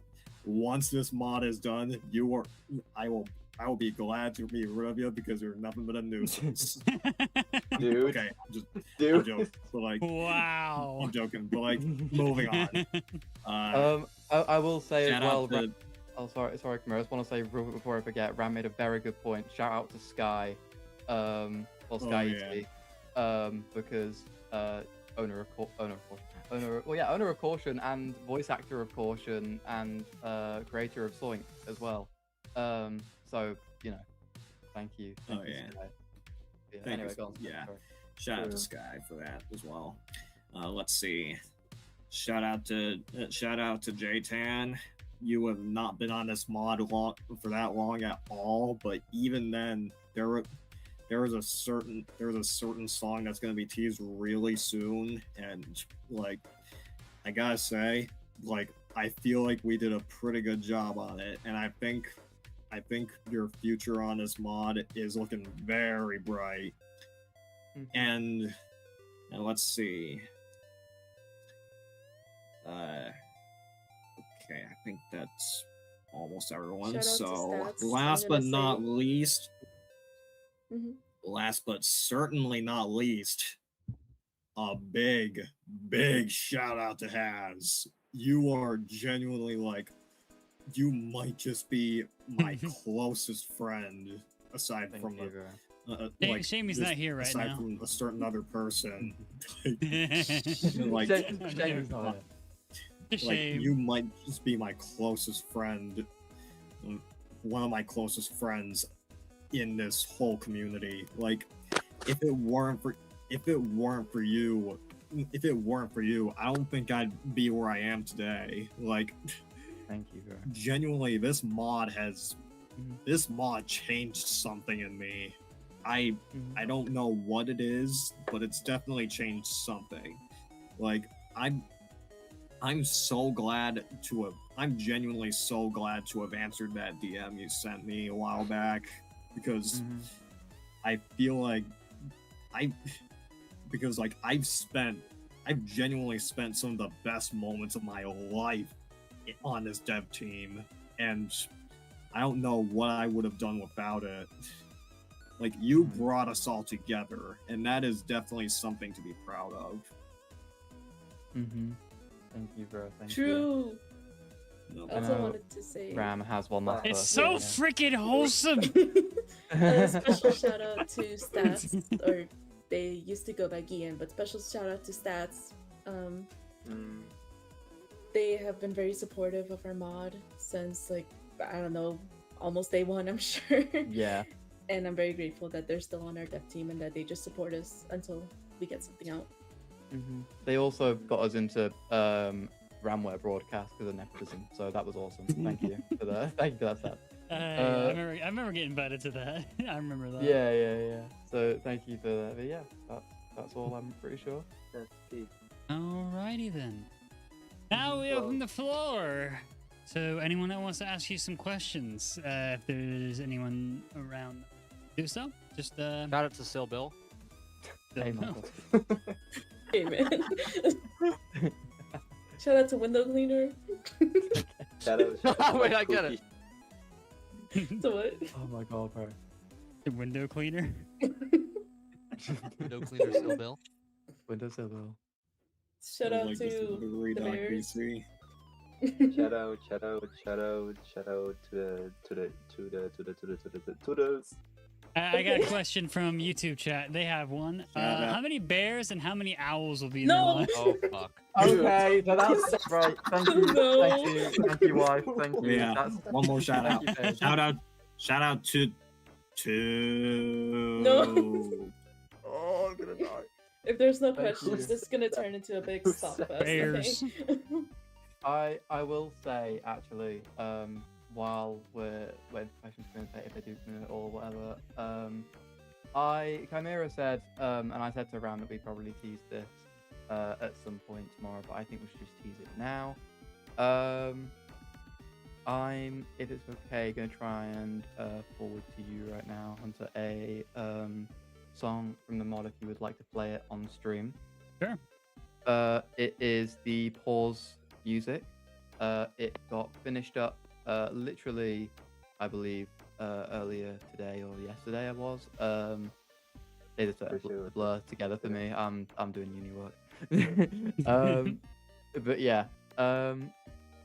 this mod is done, I will be glad to be rid of you because you're nothing but a nuisance. Dude. Okay, I'm Dude. joking. But like, Wow. I'm joking. But like, moving on. I will say as Shout well. out to Oh, sorry, Kamara. I just want to say real quick before I forget. Ram made a very good point. Shout out to Sky, Sky yeah. ET, because owner of Caution and voice actor of Caution and creator of Soink as well. So thank you. Oh, Thank you, yeah. Sky. Thank Anyway, you. go on. Yeah. Sorry. Shout out to True. Sky for that as well. Let's see. Shout out to J-Tan. You have not been on this mod for that long at all, but even then, there was a certain song that's gonna be teased really soon, and like, I gotta say, like, I feel like we did a pretty good job on it, and I think your future on this mod is looking very bright. and let's see. Okay, I think that's almost everyone. Shout out to So Stats. last I'm but gonna not say- least, Mhm. last but certainly not least, a big shout out to Haz. You are genuinely like, you might just be my closest friend aside Thank from you, the bro. Shame- shame he's just not here right aside now. from a certain other person. Like, Shame he's not here. shame. you might just be my closest friend, one of my closest friends in this whole community. Like, if it weren't for you, I don't think I'd be where I am today. Like, Thank you, bro. genuinely, this mod changed something in me. I don't know what it is, but it's definitely changed something. Like, I'm genuinely so glad to have answered that DM you sent me a while back, because I feel like I've genuinely spent some of the best moments of my life on this dev team, and I don't know what I would have done without it. Like, you brought us all together, and that is definitely something to be proud of. Thank you, bro. Thank you. True. No, I also wanted to say Ram has one last It's person, so yeah. freaking wholesome. a special shout out to Stats, or they used to go by Gian, but special shout out to Stats. They have been very supportive of our mod since, like, I don't know, almost day one, I'm sure. Yeah. And I'm very grateful that they're still on our dev team and that they just support us until we get something out. They also got us into Ramware broadcast because of nepotism, so that was awesome. Thank you for that. Thank you for that, Stat. I remember getting invited to that. I remember that. Yeah. So thank you for that. But yeah, that's all. I'm pretty sure. That's it. Alrighty then. Now we open the floor. So anyone that wants to ask you some questions, if there's anyone around, do so. Just Shout out to Sil Bill. Hey, no. Michael. Hey, man. Shout out to Window Cleaner. Shout out. Wait, I get it. To what? Oh my god, bro. The window cleaner. Window cleaner Sil Bill. Windows Bill. Shout out like to this is the Redoc Bears. BC. Shout out to the Toodles. I got a question from YouTube chat. They have one. Yeah. How many bears and how many owls will be in No! the Oh fuck. Okay, so that's right. Thank you, No. thank you, wife. Thank you. Yeah. That's One more shout out. Thank you, babe. Shout out to No. Oh, I'm gonna die. If there's no Thank questions, you. this is gonna turn into a big Who stop said fest. Bears? Okay? I will say actually, while we're when questions come in, if they do come in or whatever, Chimera said, and I said to Ram that we probably tease this at some point tomorrow, but I think we should just tease it now. I'm, if it's okay, gonna try and forward to you right now onto a song from the mod if you would like to play it on stream. Sure. It is the pause music. It got finished up literally, I believe, earlier today or yesterday. I was. They just blur together for me. I'm doing uni work. But yeah,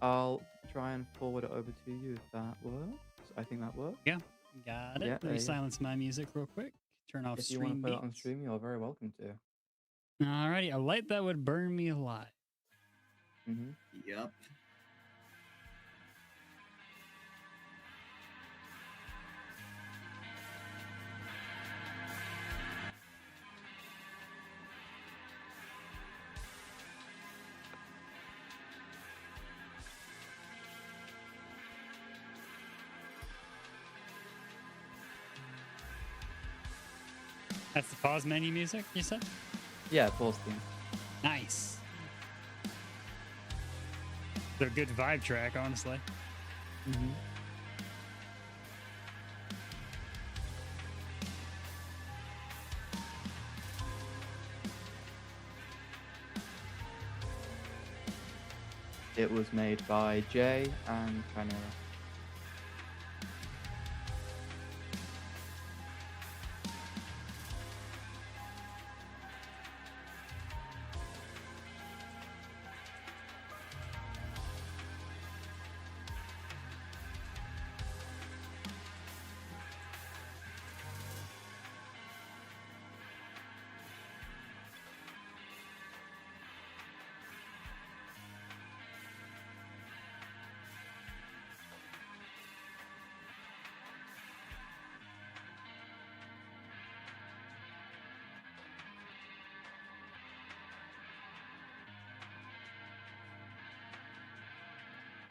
I'll try and forward it over to you if that works. I think that works. Yeah, got it. Yeah, Let me there you go. silence my music real quick. Turn off If you want to stream put it on beats. stream, you're very welcome to. Alrighty, a light that would burn me alive. Yep. That's the pause menu music, you said? Yeah, pause theme. Nice. They're a good vibe track, honestly. it was made by Jay and QNA.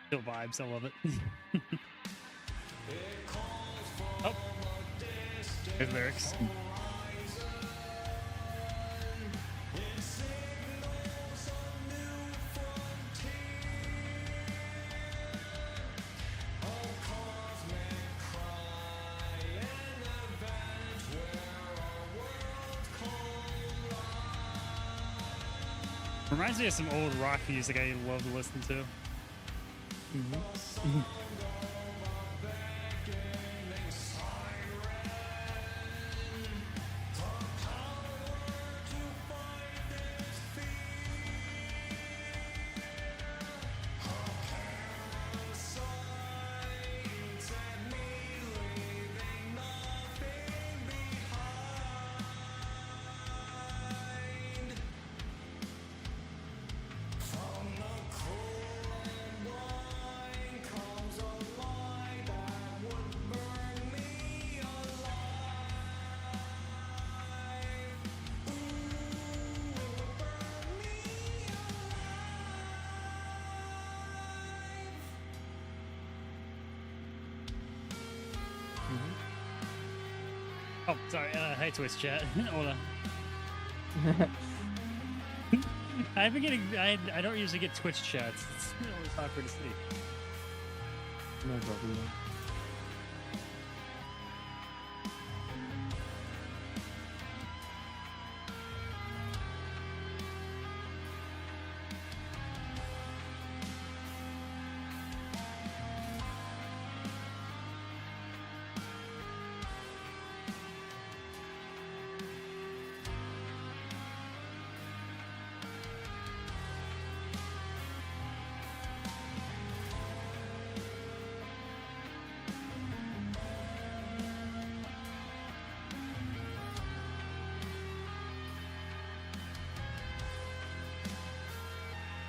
Still vibes. I love it. Oh, there's lyrics. Reminds me of some old rock music I love to listen to. Oh, sorry. Hey, Twitch chat. Hold on. I've been getting. I don't usually get Twitch chats. It's always awkward to see. No problem.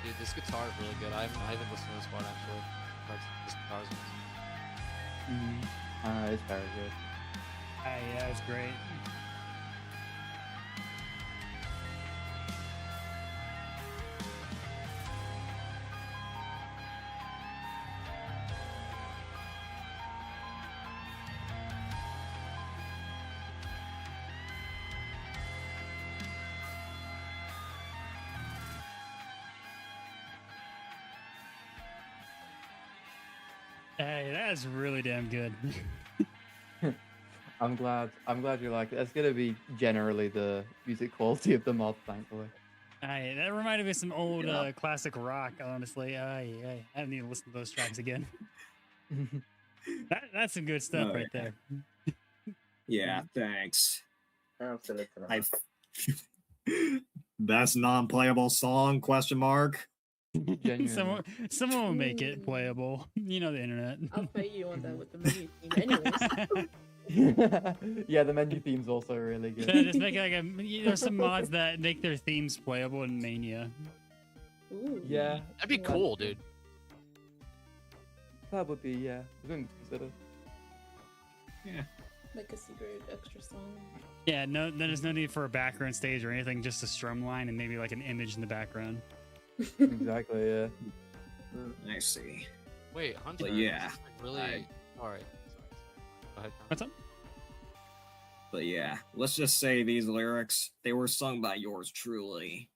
Dude, this guitar is really good. I haven't listened to this one actually. Like, this guitar is It's very good. Yeah, it's great. Hey, that is really damn good. I'm glad you like it. That's gonna be generally the music quality of the mod, thankfully. Aye, that reminded me of some old classic rock, honestly. I haven't even listened to those tracks again. That's some good stuff right there. Yeah, thanks. I'll fill it in. Best non-playable song? Question mark. Genuinely. Someone will make it playable. You know the internet. I'll fight you on that with the menu theme anyways. Yeah, the menu theme's also really good. Yeah, just make like there's some mods that make their themes playable in Mania. Ooh. Yeah, that'd be cool, dude. that would be, yeah, something to consider. Yeah. Like a secret extra song. Yeah, no, there's no need for a background stage or anything, just a strum line and maybe like an image in the background. Exactly, yeah. I see. Wait, Hunter. But yeah, this is, like, really. All right. Sorry. Go ahead. What's up? But yeah, let's just say these lyrics, they were sung by yours truly.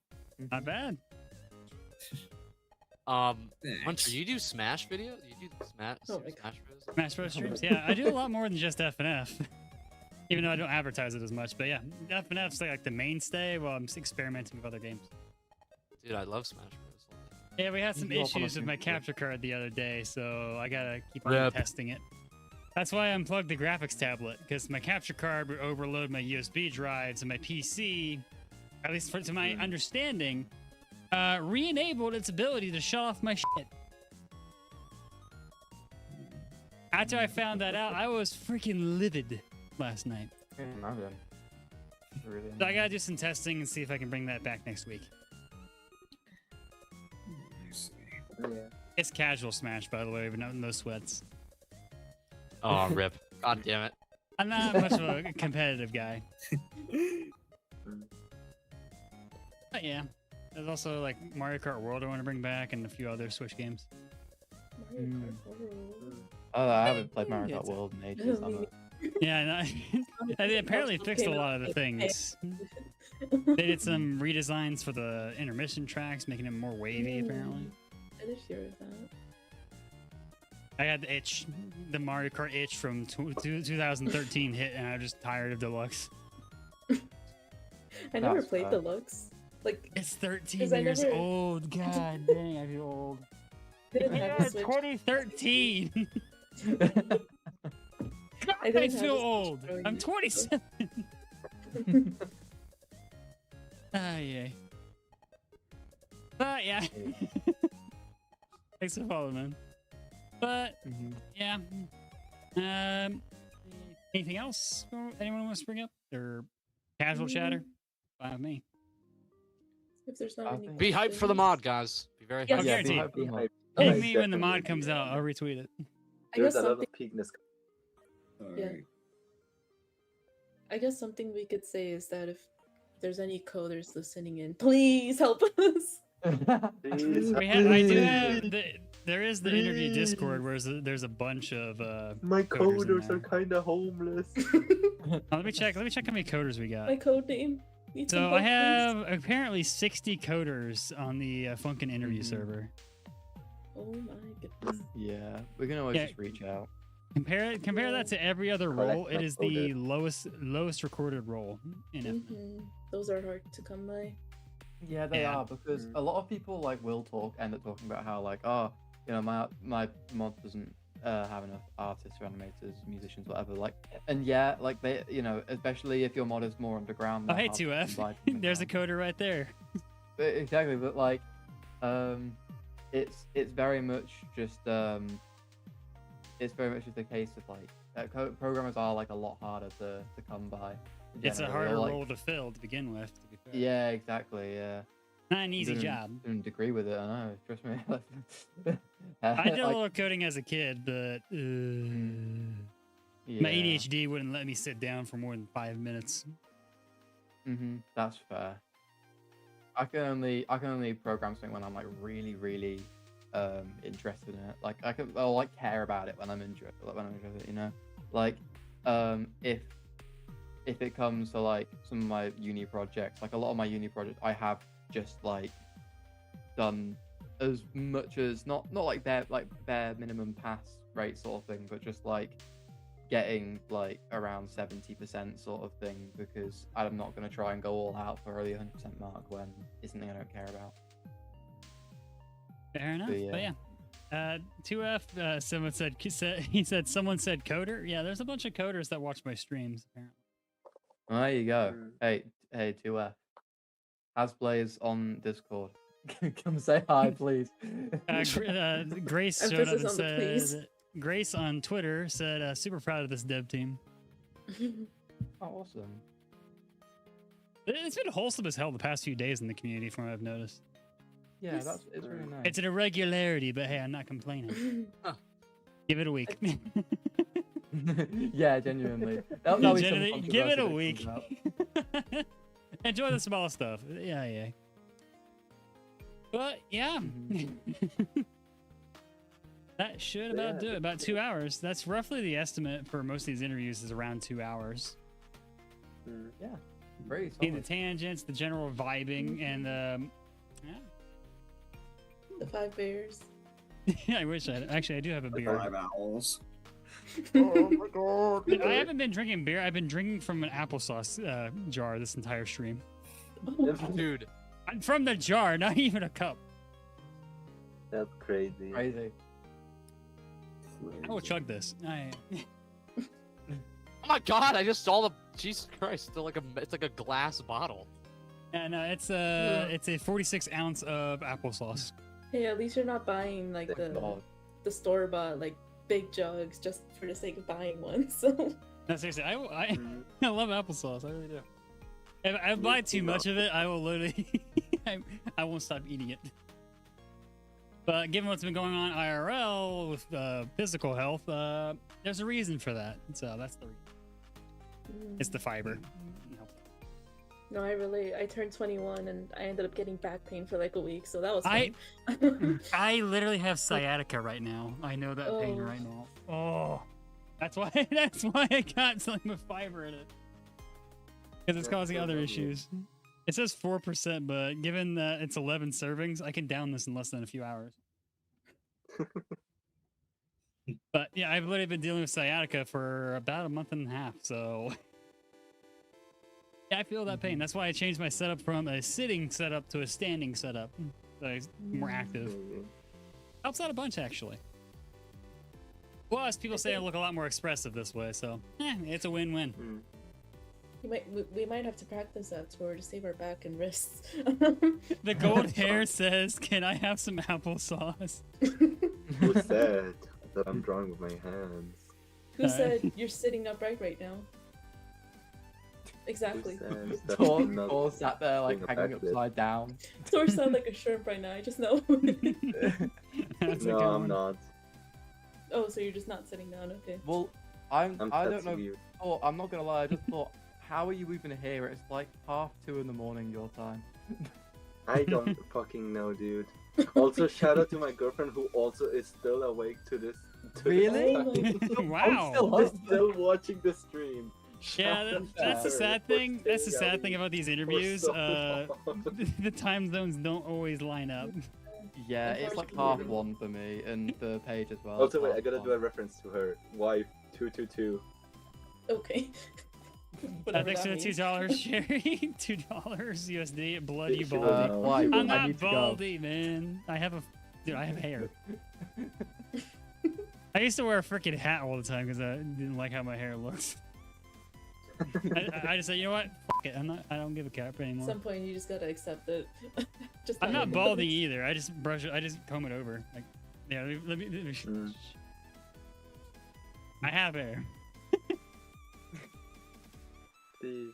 Not bad. Thanks. Hunter, you do Smash video? You do Smash Oh my Smash videos? Smash Bros. Streams? Yeah, I do a lot more than just FNF. Even though I don't advertise it as much. But yeah, FNF's like the mainstay while I'm experimenting with other games. Dude, I love Smash Bros. Yeah, we had some You up on a issues with my computer. capture card the other day, so I gotta keep on Rip. testing it. That's why I unplugged the graphics tablet, because my capture card would overload my USB drives, and my PC, at least to my understanding, re-enabled its ability to shut off my shit. After I found that out, I was freaking livid last night. I can't imagine. Really So I gotta do some testing and see if I can bring that back next week. Yeah. It's casual Smash, by the way, but no sweats. Oh, rip. God damn it. I'm not much of a competitive guy. But yeah, there's also like Mario Kart World I want to bring back and a few other Switch games. Mario Kart World. Oh, I haven't played Mario Yeah, Kart it's- World in ages. Yeah, and they apparently fixed a lot of the things. They did some redesigns for the intermission tracks, making them more wavy, apparently. I did hear of that. I had the itch, the Mario Kart itch from 2013 hit, and I'm just tired of Deluxe. I never That's played fair. Deluxe. Like, It's 13 'Cause I years never- old. God dang, I feel old. didn't Yeah, have a Switch. 2013. God, I I, didn't have feel a Switch old. growing I'm up. 27. Ah, yeah. But yeah. Thanks for following, man. But Mhm. yeah. Anything else anyone wants to bring up? Or casual chatter? Fine with me. If there's not I any think- Be hyped for the questions. mod, guys. Be very Yes. hyped. Yeah, be guaranteed. hyped, be hyped. Oh, Ping I me when the mod definitely, comes out. I'll retweet it. I There's guess a lot something. of peakness. Yeah. I guess something we could say is that if there's any coders listening in, please help us. Please, I do have there is the interview Discord where there's a bunch of my coders in coders there. are kind of homeless. let me check how many coders we got. My code name. Need some So help, I have apparently 60 coders on the Funkin interview Mhm. server. please. Oh my goodness. Yeah, we can always Yeah. just reach out. Compare that to every other Collect role. It my is the lowest recorded role in it. Those are hard to come by. Yeah, they Yeah. are because Mm. a lot of people like will end up talking about how like, oh, you know, my mod doesn't have enough artists or animators, musicians, whatever. Like, and yeah, like they, you know, especially if your mod is more underground. Oh they're hey hard to 2F, come by from the there's a ground. coder right there. Exactly, but like, it's very much just it's very much just a case of like programmers are like a lot harder to come by. It's a generally, harder or, like, role to fill to begin with. To be fair. Yeah, exactly. Yeah. Not an easy Didn't- job. Didn't agree with it. I know. Trust me. I did a Like, little coding as a kid, but yeah. my ADHD wouldn't let me sit down for more than 5 minutes. That's fair. I can only program something when I'm like really interested in it. Like I'll like care about it when I'm interested. Like, when I'm interested, you know. Like if it comes to like some of my uni projects, like a lot of my uni projects, I have just like done as much as not like bare minimum pass rate sort of thing, but just like getting like around 70% sort of thing, because I'm not going to try and go all out for the 100% mark when it's something I don't care about. Fair enough. yeah. But yeah. 2F, someone said coder. Yeah, there's a bunch of coders that watch my streams, apparently. There you go. Mm. Hey 2F. Hasplays on Discord. Come say hi, please. Grace showed up Emphasis and on the please. said, Grace on Twitter said, super proud of this dev team. Oh, awesome. It's been wholesome as hell the past few days in the community, from what I've noticed. Yeah, Yes. it's really nice. It's an irregularity, but hey, I'm not complaining. Give it a week. Yeah, genuinely. That'll be some Genuinely, give it a controversy that week. comes out. Enjoy the small stuff. Yeah. But yeah. That should about do it. About 2 hours. That's roughly the estimate for most of these interviews is around 2 hours. Yeah, very The solid. tangents, the general vibing, and yeah. The 5 bears. I wish I actually I do have a beer. 5 owls. Oh my god. I haven't been drinking beer. I've been drinking from an applesauce jar this entire stream. Dude, From the jar, not even a cup. That's crazy. Crazy. I will chug this. Oh my god! I just saw the Jesus Christ. It's like a glass bottle. Yeah, no, it's a 46 ounce of applesauce. Hey, at least you're not buying like Thank God. the store bought like big jugs just for the sake of buying one. So No, seriously, I Mm. I love applesauce. I really do. If I buy too much of it, I will literally I won't stop eating it. But given what's been going on IRL with physical health, there's a reason for that. So that's the reason. It's the fiber. You know. no, I turned 21 and I ended up getting back pain for like a week, so that was I- fun. I literally have sciatica right now. I know that pain Oh. right now. Oh, that's why I got something with fiber in it. Because it's That's causing so other lovely. issues. It says 4%, but given that it's 11 servings, I can down this in less than a few hours. But yeah, I've literally been dealing with sciatica for about a month and a half, so yeah, I feel that pain. That's why I changed my setup from a sitting setup to a standing setup. So it's more active. Maybe. Helps out a bunch, actually. Plus, people say I look a lot more expressive this way, so it's a win-win. Mm. We might have to practice that tour to save our back and wrists. The gold hair says, "Can I have some applesauce?" Who said that I'm drawing with my hands? Who said you're sitting upright right now? Exactly. Who says that Tor, I'm not Tor sat there like doing a hanging backflip? upside down. Tor sound like a shrimp right now. I just know. That's a No, good I'm one. not. Oh, so you're just not sitting down? Okay. Well, I'm I don't know. touching you. Oh, I'm not gonna lie. I just thought, how are you even here? It's like 2:30 in the morning your time. I don't fucking know, dude. Also, shout out to my girlfriend who also is still awake to this. Really? Wow. She's still watching the stream. Yeah, Shout out that's to the her sad for thing. That's the staying sad thing awake about these for interviews. so long. The time zones don't always line up. Yeah, it's like Unfortunately. 1:30 for me, and the page as well. Also, it's wait, I gotta 1:30. do a reference to her wife 222. Okay. Thanks Whatever for that the means. $2, Sherry. $2 USD. Bloody It should baldy. be- Why? I'm I not need to go. baldy, man. I have hair. I used to wear a freaking hat all the time because I didn't like how my hair looks. I just said, you know what? Fuck it. I don't give a crap At anymore. some point, you just gotta accept it. Just I'm not like it balding is. either. I just brush it. I just comb it over. Like, yeah. Let me Mm. I have hair. Damn.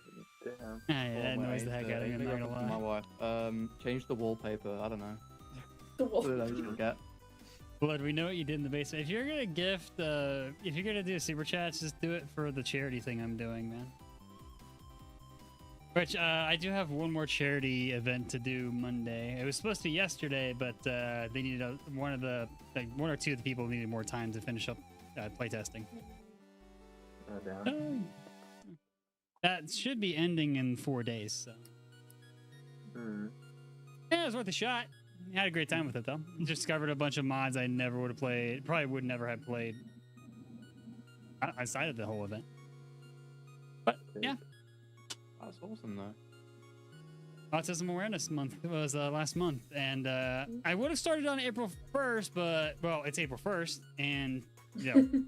Ah, yeah, that Oh, annoys the mate, heck out of me. I'm not gonna my lie. wife. Change the wallpaper. I don't know. The wall. I don't know. She'll get. Blood, we know what you did in the basement. If you're gonna gift, if you're gonna do super chats, just do it for the charity thing I'm doing, man. Which I do have one more charity event to do Monday. It was supposed to be yesterday, but they needed one or two of the people needed more time to finish up playtesting. Oh, damn. That should be ending in 4 days. So Mm. yeah, it was worth a shot. Had a great time with it though. Discovered a bunch of mods I never would have played. Probably would never have played outside of the whole event. But yeah, That's awesome though. Autism Awareness Month was last month, and I would have started on April 1st, but well, it's April 1st, and you know,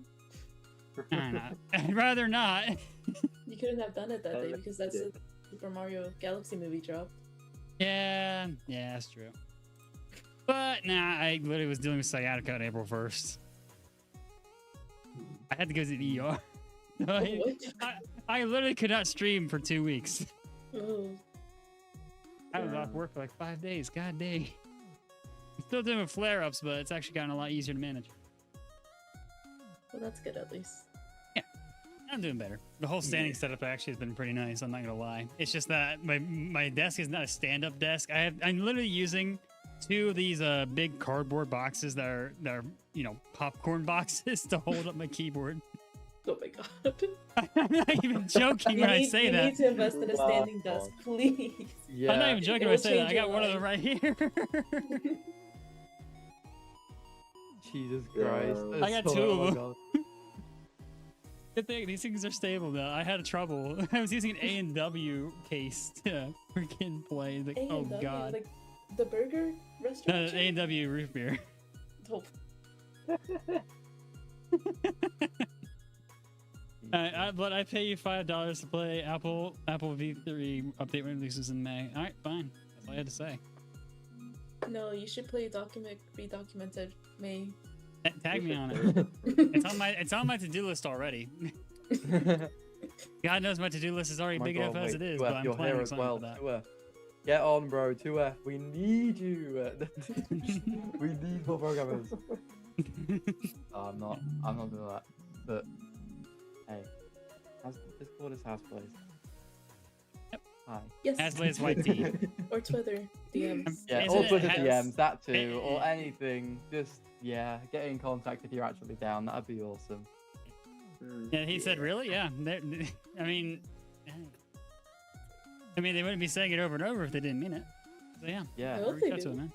I'd rather not. You couldn't have done it that day Yeah. because that's the Super Mario Galaxy movie dropped. Yeah, that's true. But nah, I literally was dealing with sciatica on April 1st. I had to go to the ER. I literally could not stream for 2 weeks. Oh, I was off work for like 5 days. God dang. I'm still doing flare-ups, but it's actually gotten a lot easier to manage. well, that's good at least. I'm doing better. The whole standing setup actually has been pretty nice. I'm not gonna lie. It's just that my desk is not a stand-up desk. I'm literally using two of these big cardboard boxes that are popcorn boxes to hold up my keyboard. Oh my god. I'm not even joking when I say you that. need to invest in a Wow. standing desk, please. Yeah. I'm not even joking It when I will say that. I change got your one of them right here. Jesus Yeah. Christ. I got that's two so- of oh my them. God. Good thing these things are stable now. I had trouble. I was using an A&W case to freaking play. Like, oh A&W, god. like the burger No, restaurant. chain? A&W root beer. Oh, But I pay you $5 to play Apple V3 update when it releases in May. All right, fine. That's all I had to say. no, you should play Documic Redocumented May. Tag me on it. It's on my to-do list already. God knows my to-do list is already My big God, enough as wait, it is, 2F, but I'm you're here planning as something well. for that. 2F. Get on, bro. 2F. We need you. We need more programmers. Oh, I'm not doing that. But hey, Discord is house place. Yep. Hi. Yes. Haslay's white tea. Or Twitter DMs. Yeah, Isn't or it Twitter has- DMs, that too, or anything. Just get in contact if you're actually down. That'd be awesome. Yeah, he said, really? Yeah. I mean, they wouldn't be saying it over and over if they didn't mean it. So yeah, Yeah, I hope reach they out to do. him, man.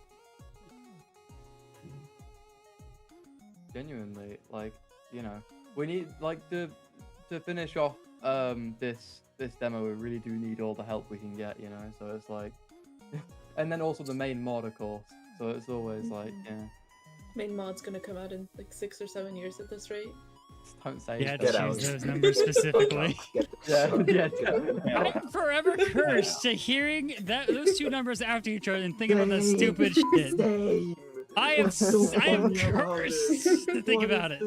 genuinely, like, you know, we need to finish off this demo. We really do need all the help we can get, you know. So it's like, and then also the main mod, of course. So it's always like, yeah. Main mod's gonna come out in like 6 or 7 years at this rate. Don't say You had it. to choose those numbers specifically. Yeah. I'm forever cursed to hearing those two numbers after each other and thinking about that stupid shit. I am cursed to think about it.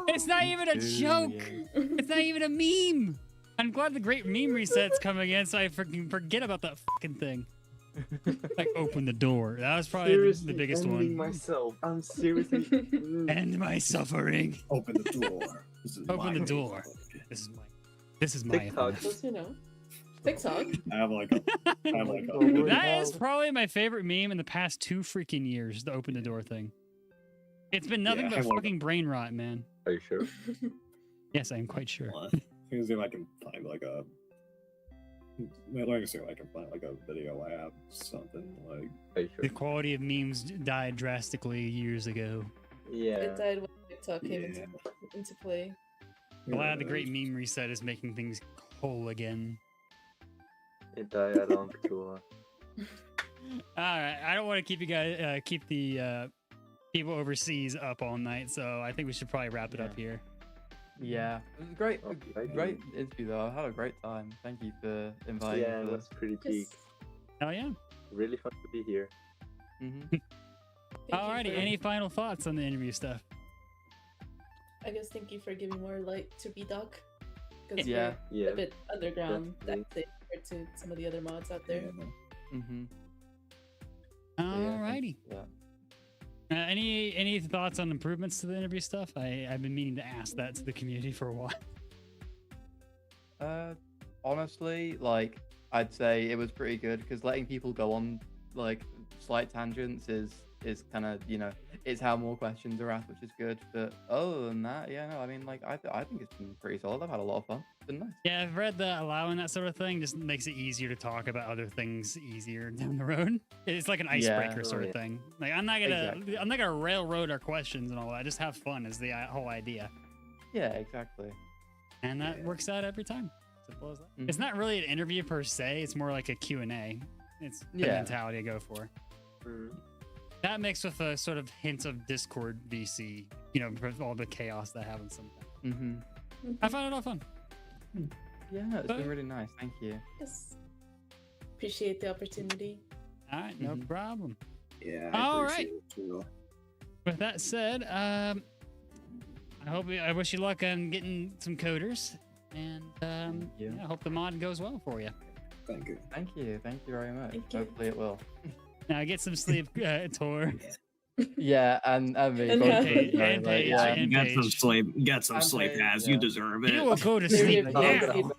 It's not even a joke. It's not even a meme. I'm glad the great meme reset's coming in, so I freaking forget about that fucking thing. Like, open the door. That was probably the biggest one. Myself. I'm seriously. End my suffering. Open the door. This is Open my the door. This is my TikTok. FNF. Just, you know, TikTok. I have like a That is probably my favorite meme in the past 2 freaking years, the open the door thing. It's been nothing Yeah, but I like fucking brain rot, man. Are you sure? Yes, I am quite sure. Let me see if I can find like a. Let me see if I can find like a video app, something like. Are you The sure? quality of memes died drastically years ago. Yeah. It died when TikTok came Yeah. into play. Glad the great meme reset is making things whole again. It died a long too. Alright, I don't want to keep you guys, keep the people overseas up all night, so I think we should probably wrap it up here. Yeah, it was a great, Okay. great interview though. I had a great time. Thank you for inviting Yeah, me it for was pretty Yes. big. Hell yeah. Really fun to be here. this. Thank you Alrighty, for- any final thoughts on the interview stuff? I guess thank you for giving more light to B-Doc. Because Yeah. we're Yeah. a bit underground definitely. that compared to some of the other mods out there. Mm-hmm. Alrighty. Yeah. Any thoughts on improvements to the interview stuff? I've been meaning to ask that to the community for a while. Honestly, like, I'd say it was pretty good because letting people go on like slight tangents is kind of, you know, it's how more questions are asked, which is good. But other than that, yeah, no, I mean, like, I think it's been pretty solid. I've had a lot of fun. It's been nice. Yeah, I've read that allowing that sort of thing just makes it easier to talk about other things easier down the road. It's like an icebreaker sort of yeah. thing. Like I'm not gonna railroad our questions and all that. Just have fun is the whole idea, Yeah, exactly. and that works out every time. Simple as that. It's not really an interview per se. It's more like a Q&A. It's the Yeah. mentality I go for. Mhm. That mixed with a sort of hint of Discord VC, you know, for all the chaos that happens sometimes. Mm-hmm. I find it all fun. Yeah, no, it's But- been really nice. Thank you. Yes. Appreciate the opportunity. All right, no Mhm. problem. Yeah. All appreciate it too. With that said, I wish you luck on getting some coders, and you. yeah, I hope the mod goes well for you. Thank you. Thank you. Thank you very much. Thank you. Hopefully it will. Now get some sleep, Tor. Yeah, and me. And both of Paige, us, right? and Like, Paige, yeah. and Get some Paige. sleep. Get some And sleep, Paige, Az. yeah. You deserve it. You will go to There sleep you now. go.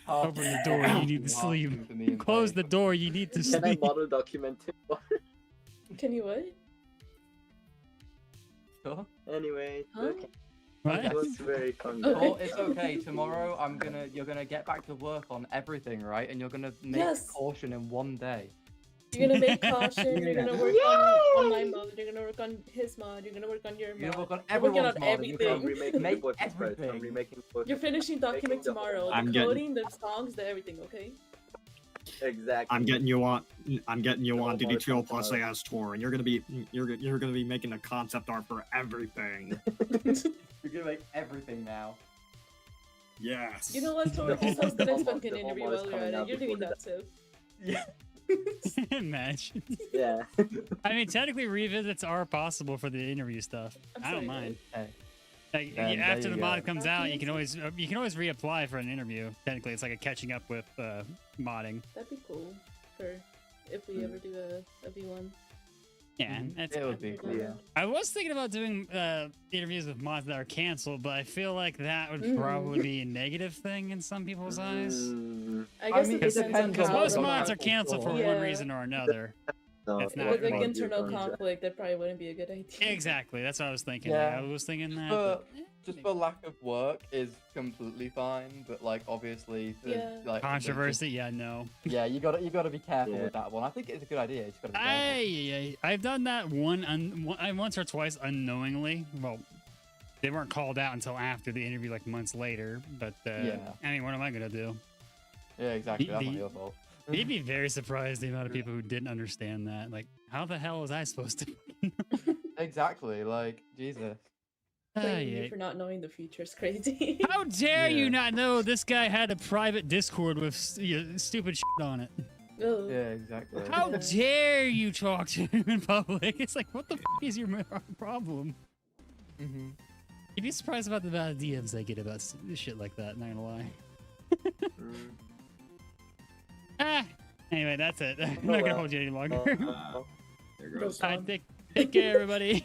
Open the door. You need to sleep. Close the door. You need to Can I sleep. model document it? Can you what? Sure. Anyway, Huh? okay. What? It was very fun. Okay. Oh, it's okay. Tomorrow you're gonna get back to work on everything, right? And you're gonna make Yes. caution in one day. You're gonna make caution. You're gonna work on my mod. You're gonna work on his mod. You're gonna work on your You're gonna mod. work on You're working everyone's on mod. and you're everything. I'm remaking Make the voices first. everything. I'm remaking voices. You're finishing document Making the whole- tomorrow. I'm The getting- coding, the songs, the everything. Okay. Exactly. I'm getting you on Double DDTO mod plus tomorrow. AS Tour, and you're gonna be making a concept art for everything. You're gonna make everything now. Yes. You know what, Tor? The Just whole- host the the next whole mod- Funkin the whole interview mod is while you're coming at it. out You're doing before that too. Yeah. Imagine. Yeah. I mean, technically, revisits are possible for the interview stuff. I'm I don't sorry, mind. Hey. Like, Then there after you the mod go. comes out, you can always reapply for an interview. Technically, it's like a catching up with modding. That'd be cool for if we ever do a V1. Yeah, Mhm. that's It would be cool. Yeah. I was thinking about doing interviews with mods that are canceled, but I feel like that would Mm. probably be a negative thing in some people's eyes. I guess mean, it it depends on depends on Because how. most how- mods are canceled for Yeah. one reason or another. No, That's not With like really- internal conflict, that probably wouldn't be a good idea. Exactly, that's what I was thinking. Yeah. I was thinking that. But but, just for lack of work is completely fine, but like obviously there's, Yeah. like controversy, yeah, no. Yeah, you gotta be careful Yeah. with that one. I think it's a good idea. You just gotta be careful. I've done that once or twice unknowingly. Well, they weren't called out until after the interview, like months later. But Yeah. I mean, what am I gonna do? Yeah, exactly. That's not the- your fault. You'd be very surprised the amount of people who didn't understand that. Like, how the hell was I supposed to? Exactly. Like Jesus. Blaming yeah. you for not knowing the future is crazy. How dare you Yeah. not know this guy had a private Discord with stupid shit on it? Ugh. Yeah, exactly. How Yeah. dare you talk to him in public? It's like, what the is your problem? hmm You'd be surprised about the amount of DMs I get about shit like that, not gonna lie. Mm. Ah, anyway, that's it. I'm not well. gonna hold you any longer. There goes. No All right, take care, everybody.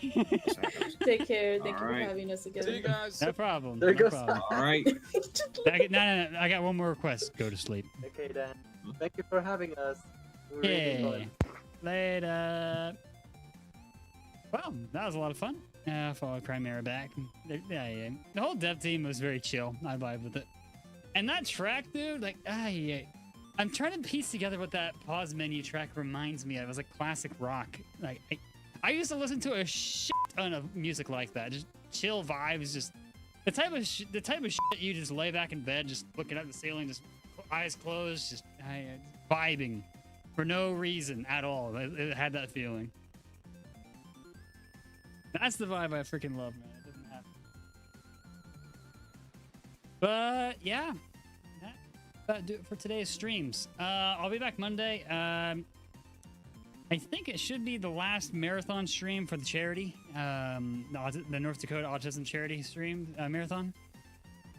Take care. Thank you Alright. for having us again. See you guys. No problem. There No goes- problem. All right. No. I got one more request. Go to sleep. Okay then. Thank you for having us. We really Yeah. enjoyed. Later. Well, that was a lot of fun. Follow Chimera back. Yeah. The whole dev team was very chill. I vibe with it. And that track, dude, like, yeah. I'm trying to piece together what that pause menu track reminds me of. It was like classic rock. Like, I used to listen to a shit ton of music like that. Just chill vibes. Just the type of shit you just lay back in bed, just looking at the ceiling, just eyes closed, just vibing for no reason at all. It had that feeling. That's the vibe I freaking love, man. It doesn't happen. But yeah, that about do it for today's streams. I'll be back Monday. I think it should be the last marathon stream for the charity, the North Dakota Autism Charity stream marathon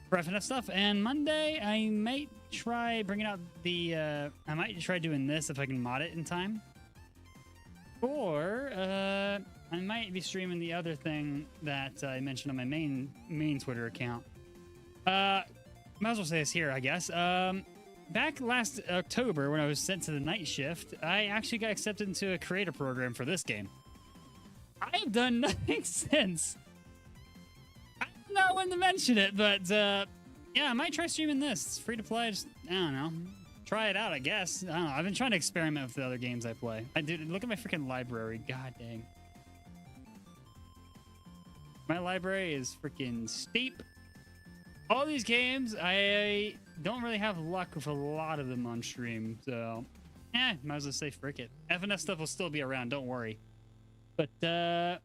for FNF stuff. And Monday, I might try bringing out the. I might try doing this if I can mod it in time. Or I might be streaming the other thing that I mentioned on my main Twitter account. Might as well say this here, I guess. Back last October, when I was sent to the night shift, I actually got accepted into a creator program for this game. I've done nothing since. I don't know when to mention it, but yeah, I might try streaming this. It's free to play. Just, I don't know. Try it out, I guess. I don't know. I've been trying to experiment with the other games I play. Look at my freaking library. God dang. My library is freaking steep. All these games, I don't really have luck with a lot of them on stream, so might as well say frick it. FNF stuff will still be around, don't worry. But yeah,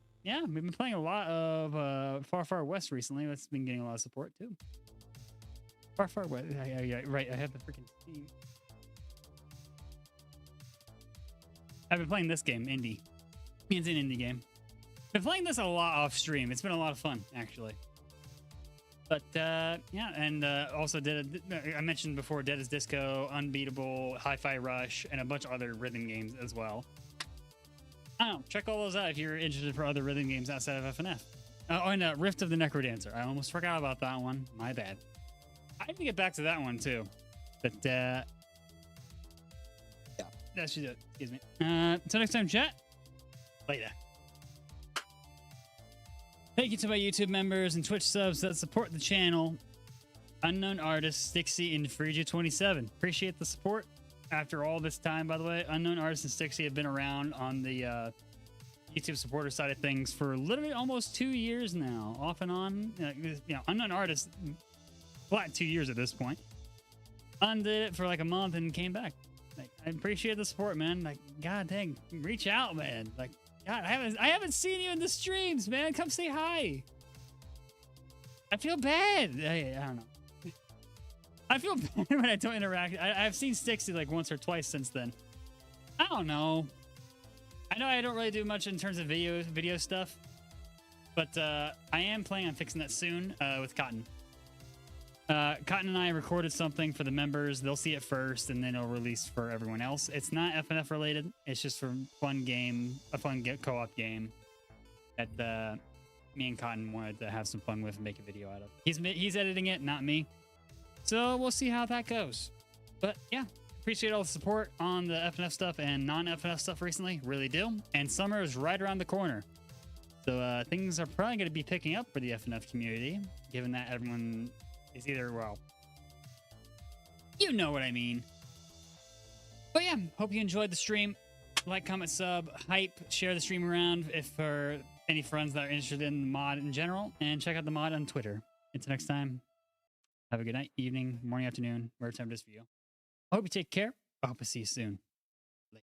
we've been playing a lot of Far Far West recently. That's been getting a lot of support too. Far Far West, yeah, right. I have the freaking Steam. I've been playing this game, indie. It's an indie game. Been playing this a lot off stream. It's been a lot of fun, actually. But yeah, and also I mentioned before Dead as Disco, Unbeatable, Hi-Fi Rush, and a bunch of other rhythm games as well. I don't know, check all those out if you're interested for other rhythm games outside of FNF. Oh, and Rift of the Necrodancer. I almost forgot about that one. My bad. I need to get back to that one too. But yeah, that should do it. Excuse me. Until next time, chat. Later. Thank you to my YouTube members and Twitch subs that support the channel. Unknown Artist, Stixie, and Freeja27. Appreciate the support. After all this time, by the way, Unknown Artist and Stixie have been around on the YouTube supporter side of things for literally almost 2 years now, off and on. Unknown Artist, flat 2 years at this point. Undid it for like a month and came back. Like, I appreciate the support, man. Like, god dang, reach out, man. Like, God, I haven't seen you in the streams, man. Come say hi. I feel bad. I don't know. I feel bad when I don't interact. I've seen Stixie like once or twice since then. I don't know. I know I don't really do much in terms of video stuff, but I am planning on fixing that soon with Cotton. Cotton and I recorded something for the members. They'll see it first, and then it'll release for everyone else. It's not FNF related. It's just for a fun co-op game that me and Cotton wanted to have some fun with and make a video out of. He's editing it, not me. So we'll see how that goes. But yeah, appreciate all the support on the FNF stuff and non-FNF stuff recently. Really do. And summer is right around the corner. So things are probably going to be picking up for the FNF community, given that everyone is either, well, you know what I mean. But yeah, hope you enjoyed the stream. Like, comment, sub, hype, share the stream around if for any friends that are interested in the mod in general, and check out the mod on Twitter. Until next time, have a good night, evening, morning, afternoon, whatever time it is for you. I hope you take care. I hope to see you soon. Later.